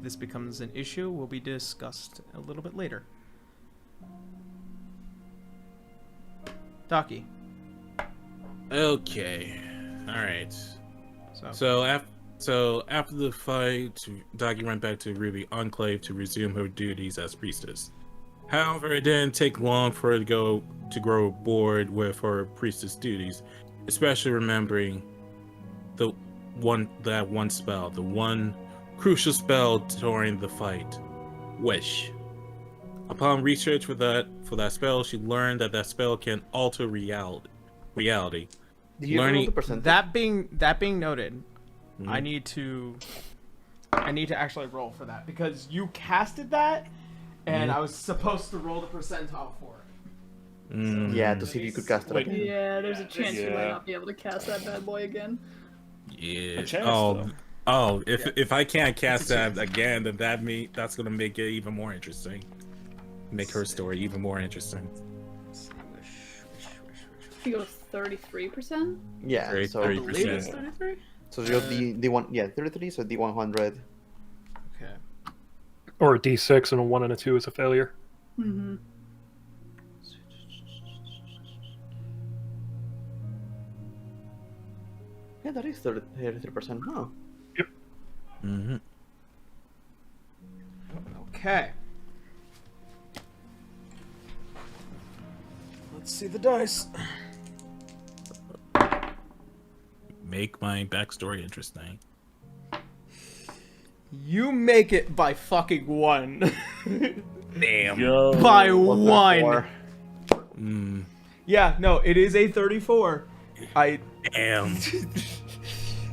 B: this becomes an issue will be discussed a little bit later. Docky.
C: Okay. All right.
B: So
C: So after the fight, Dagi went back to Ruby Enclave to resume her duties as priestess. However, it didn't take long for her to grow bored with her priestess duties, especially remembering that one spell, the one crucial spell during the fight, Wish. Upon research for that spell, she learned that spell can alter reality.
D: Did you
C: Learning-
D: roll the percentage?
B: that being noted,
C: Mhm.
B: I need to actually roll for that because you casted that, and I was supposed to roll the percentile for it.
C: Mm,
D: Yeah, to see if you could cast it
G: Wait.
D: again.
F: Yeah, there's a chance you might
G: Yeah.
F: not be able to cast that bad boy again.
C: yeah.
G: A chance,
C: If I can't cast that again, then that's gonna make it even more interesting. Make her story even more interesting.
F: If you go 33%?
D: Yeah,
C: Very-
D: so
C: very-
B: I believe it's
C: 30%.
B: 33?
D: so you're the one, yeah, 33, so D100.
B: Okay.
E: Or a D6 and a 1 and a 2 is a failure.
F: Mm-hmm.
D: Yeah, that is 33%. Huh.
C: Mm-hmm.
B: Okay. Let's see the dice.
C: Make my backstory interesting.
B: You make it by fucking 1.
C: Damn.
G: Yo.
B: By
D: What's that
B: 1.
D: for?
B: Yeah, no, it is a 34.
C: Damn.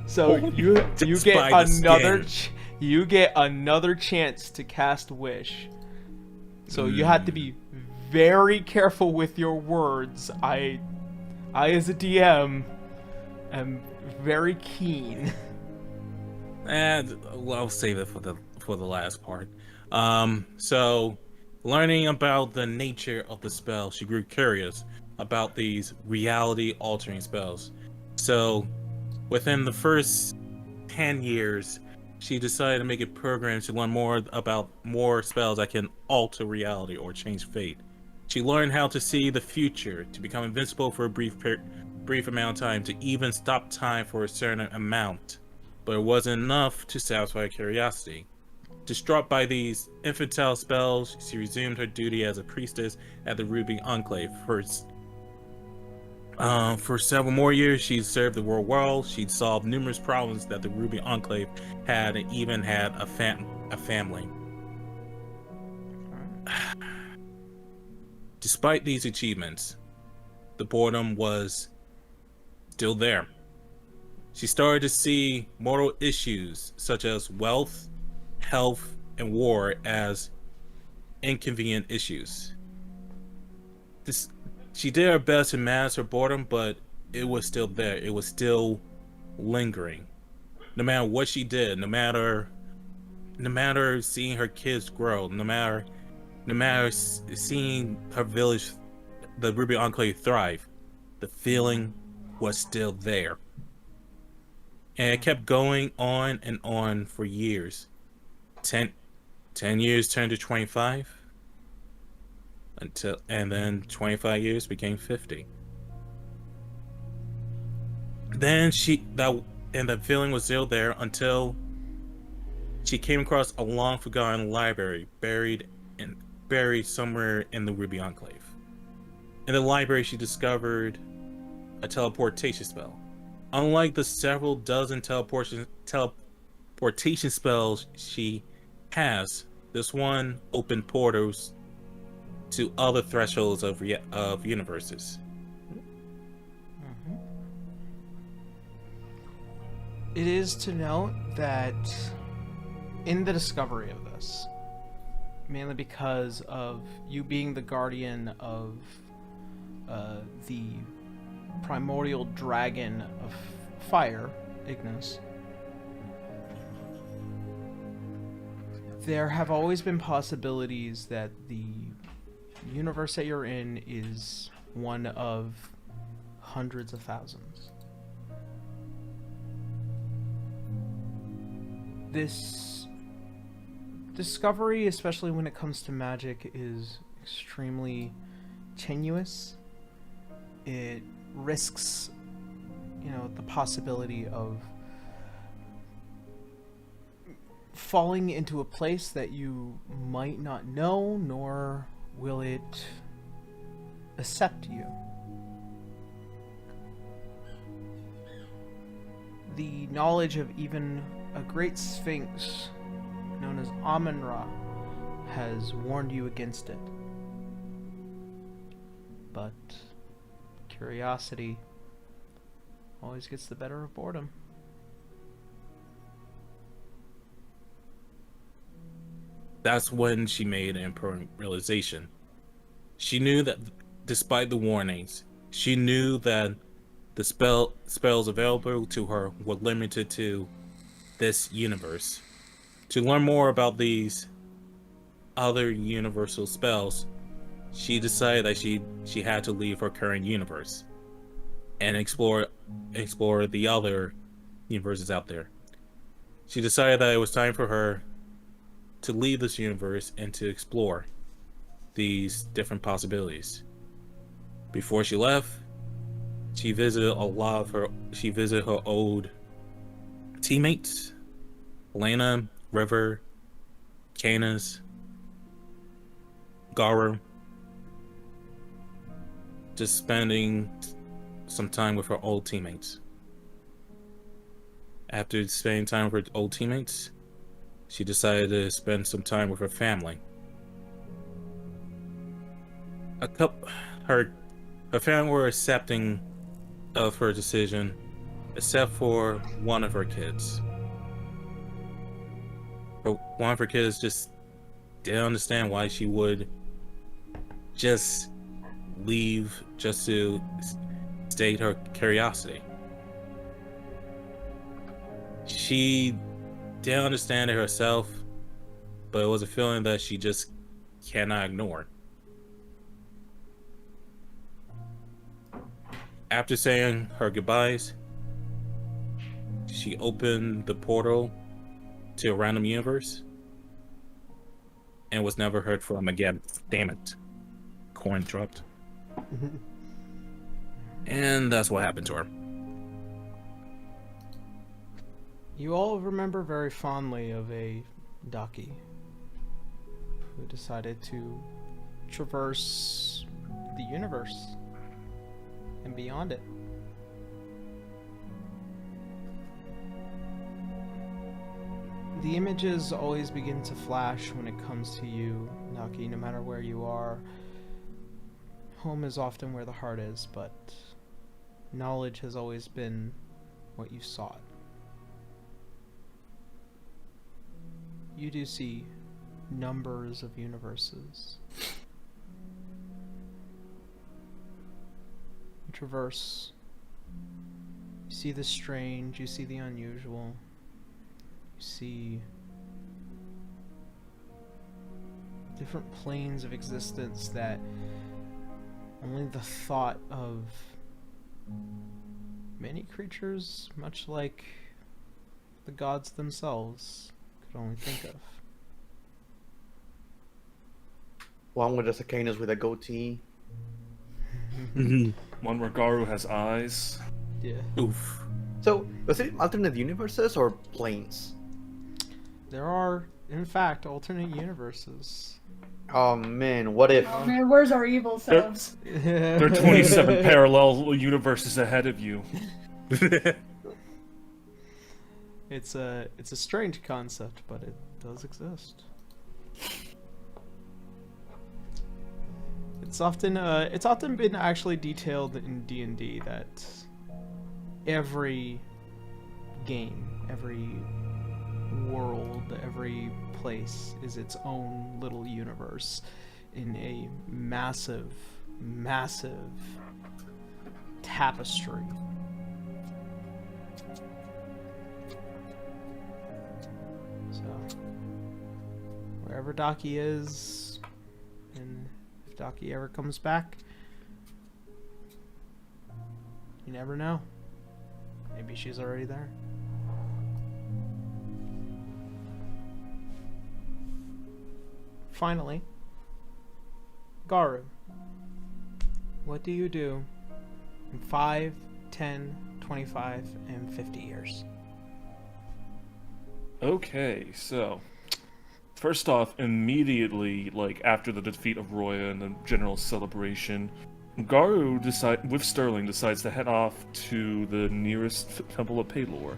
B: So you
C: Just
B: get
C: by the
B: another
C: skin.
B: you get another chance to cast Wish. So you have to be very careful with your words. I as a DM am very keen.
C: And well, I'll save it for the last part. So learning about the nature of the spell, she grew curious about these reality altering spells. So within the first 10 years, she decided to make a program to learn more about more spells that can alter reality or change fate. She learned how to see the future, to become invincible for a brief amount of time, to even stop time for a certain amount. But it wasn't enough to satisfy her curiosity. Distraught by these infantile spells, she resumed her duty as a priestess at the Ruby Enclave. For several more years, she served the world well. She'd solved numerous problems that the Ruby Enclave had, and even had a family. Despite these achievements, the boredom was still there. She started to see mortal issues such as wealth, health, and war as inconvenient issues. She did her best to manage her boredom, but it was still there. It was still lingering. No matter what she did, no matter seeing her kids grow, no matter seeing her village, the Ruby Enclave, thrive, the feeling was still there. And it kept going on and on for years. 10 years turned to 25. And then 25 years became 50. Then the feeling was still there until she came across a long forgotten library buried somewhere in the Ruby Enclave. In the library, she discovered a teleportation spell. Unlike the several dozen teleportation spells she has, this one opened portals to other thresholds of universes.
B: It is to note that in the discovery of this, mainly because of you being the guardian of the primordial dragon of fire, Ignis, there have always been possibilities that the universe that you're in is one of hundreds of thousands. This discovery, especially when it comes to magic, is extremely tenuous. It risks, the possibility of falling into a place that you might not know, nor will it accept you. The knowledge of even a great sphinx known as Amun-Ra has warned you against it. But curiosity always gets the better of boredom.
C: That's when she made an important realization. She knew that despite the warnings, she knew that the spells available to her were limited to this universe. To learn more about these other universal spells, she decided that she had to leave her current universe and explore the other universes out there. She decided that it was time for her to leave this universe and to explore these different possibilities. Before she left, she visited her old teammates, Elena, River, Canis, Garu just spending some time with her old teammates. After spending time with her old teammates, she decided to spend some time with her family. Her family were accepting of her decision, except for one of her kids. But one of her kids just didn't understand why she would just leave just to state her curiosity. She didn't understand it herself, but it was a feeling that she just cannot ignore. After saying her goodbyes, she opened the portal to a random universe and was never heard from again. Damn it. Coin dropped. And that's what happened to her.
B: You all remember very fondly of a Daki who decided to traverse the universe and beyond it. The images always begin to flash when it comes to you, Naki, no matter where you are. Home is often where the heart is, but knowledge has always been what you sought. You do see numbers of universes. You traverse. You see the strange, you see the unusual. You see different planes of existence that only the thought of many creatures, much like the gods themselves, could only think of.
D: One with just a Canis with a goatee.
G: One where Garu has eyes.
B: Yeah.
C: Oof.
D: So, was it alternate universes or planes?
B: There are, in fact, alternate universes.
D: Oh man, what if?
H: Oh man, where's our evil selves?
G: There are 27 parallel universes ahead of you.
B: It's a strange concept, but it does exist. It's often been actually detailed in D&D that every game, every world, every place is its own little universe in a massive, massive tapestry. So, wherever Daki is, and if Daki ever comes back, you never know. Maybe she's already there. Finally, Garu, what do you do in 5, 10, 25, and 50 years?
G: Okay, so first off, immediately, like after the defeat of Roya and the general celebration, Garu with Sterling decides to head off to the nearest temple of Pelor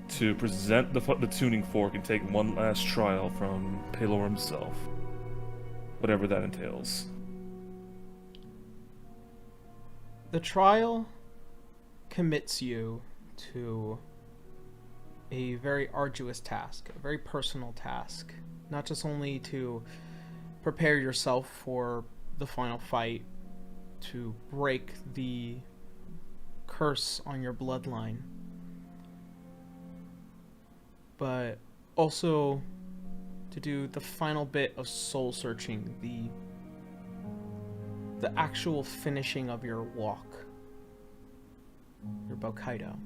G: to present the tuning fork and take one last trial from Pelor himself, whatever that entails.
B: The trial commits you to a very arduous task, a very personal task, not just only to prepare yourself for the final fight, to break the curse on your bloodline, but also to do the final bit of soul searching, the actual finishing of your walk, your Bokaido.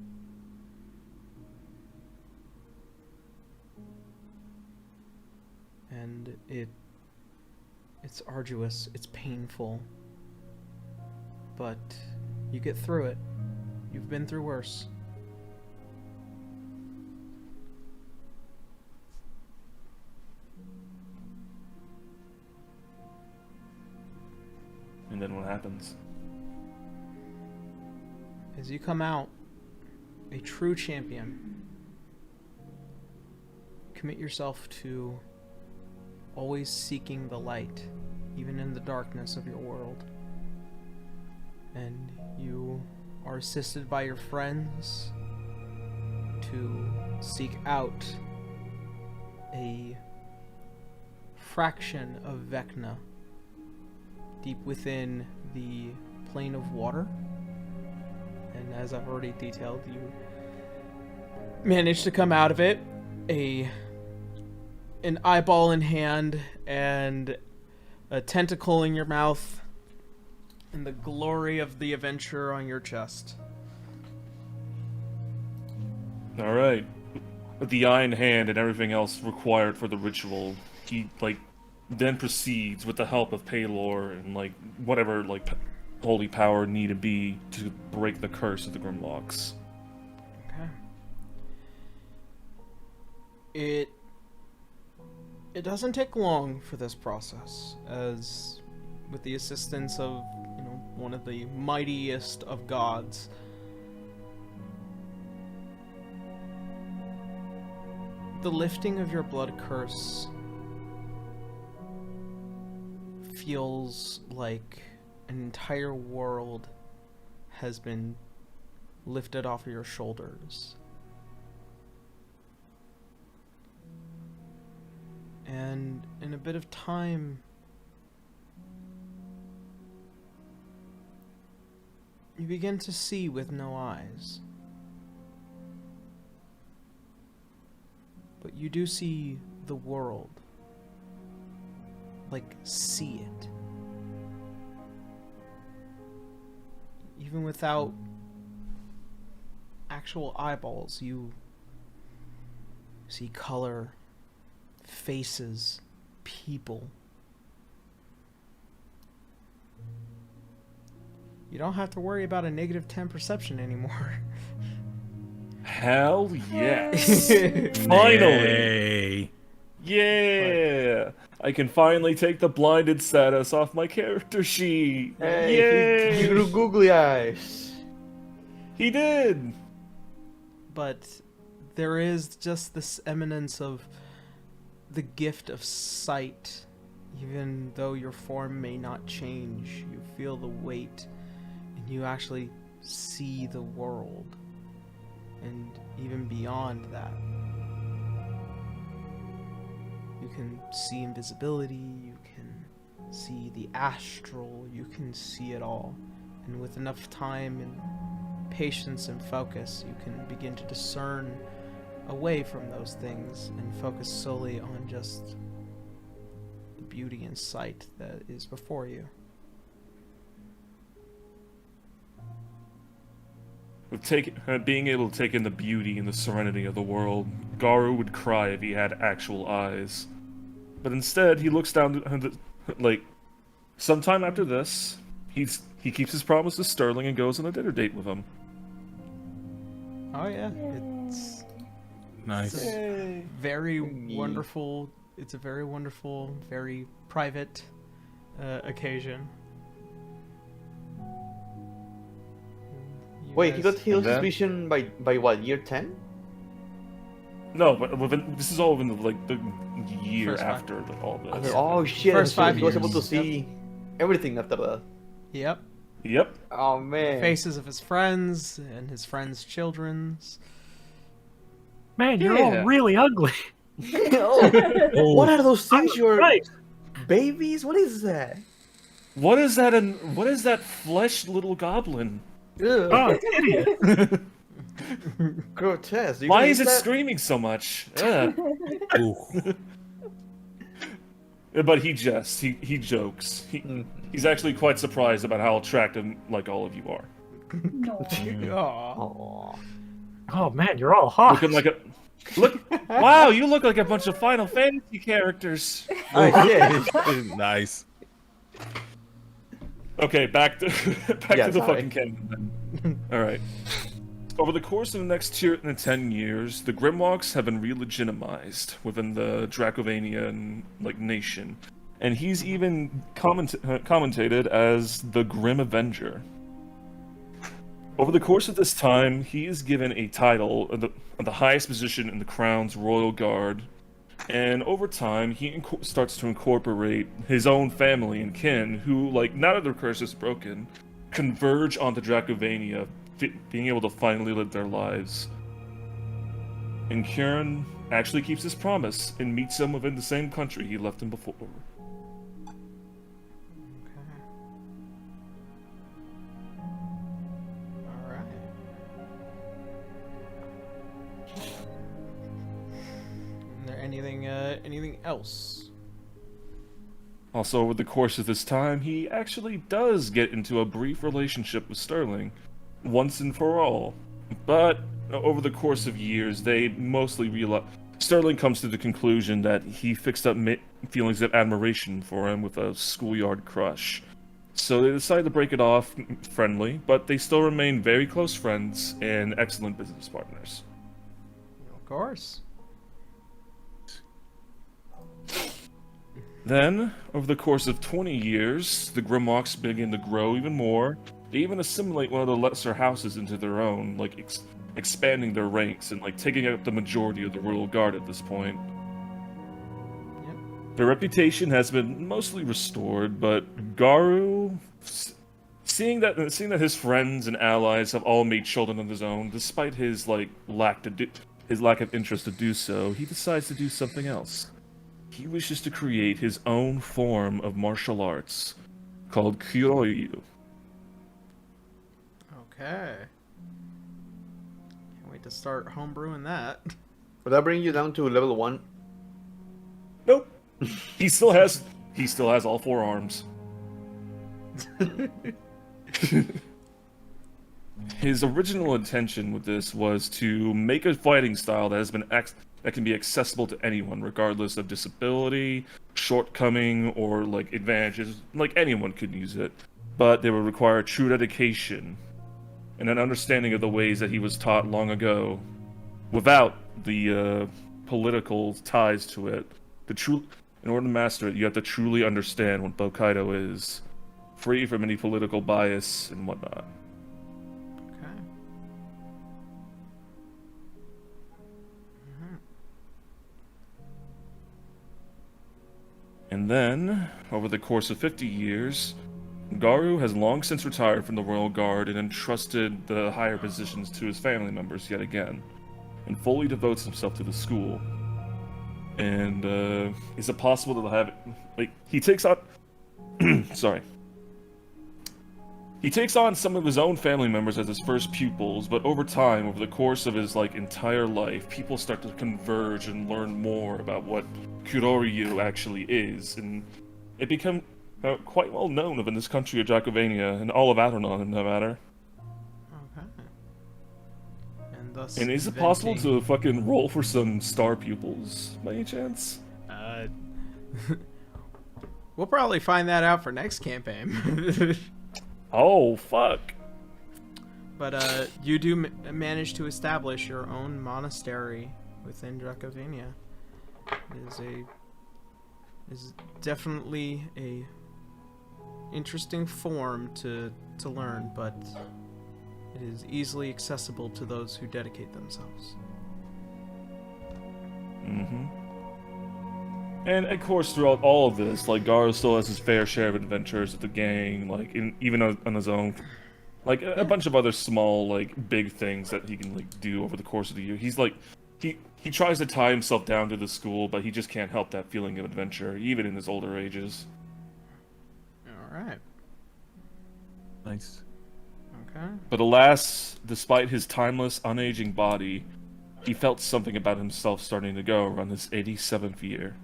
B: And it's arduous, it's painful, but you get through it. You've been through worse.
G: in what happens.
B: As you come out, a true champion, commit yourself to always seeking the light, even in the darkness of your world. And you are assisted by your friends to seek out a fraction of Vecna deep within the plane of water. And as I've already detailed, you managed to come out of it, an eyeball in hand and a tentacle in your mouth, and the glory of the adventure on your chest.
G: All right. With the eye in hand and everything else required for the ritual, he then proceeds with the help of Paylor and whatever holy power need to be to break the curse of the Grimlocks.
B: Okay. It doesn't take long for this process, as with the assistance of one of the mightiest of gods, the lifting of your blood curse feels like an entire world has been lifted off of your shoulders. And in a bit of time, you begin to see with no eyes. But you do see the world. See it. Even without actual eyeballs, you see color, faces, people. You don't have to worry about a -10 perception anymore.
G: Hell yes! Finally! Yeah! I can finally take the blinded status off my character sheet!
D: Hey, he grew googly eyes.
G: He did!
B: But there is just this eminence of the gift of sight. Even though your form may not change, you feel the weight, and you actually see the world. And even beyond that, you can see invisibility, you can see the astral, you can see it all. And with enough time and patience and focus, you can begin to discern away from those things and focus solely on just the beauty and sight that is before you.
G: With being able to take in the beauty and the serenity of the world, Garu would cry if he had actual eyes. But instead, he looks down sometime after this, he keeps his promise to Sterling and goes on a dinner date with him.
B: Oh yeah, it's
C: Nice.
B: a very wonderful. It's a very wonderful, very private occasion.
D: Wait, he got healed his
A: then-
D: vision by what, year 10?
G: No, but this is all within the year
B: First 5.
G: after all this.
D: Oh shit,
B: First
D: so
B: 5
D: he was able
B: years.
D: to see everything after that.
B: Yep.
G: Yep.
D: Oh man.
B: Faces of his friends and his friends' children's.
E: Man, you're
G: Yeah.
E: all really ugly.
D: Oh, what are those things? You're
E: Right.
D: babies? What is that?
G: What is that? What is that flesh little goblin?
D: Ugh,
E: Oh, it's idiot.
D: grotesque. You
G: Why
D: can
G: is
D: eat
G: it
D: that?
G: screaming so much? Ugh. But he jests. He jokes. He's actually quite surprised about how attractive all of you are.
H: No.
B: Aw.
D: Aw.
E: Oh man, you're all hot.
G: Looking like a wow, you look like a bunch of Final Fantasy characters.
D: Oh yeah.
A: Nice.
G: Okay, back to
D: Yeah,
G: the
D: sorry.
G: fucking canon. All right. Over the course of the next 10 years, the Grimlocks have been re-legitimized within the Dracovanian nation, And he's even commentated as the Grim Avenger. Over the course of this time, he is given a title of the highest position in the Crown's Royal Guard, and over time, he starts to incorporate his own family and kin, who, like, now that their curse is broken, converge onto Dracovania, being able to finally live their lives. And Kieran actually keeps his promise and meets them within the same country he left them before.
B: Anything else?
G: Also, over the course of this time, he actually does get into a brief relationship with Sterling, once and for all. But over the course of years, they mostly realize Sterling comes to the conclusion that he fixed up feelings of admiration for him with a schoolyard crush. So they decide to break it off friendly, but they still remain very close friends and excellent business partners.
B: Of course.
G: Then, over the course of 20 years, the Grimlocks begin to grow even more. They even assimilate one of the lesser houses into their own, like expanding their ranks and like taking up the majority of the Royal Guard at this point.
B: Yep.
G: Their reputation has been mostly restored, but Garu, seeing that his friends and allies have all made children of his own, despite his lack of interest to do so, he decides to do something else. He wishes to create his own form of martial arts, called Kyoryu.
B: Okay. Can't wait to start homebrewing that.
D: Would that bring you down to level 1?
G: Nope. He still has all 4 arms. His original intention with this was to make a fighting style that has been that can be accessible to anyone, regardless of disability, shortcoming, or like advantages. Like anyone could use it, but they would require true dedication and an understanding of the ways that he was taught long ago, without the political ties to it. In order to master it, you have to truly understand what Bokaido is, free from any political bias and whatnot.
B: Okay.
G: And then, over the course of 50 years, Garu has long since retired from the Royal Guard and entrusted the higher positions to his family members yet again, and fully devotes himself to the school. And, is it possible to have it, he takes on, he takes on some of his own family members as his first pupils, but over time, over the course of his, entire life, people start to converge and learn more about what Kyoryu actually is, and it becomes quite well known of in this country of Dracovania, and all of Aternon, in that matter.
B: Okay. And thus
G: And is it possible to fucking roll for some star pupils, by any chance?
B: We'll probably find that out for next campaign.
G: Oh, fuck.
B: But you do manage to establish your own monastery within Dracovania. It is definitely a interesting form to learn, but it is easily accessible to those who dedicate themselves.
G: Mm-hmm. And of course, throughout all of this, Garu still has his fair share of adventures with the gang, even on his own. A bunch of other small, big things that he can, do over the course of the year. He's, he tries to tie himself down to the school, but he just can't help that feeling of adventure, even in his older ages.
B: Alright.
A: Nice.
B: Okay.
G: But alas, despite his timeless, unaging body, he felt something about himself starting to go around his 87th year.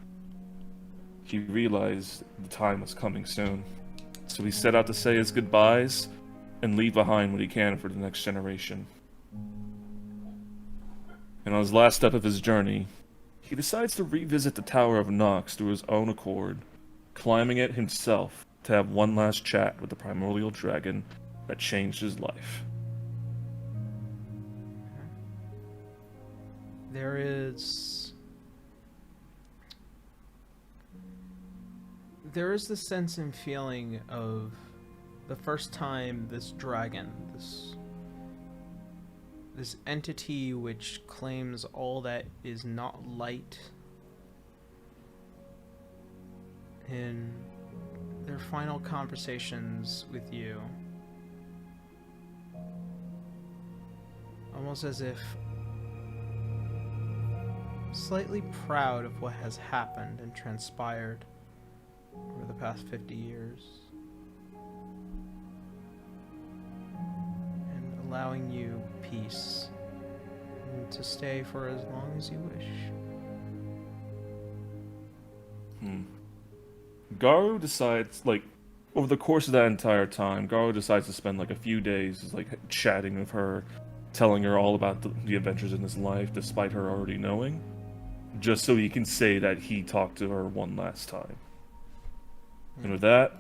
G: He realized the time was coming soon, so he set out to say his goodbyes and leave behind what he can for the next generation. And on his last step of his journey, he decides to revisit the Tower of Nox through his own accord, climbing it himself to have one last chat with the primordial dragon that changed his life.
B: There is there is the sense and feeling of the first time this dragon, this entity which claims all that is not light, in their final conversations with you, almost as if slightly proud of what has happened and transpired over the past 50 years, and allowing you peace and to stay for as long as you wish.
G: Garu decides, like, over the course of that entire time, Garu decides to spend, like, a few days, like, chatting with her, telling her all about the adventures in his life, despite her already knowing, just so he can say that he talked to her one last time. And with that,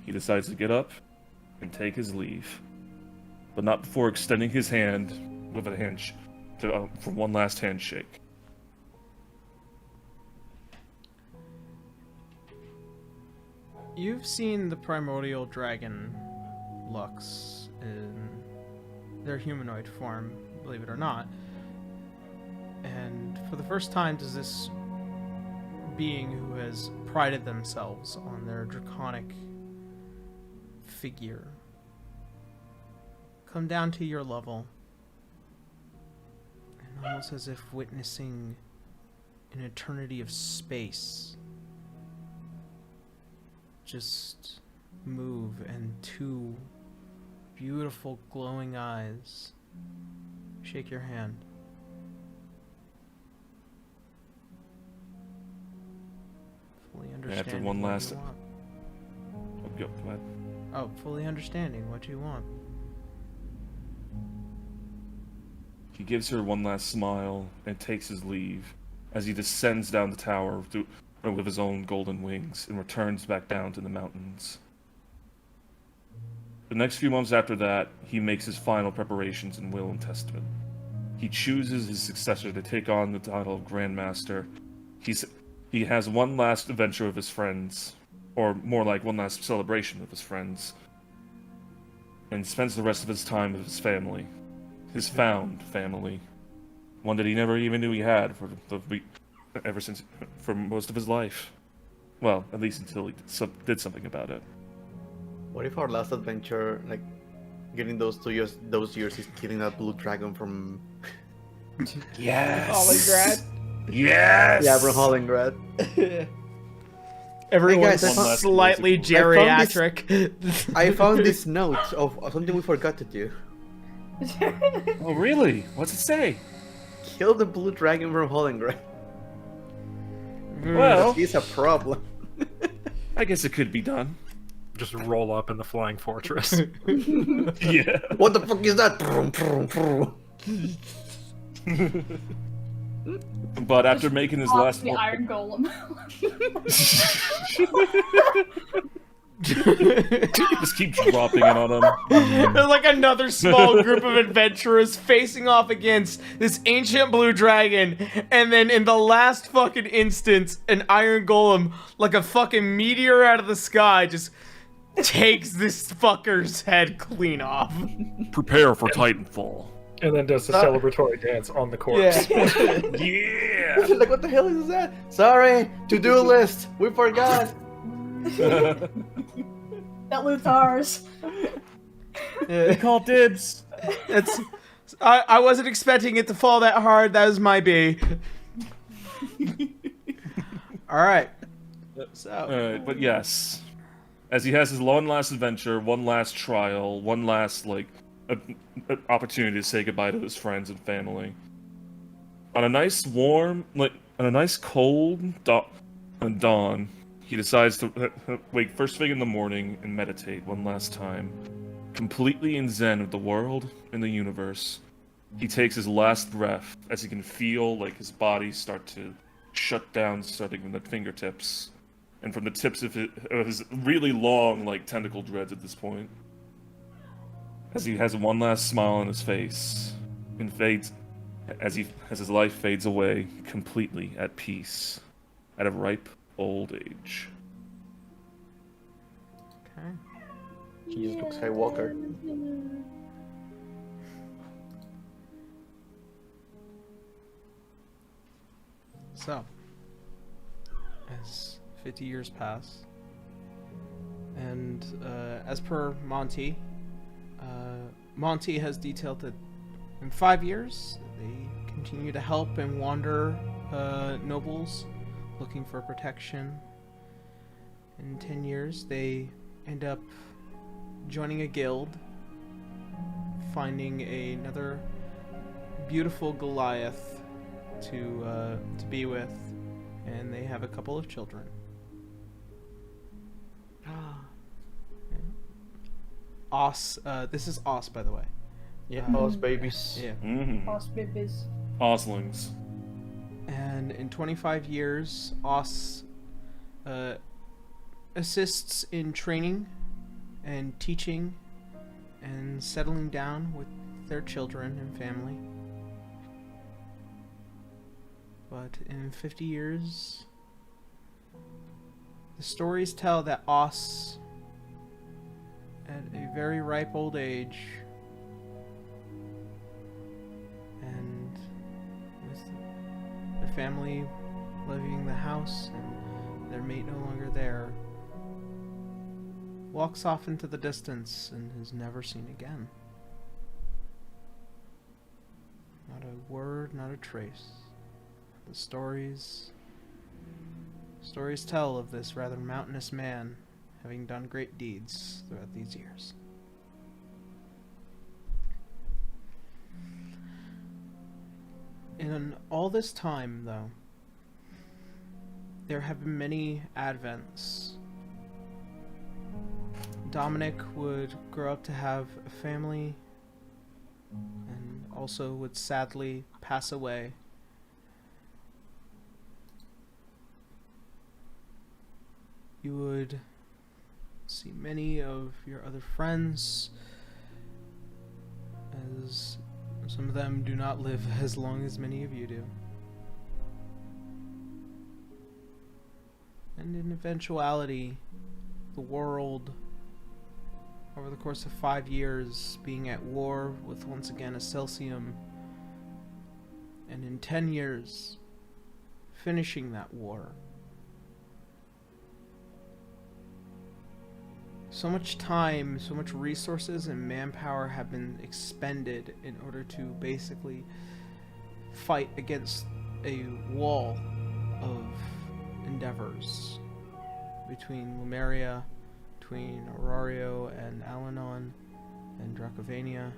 G: he decides to get up and take his leave, but not before extending his hand with a for one last handshake.
B: You've seen the primordial dragon Lux in their humanoid form, believe it or not. And for the first time does this being who has prided themselves on their draconic figure come down to your level, and almost as if witnessing an eternity of space just move, and two beautiful glowing eyes shake your hand. Fully understanding
G: after one
B: what
G: last...
B: you want.
G: Oh, go ahead.
B: Oh, fully understanding what you want.
G: He gives her one last smile and takes his leave as he descends down the tower with his own golden wings and returns back down to the mountains. The next few months after that, he makes his final preparations in will and testament. He chooses his successor to take on the title of Grand Master. He has one last adventure with his friends, or more like one last celebration with his friends, and spends the rest of his time with his family. His found family. One that he never even knew he had for most of his life. Well, at least until he did something about it.
D: What if our last adventure, like, getting those years is killing that blue dragon from...
G: Yes!
B: Hollingrad?
G: Yes!
D: Yeah, from Hollingrad.
B: Everyone's
D: Hey guys,
B: slightly geriatric.
D: I found this note of something we forgot to do.
G: Oh, really? What's it say?
D: Kill the blue dragon from Hollingrad.
G: Well,
D: He's a problem.
G: I guess it could be done.
E: Just roll up in the flying fortress.
G: Yeah.
D: What the fuck is that?
G: But after making his last...
H: the Iron Golem.
G: Just keep dropping it on him.
B: There's like another small group of adventurers facing off against this ancient blue dragon, and then in the last fucking instance, an iron golem, like a fucking meteor out of the sky, just takes this fucker's head clean off.
G: Prepare for Titanfall.
E: And then does the celebratory dance on the corpse.
G: Yeah!
D: Like, what the hell is that? Sorry, to-do list. We forgot.
H: That loot's ours.
G: We call dibs.
B: I wasn't expecting it to fall that hard. That was my B. Alright. So.
G: But yes. As he has his one last adventure, one last trial, one last, like, opportunity to say goodbye to his friends and family. On a nice cold dawn, he decides to wake first thing in the morning and meditate one last time. Completely in zen with the world and the universe, he takes his last breath as he can feel like his body start to shut down, starting from the fingertips and from the tips of his really long, like, tentacle dreads at this point. As he has one last smile on his face and fades as his life fades away, completely at peace, at a ripe old age.
B: Okay.
D: He just looks Skywalker.
B: So, as 50 years pass, and as per Monty, Monty has detailed that in 5 years, they continue to help and wander nobles looking for protection. In 10 years, they end up joining a guild, finding another beautiful Goliath to be with, and they have a couple of children. Os, this is Os, by the way.
D: Yeah, Os babies.
B: Yeah.
G: Mm-hmm.
H: Boss babies.
G: Oslings.
B: And in 25 years, Os assists in training and teaching and settling down with their children and family. But in 50 years, the stories tell that Os, at a very ripe old age, and with the family leaving the house and their mate no longer there, walks off into the distance and is never seen again. Not a word, not a trace. The stories tell of this rather mountainous man having done great deeds throughout these years. In all this time, though, there have been many advents. Dominic would grow up to have a family and also would sadly pass away. You would see many of your other friends, as some of them do not live as long as many of you do. And in eventuality, the world, over the course of 5 years, being at war with once again Excelsium, and in 10 years, finishing that war. So much time, so much resources and manpower have been expended in order to basically fight against a wall of endeavors between Lumeria, between Arario and Alanon and Dracovania.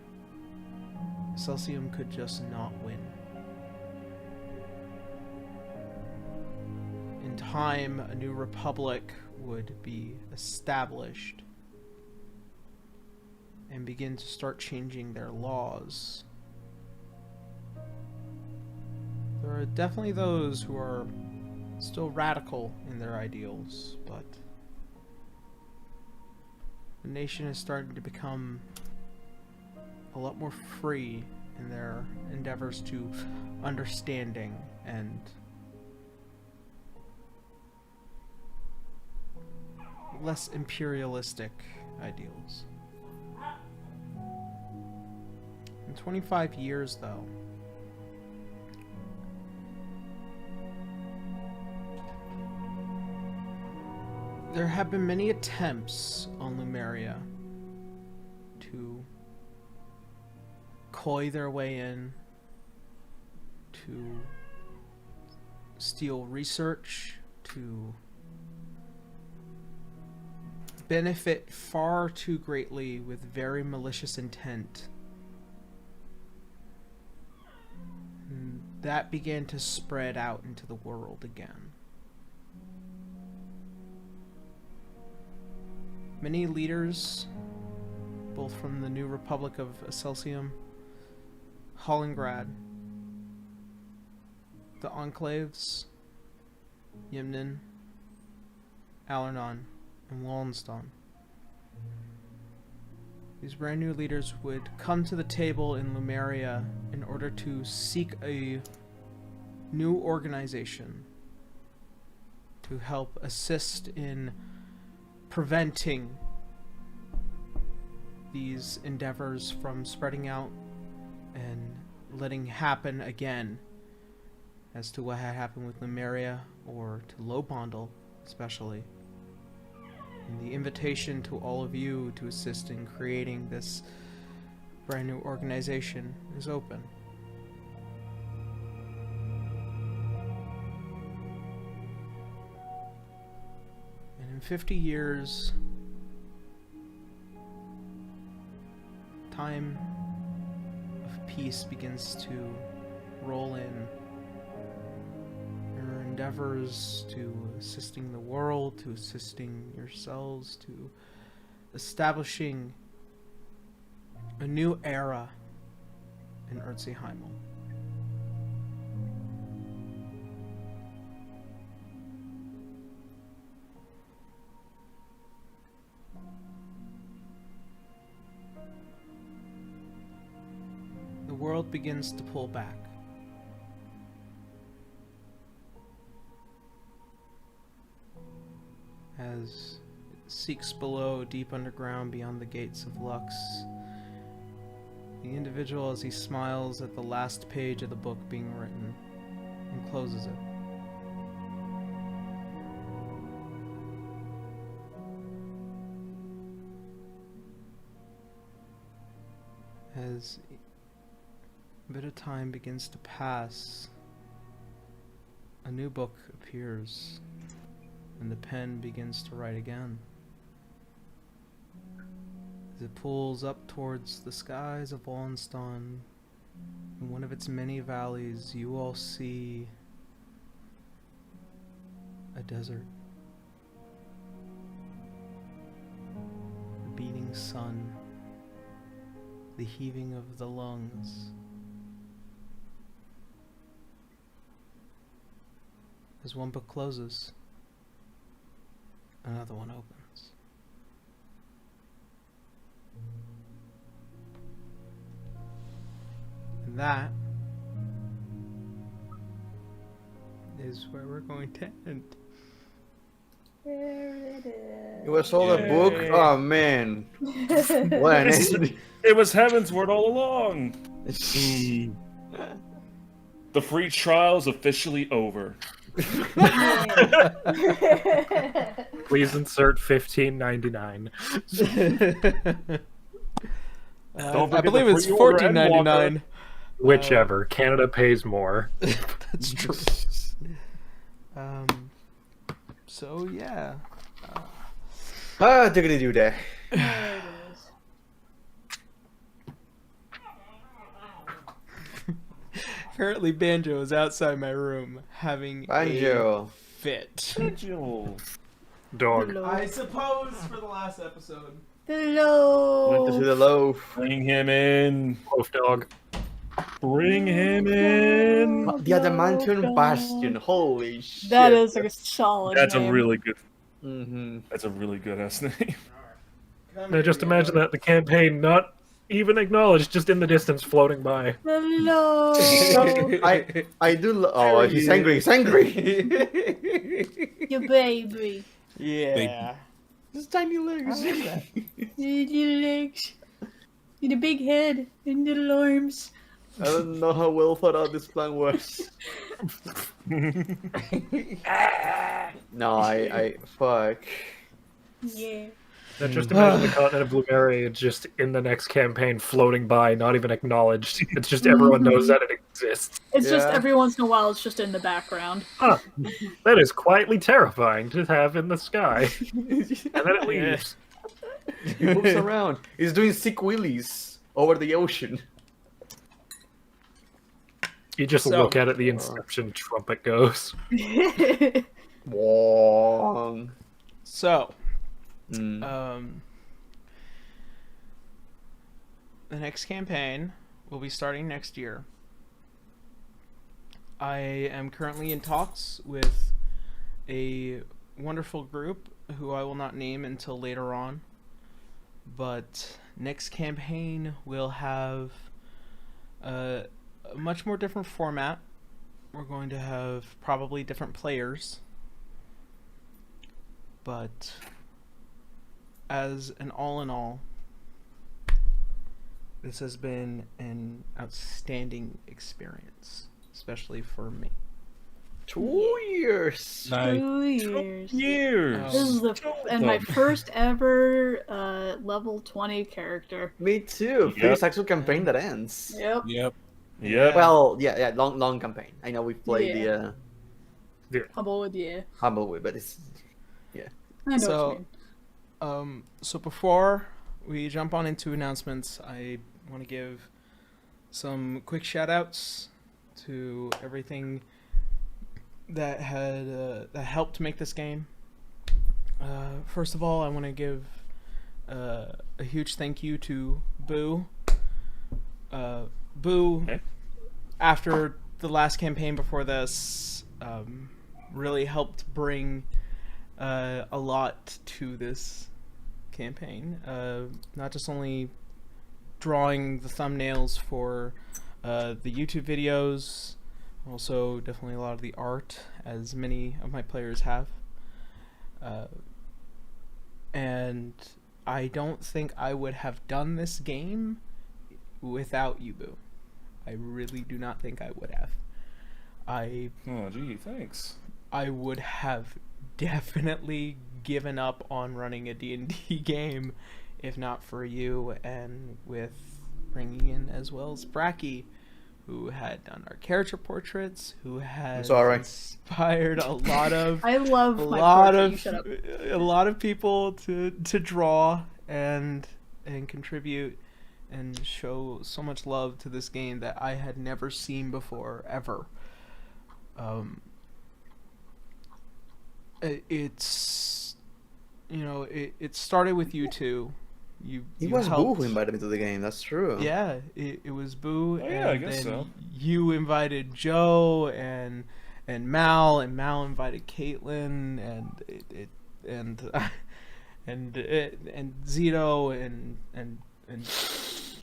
B: Excelsium could just not win. In time, a new republic would be established and begin to start changing their laws. There are definitely those who are still radical in their ideals, but the nation is starting to become a lot more free in their endeavors to understanding and less imperialistic ideals. In 25 years, though, there have been many attempts on Lumeria to coy their way in, to steal research, to benefit far too greatly with very malicious intent. And that began to spread out into the world again. Many leaders, both from the New Republic of Excelsium, Hollingrad, the Enclaves, Yimnin, Alernon, and Wallenstein. These brand new leaders would come to the table in Lumeria in order to seek a new organization to help assist in preventing these endeavors from spreading out and letting happen again as to what had happened with Lemuria or to Lobondel especially. And the invitation to all of you to assist in creating this brand new organization is open. And in 50 years, time of peace begins to roll in. Your endeavors to assisting the world, to assisting yourselves, to establishing a new era in Urtzi-Heimel. The world begins to pull back. As it seeks below, deep underground, beyond the gates of Lux, the individual, as he smiles at the last page of the book being written, and closes it. As a bit of time begins to pass, a new book appears, and the pen begins to write again. As it pulls up towards the skies of Wallenstein, in one of its many valleys, you all see a desert. The beating sun, the heaving of the lungs. As one book closes, another one opens. And that is where we're going to end.
H: There it is.
D: It was all a book? Oh, man. What an ending.
G: It was Heavensward all along. The free trial's officially over.
E: Please insert $15.99.
G: Don't
B: I
G: forget
B: believe
G: the
B: it's
G: pre-order and
B: $14.99.
E: Whichever. Canada pays more.
B: That's true. So yeah.
D: Ah, diggity do that.
H: There it is.
B: Currently, Banjo is outside my room having
D: Banjo.
B: a fit.
E: Dog.
H: Hello.
B: I suppose for the last episode.
H: Hello.
D: Went to the loaf.
G: Bring him in.
E: Wolf dog.
G: Bring him in.
D: The Adamantium Bastion. Holy shit.
H: That is like a solid
G: That's
H: name.
G: a really good.
D: Mm-hmm.
G: That's a really good ass name.
E: Now just imagine that the campaign not even acknowledged, just in the distance floating by.
H: Hello.
D: I do. Oh, he's angry. He's angry.
H: Your baby.
B: Yeah.
D: His tiny legs.
H: Little legs. With a big head and little arms.
D: I don't know how well thought out this plan was. No, I fuck.
H: Yeah.
E: Now just imagine the continent of Bloomeria just in the next campaign floating by, not even acknowledged. It's just everyone knows that it exists.
H: It's just
D: Yeah.
H: every once in a while, it's just in the background.
E: Huh. That is quietly terrifying to have in the sky. And then it leaves.
D: He moves around. He's doing sick wheelies over the ocean.
E: You just
B: So-
E: look at it, the Inception trumpet goes.
D: Wong.
B: So,
D: Mm.
B: the next campaign will be starting next year. I am currently in talks with a wonderful group who I will not name until later on. But next campaign will have a much more different format. We're going to have probably different players. But as an all in all, this has been an outstanding experience, especially for me.
D: 2 years.
A: Nice.
H: 2 years.
G: Years.
H: This is my first ever level 20 character.
D: Me too.
G: Yep.
D: First actual campaign that ends.
H: Yep.
A: Yep.
G: Yep.
D: Well, yeah, long campaign. I know we've played the
H: Humble with you.
D: Humble way, but it's
H: I know
B: So-
H: what you mean.
B: So before we jump on into announcements, I want to give some quick shout outs to everything that that helped make this game. First of all, I want to give a huge thank you to Boo. Boo,
G: Okay.
B: after the last campaign before this, really helped bring a lot to this campaign. Not just only drawing the thumbnails for the YouTube videos, also definitely a lot of the art, as many of my players have. And I don't think I would have done this game without you, Boo. I really do not think I would have.
G: Oh, gee, thanks.
B: I would have definitely given up on running a D&D game if not for you, and with bringing in as well as Bracky, who had done our character portraits, who had inspired a lot of
H: I love
B: a
H: my
B: lot
H: portrait.
B: of
H: You shut up.
B: a lot of people to draw and contribute and show so much love to this game that I had never seen before ever. It's it started with you two.
D: it was Boo who invited me to the game. That's true.
B: Yeah, it was Boo,
G: Oh,
B: and
G: yeah, I guess
B: then
G: so.
B: you invited Joe and Mal, and Mal invited Caitlin, and Zito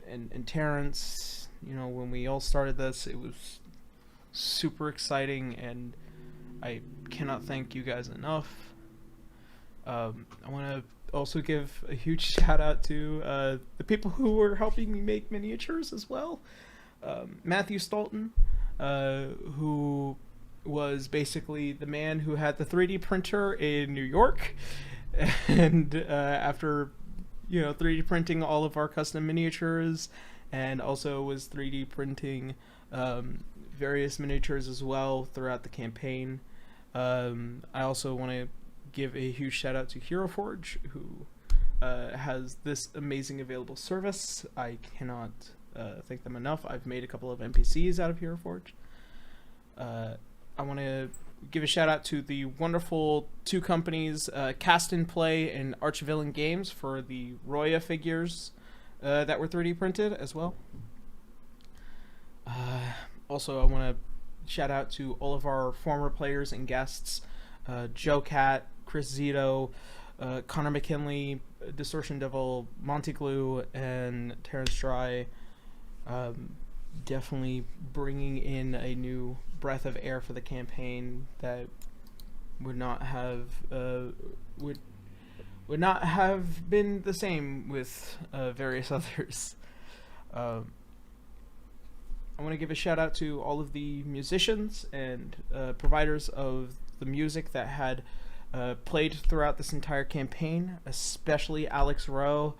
B: and Terrence. You know, when we all started this, it was super exciting, and I cannot thank you guys enough. I want to also give a huge shout out to the people who were helping me make miniatures as well. Matthew Stalton, who was basically the man who had the 3D printer in New York, and after 3D printing all of our custom miniatures, and also was 3D printing various miniatures as well throughout the campaign. I also want to give a huge shout out to Hero Forge, who has this amazing available service. I cannot thank them enough. I've made a couple of NPCs out of Hero Forge. I want to give a shout out to the wonderful two companies, Cast and Play and Archvillain Games, for the Roya figures that were 3D printed as well. Also, I want to shout out to all of our former players and guests, Joe Cat, Chris Zito, Connor McKinley, Distortion Devil, Monty Glue, and Terrence Dry. Definitely bringing in a new breath of air for the campaign that would not have would not have been the same with various others. I want to give a shout out to all of the musicians and providers of the music that had played throughout this entire campaign, especially Alex Rowe,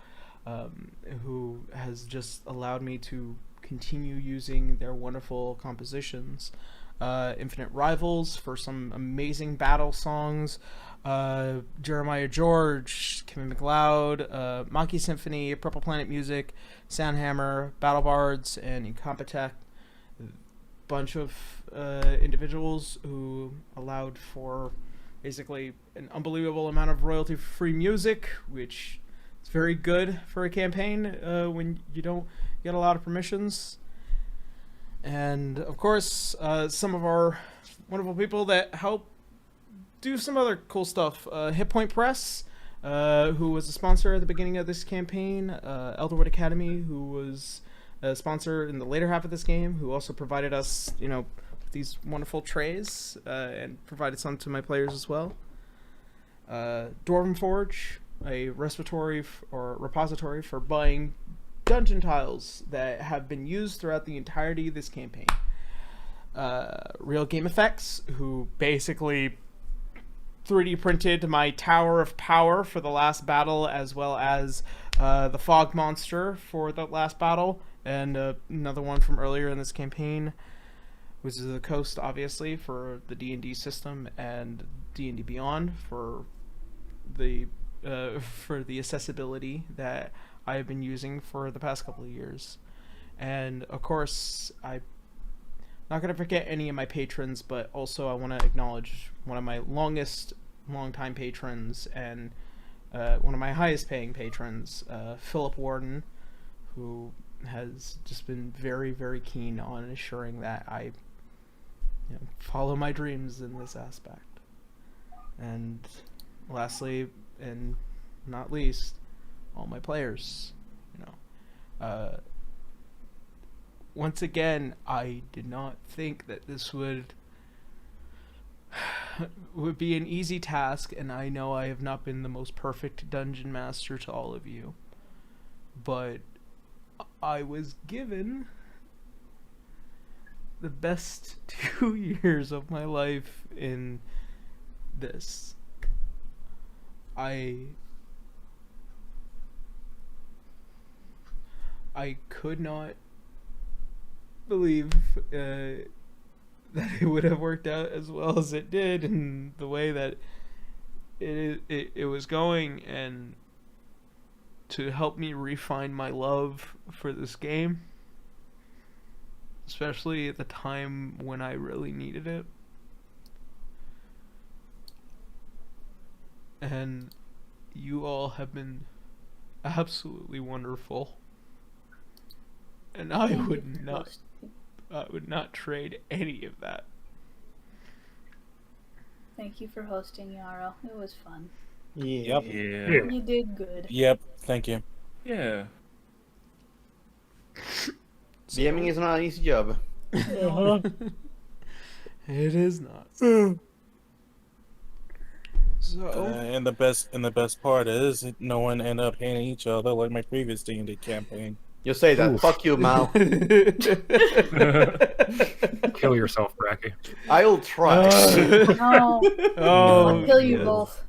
B: who has just allowed me to continue using their wonderful compositions. Infinite Rivals for some amazing battle songs, Jerimiah Gerorge, Kevin MacLeod, Maki Symphony, Purple Planet Music, Soundhammer, Battle Bards, and Incometech. Bunch of individuals who allowed for basically an unbelievable amount of royalty-free music, which is very good for a campaign when you don't get a lot of permissions. And of course, some of our wonderful people that help do some other cool stuff. Hit Point Press, who was a sponsor at the beginning of this campaign. Elderwood Academy, who was a sponsor in the later half of this game, who also provided us, these wonderful trays, and provided some to my players as well. Dwarven Forge, a repository for buying dungeon tiles that have been used throughout the entirety of this campaign. Real Game Effects, who basically 3D printed my Tower of Power for the last battle, as well as the Fog Monster for the last battle, and another one from earlier in this campaign, Wizards of the Coast, obviously, for the D&D system, and D&D Beyond for the accessibility that I have been using for the past couple of years. And of course, I'm not going to forget any of my patrons, but also I want to acknowledge one of my longtime patrons and one of my highest paying patrons, Philip Warden, who has just been very, very keen on ensuring that I follow my dreams in this aspect. And lastly, and not least, all my players. Once again, I did not think that this would be an easy task, and I know I have not been the most perfect dungeon master to all of you, but I was given the best 2 years of my life in this. I could not believe that it would have worked out as well as it did, and the way that it was going, and to help me refine my love for this game, especially at the time when I really needed it. And you all have been absolutely wonderful, and I would not trade any of that.
H: Thank you for hosting, Yarrow. It was fun.
C: Yep.
G: Yeah.
H: You did good.
C: Yep. Thank you.
G: Yeah.
D: DMing is not an easy job.
B: It is not. So
C: And the best part is no one ended up hating each other like my previous D&D campaign.
D: You say that.
E: Oof.
D: Fuck you, Mal.
E: Kill yourself, Bracky.
D: I'll try.
H: No, I'll kill you both.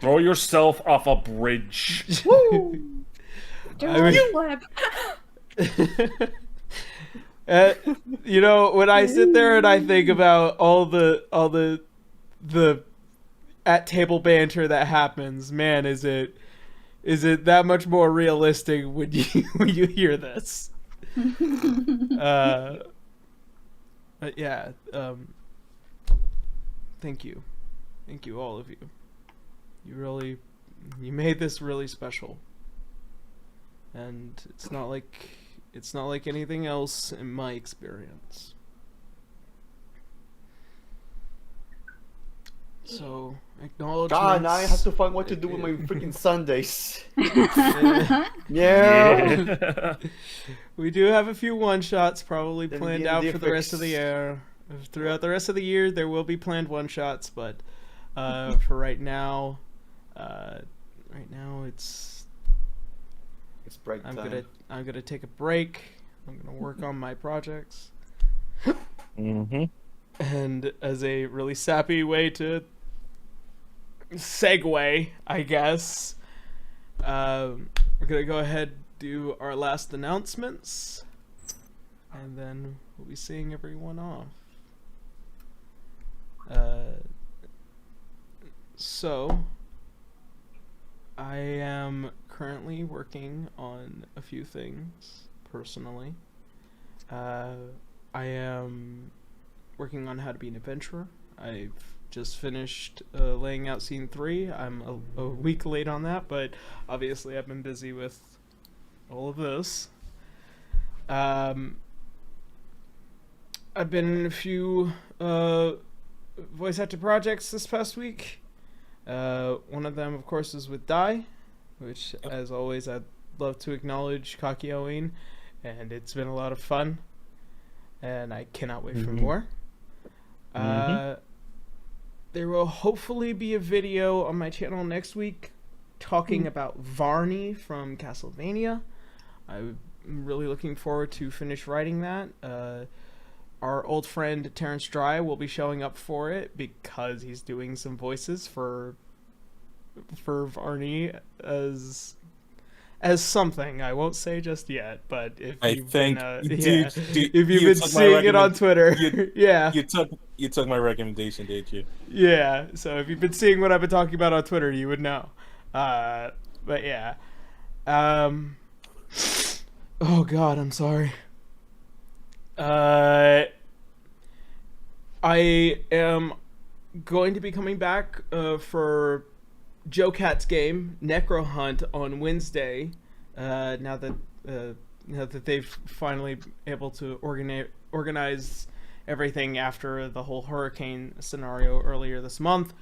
G: Throw yourself off a bridge.
H: Flip.
B: when I sit there and I think about all the at table banter that happens, man, is it that much more realistic when you hear this? But yeah, thank you all of you. You made this really special, and it's not like anything else in my experience. So, acknowledgements.
D: God, now I have to find what to do with my freaking Sundays. Yeah.
B: We do have a few one-shots probably
D: Then
B: planned
D: the
B: out for the rest of the
D: fix.
B: year. Throughout the rest of the year, there will be planned one-shots, but for right now, it's
D: break time.
B: I'm gonna take a break. I'm gonna work on my projects.
C: Mm-hmm.
B: And as a really sappy way to segue, I guess, we're gonna go ahead and do our last announcements, and then we'll be seeing everyone off. So, I am currently working on a few things personally. I am working on how to be an adventurer. I've just finished laying out scene 3. I'm a week late on that, but obviously I've been busy with all of this. I've been in a few voice actor projects this past week. One of them, of course, is with Dai, which, as always, I'd love to acknowledge Kakioin, and it's been a lot of fun, and I cannot wait for more. There will hopefully be a video on my channel next week talking about Varney from Castlevania. I'm really looking forward to finish writing that. Our old friend Terrence Dry will be showing up for it because he's doing some voices for Varney as something I won't say just yet. But if you've been seeing it on Twitter,
C: you took my recommendation, did you?
B: Yeah. So if you've been seeing what I've been talking about on Twitter, you would know. But yeah. Oh God, I'm sorry. I am going to be coming back for Joe Cat's game Necro Hunt on Wednesday. Now that they've finally able to organize everything after the whole hurricane scenario earlier this month.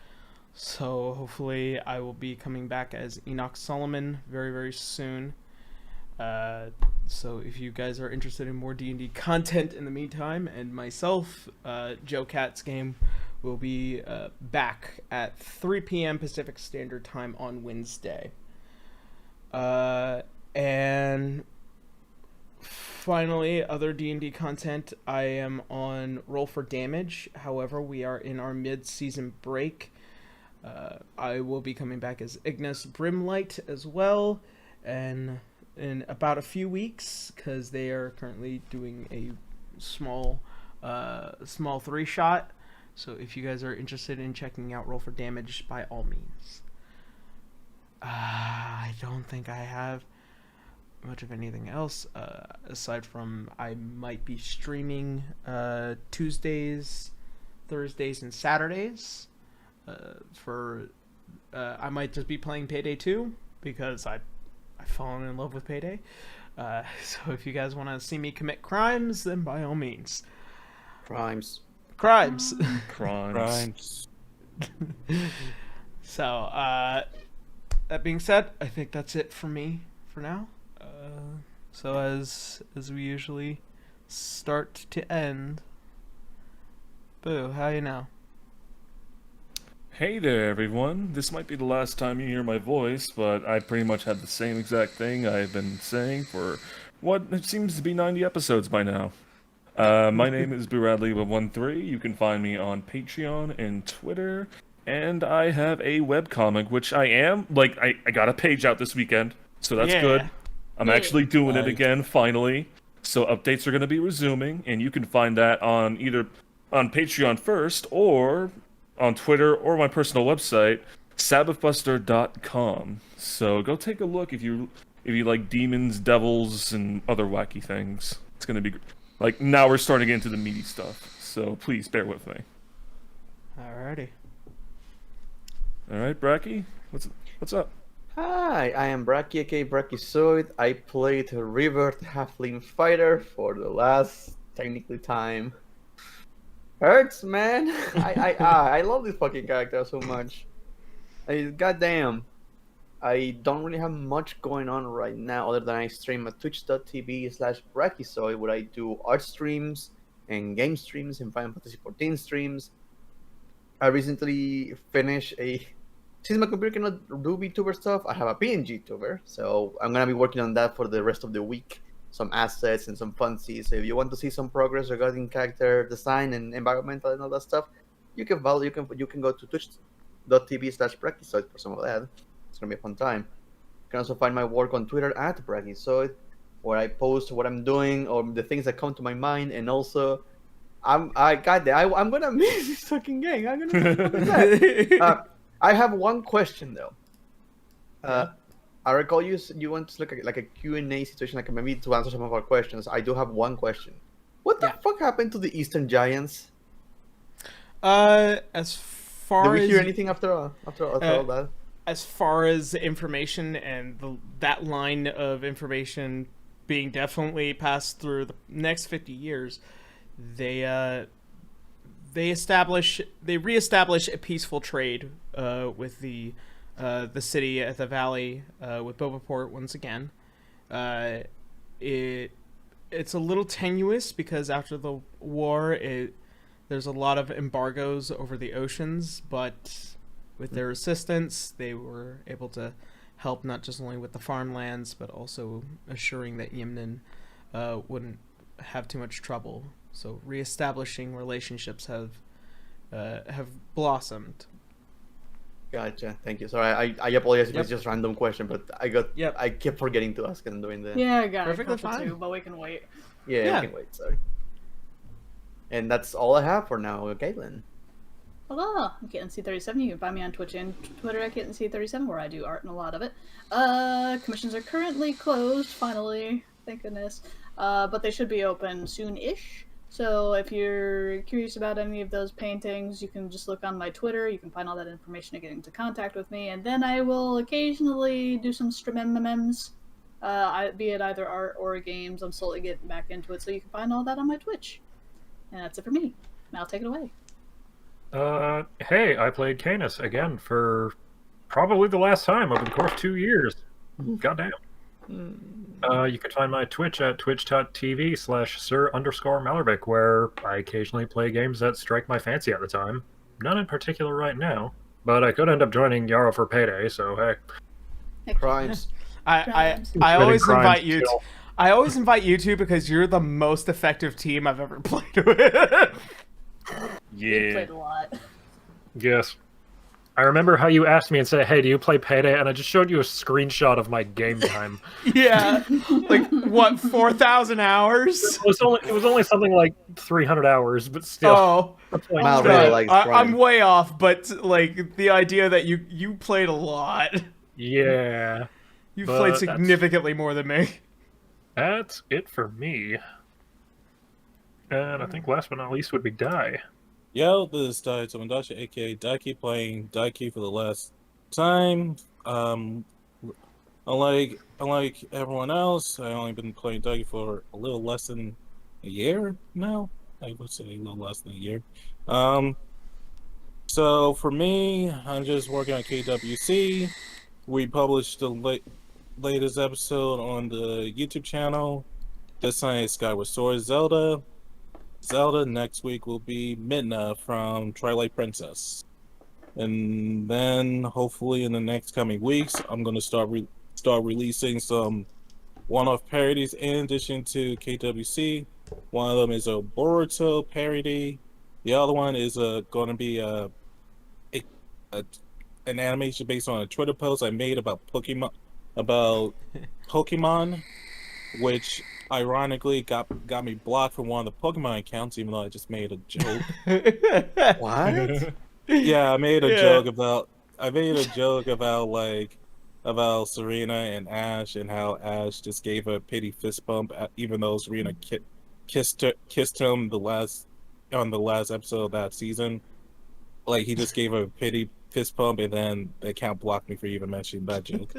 B: So hopefully I will be coming back as Enoch Solomon very, very soon. So if you guys are interested in more D&D content in the meantime, and myself, Joe Cat's game will be back at 3 p.m. Pacific Standard Time on Wednesday. And finally, other D&D content, I am on Roll for Damage. However, we are in our mid-season break. I will be coming back as Ignis Brimlight as well, and in about a few weeks, because they are currently doing a small 3-shot. So if you guys are interested in checking out Roll for Damage, by all means. I don't think I have much of anything else, aside from I might be streaming Tuesdays, Thursdays, and Saturdays. I might just be playing Payday 2, because I've fallen in love with Payday. So if you guys want to see me commit crimes, then by all means.
D: Crimes.
B: So, that being said, I think that's it for me for now. So as we usually start to end, Boo, how you now?
G: Hey there, everyone. This might be the last time you hear my voice, but I pretty much had the same exact thing I've been saying for what it seems to be 90 episodes by now. My name is Buradley113. You can find me on Patreon and Twitter, and I have a webcomic, which I got a page out this weekend, so that's good. I'm actually doing it again, finally. So updates are going to be resuming, and you can find that on either on Patreon first, or on Twitter, or my personal website, sabbathbuster.com. So go take a look if you like demons, devils, and other wacky things. It's going to be like, now we're starting into the meaty stuff, so please bear with me.
B: Alrighty.
G: Alright, Bracky, what's up?
D: Hi, I am Bracky, aka Brachyzoid. I played River the Halfling Fighter for the last, technically, time. Hurts, man. I love this fucking character so much. Goddamn. I don't really have much going on right now other than I stream at twitch.tv/Brachyzoid, where I do art streams and game streams and Final Fantasy XIV streams. I recently finished since my computer cannot do VTuber stuff, I have a PNG tuber, so I'm gonna be working on that for the rest of the week. Some assets and some funsies. So if you want to see some progress regarding character design and environmental and all that stuff, you can go to twitch.tv/Brachyzoid for some of that. It's gonna be a fun time. You can also find my work on Twitter at Brachyzoid, where I post what I'm doing or the things that come to my mind, and also I'm gonna miss this fucking game. I'm gonna miss that. I have one question though. I recall you want to look like a Q&A situation, like maybe to answer some of our questions. I do have one question. What the fuck happened to the Eastern Giants?
B: As far
D: Did we
B: as
D: hear anything after all that?
B: As far as information and that line of information being definitely passed through the next 50 years, they reestablish a peaceful trade with the city at the valley with Bobaport once again. It's a little tenuous because after the war, there's a lot of embargoes over the oceans, but with their assistance, they were able to help not just only with the farmlands, but also assuring that Yimnan wouldn't have too much trouble. So reestablishing relationships have blossomed.
D: Gotcha. Thank you. Sorry, I apologize if
B: Yep.
D: it's just a random question, but
B: Yep.
D: I kept forgetting to ask and doing the.
H: Yeah, I got
B: Perfectly
H: it.
B: fine.
H: Too, but we can wait.
D: Yeah,
B: Yeah.
D: I can wait. Sorry. And that's all I have for now, Caitlin.
H: Hello, I'm KittenC37. You can find me on Twitch and Twitter at KittenC37, where I do art and a lot of it. Commissions are currently closed, finally, thank goodness. But they should be open soon-ish. So if you're curious about any of those paintings, you can just look on my Twitter. You can find all that information to get into contact with me. And then I will occasionally do some streams, be it either art or games. I'm slowly getting back into it, so you can find all that on my Twitch. And that's it for me. Now take it away.
E: Hey, I played Canis again for probably the last time over the course of 2 years. Goddamn. You can find my Twitch at twitch.tv/Sir_Malervik, where I occasionally play games that strike my fancy at the time. None in particular right now, but I could end up joining Yarrow for payday, so hey.
D: Crimes.
B: I
H: Crimes.
B: always
E: Crimes
B: invite you.
E: still.
B: I always invite you two because you're the most effective team I've ever played with.
H: We
G: Yeah.
H: played a lot.
E: Yes. I remember how you asked me and said, hey, do you play Payday? And I just showed you a screenshot of my game time.
B: Yeah, like what, 4,000 hours?
E: It was only something like 300 hours, but still.
B: Oh,
E: Like,
D: Mal
B: sorry.
D: really likes
B: I'm
D: Prime.
B: way off, but like the idea that you played a lot.
E: yeah.
B: You
E: But
B: played
E: that's-
B: significantly more than me.
E: That's it for me. And I think last but not least would be Die.
C: Yo, this is Dai Tomodachi, aka Daiki, playing Daiki for the last time. Unlike everyone else, I only been playing Daiki for a little less than a year now. I would say a little less than a year. So for me, I'm just working on KWC. We published the latest episode on the YouTube channel. This time it's Skyward Sword Zelda. Next week will be Midna from Twilight Princess. And then hopefully in the next coming weeks, I'm going to start releasing some one-off parodies in addition to KWC. One of them is a Boruto parody. The other one is going to be an animation based on a Twitter post I made about Pokemon, which ironically got me blocked from one of the Pokemon accounts, even though I just made a joke.
D: What?
C: Yeah, I made a
B: Yeah.
C: joke about about Serena and Ash, and how Ash just gave a pity fist bump even though Serena kissed him on the last episode of that season. Like, he just gave a pity fist bump, and then the account blocked me for even mentioning that joke.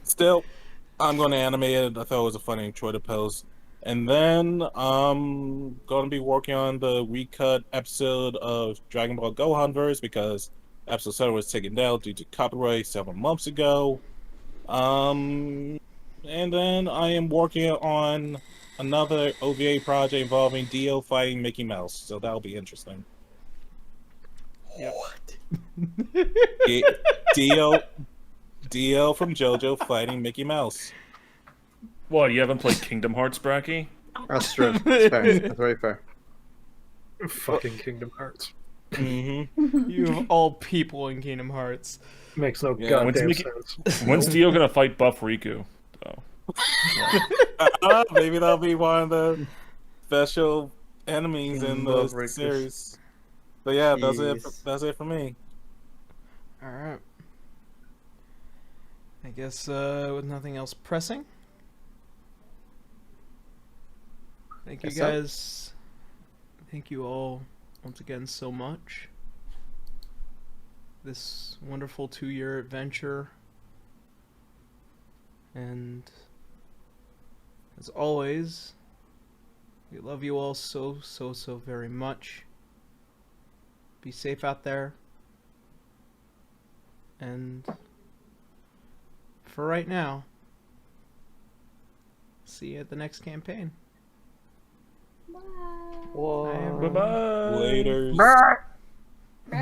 C: Still, I'm going to animate it. I thought it was a funny Twitter post. And then I'm going to be working on the recut episode of Dragon Ball Gohanverse, because episode 7 was taken down due to copyright several months ago. And then I am working on another OVA project involving Dio fighting Mickey Mouse, so that'll be interesting.
D: What?
C: Dio from JoJo fighting Mickey Mouse.
G: What, you haven't played Kingdom Hearts, Bracky?
D: That's true. That's fair. That's very fair.
E: Fucking Kingdom Hearts.
C: Mm-hmm.
B: You of all people in Kingdom Hearts.
E: Makes no
C: Yeah,
G: when's
E: goddamn
G: Mickey-
E: sense.
G: When's Dio gonna fight Buff Riku? So.
C: Maybe that'll be one of the special enemies in the
D: Love Rikus.
C: series. But yeah, that's it.
D: Jeez.
C: That's it for me.
B: All right. I guess with nothing else pressing. Thank you
D: Yes, sir.
B: guys. Thank you all once again so much. This wonderful 2-year adventure. And as always, we love you all so very much. Be safe out there. And for right now, see you at the next campaign.
H: Bye.
D: Whoa.
G: Bye bye.
C: Later.
E: Bye.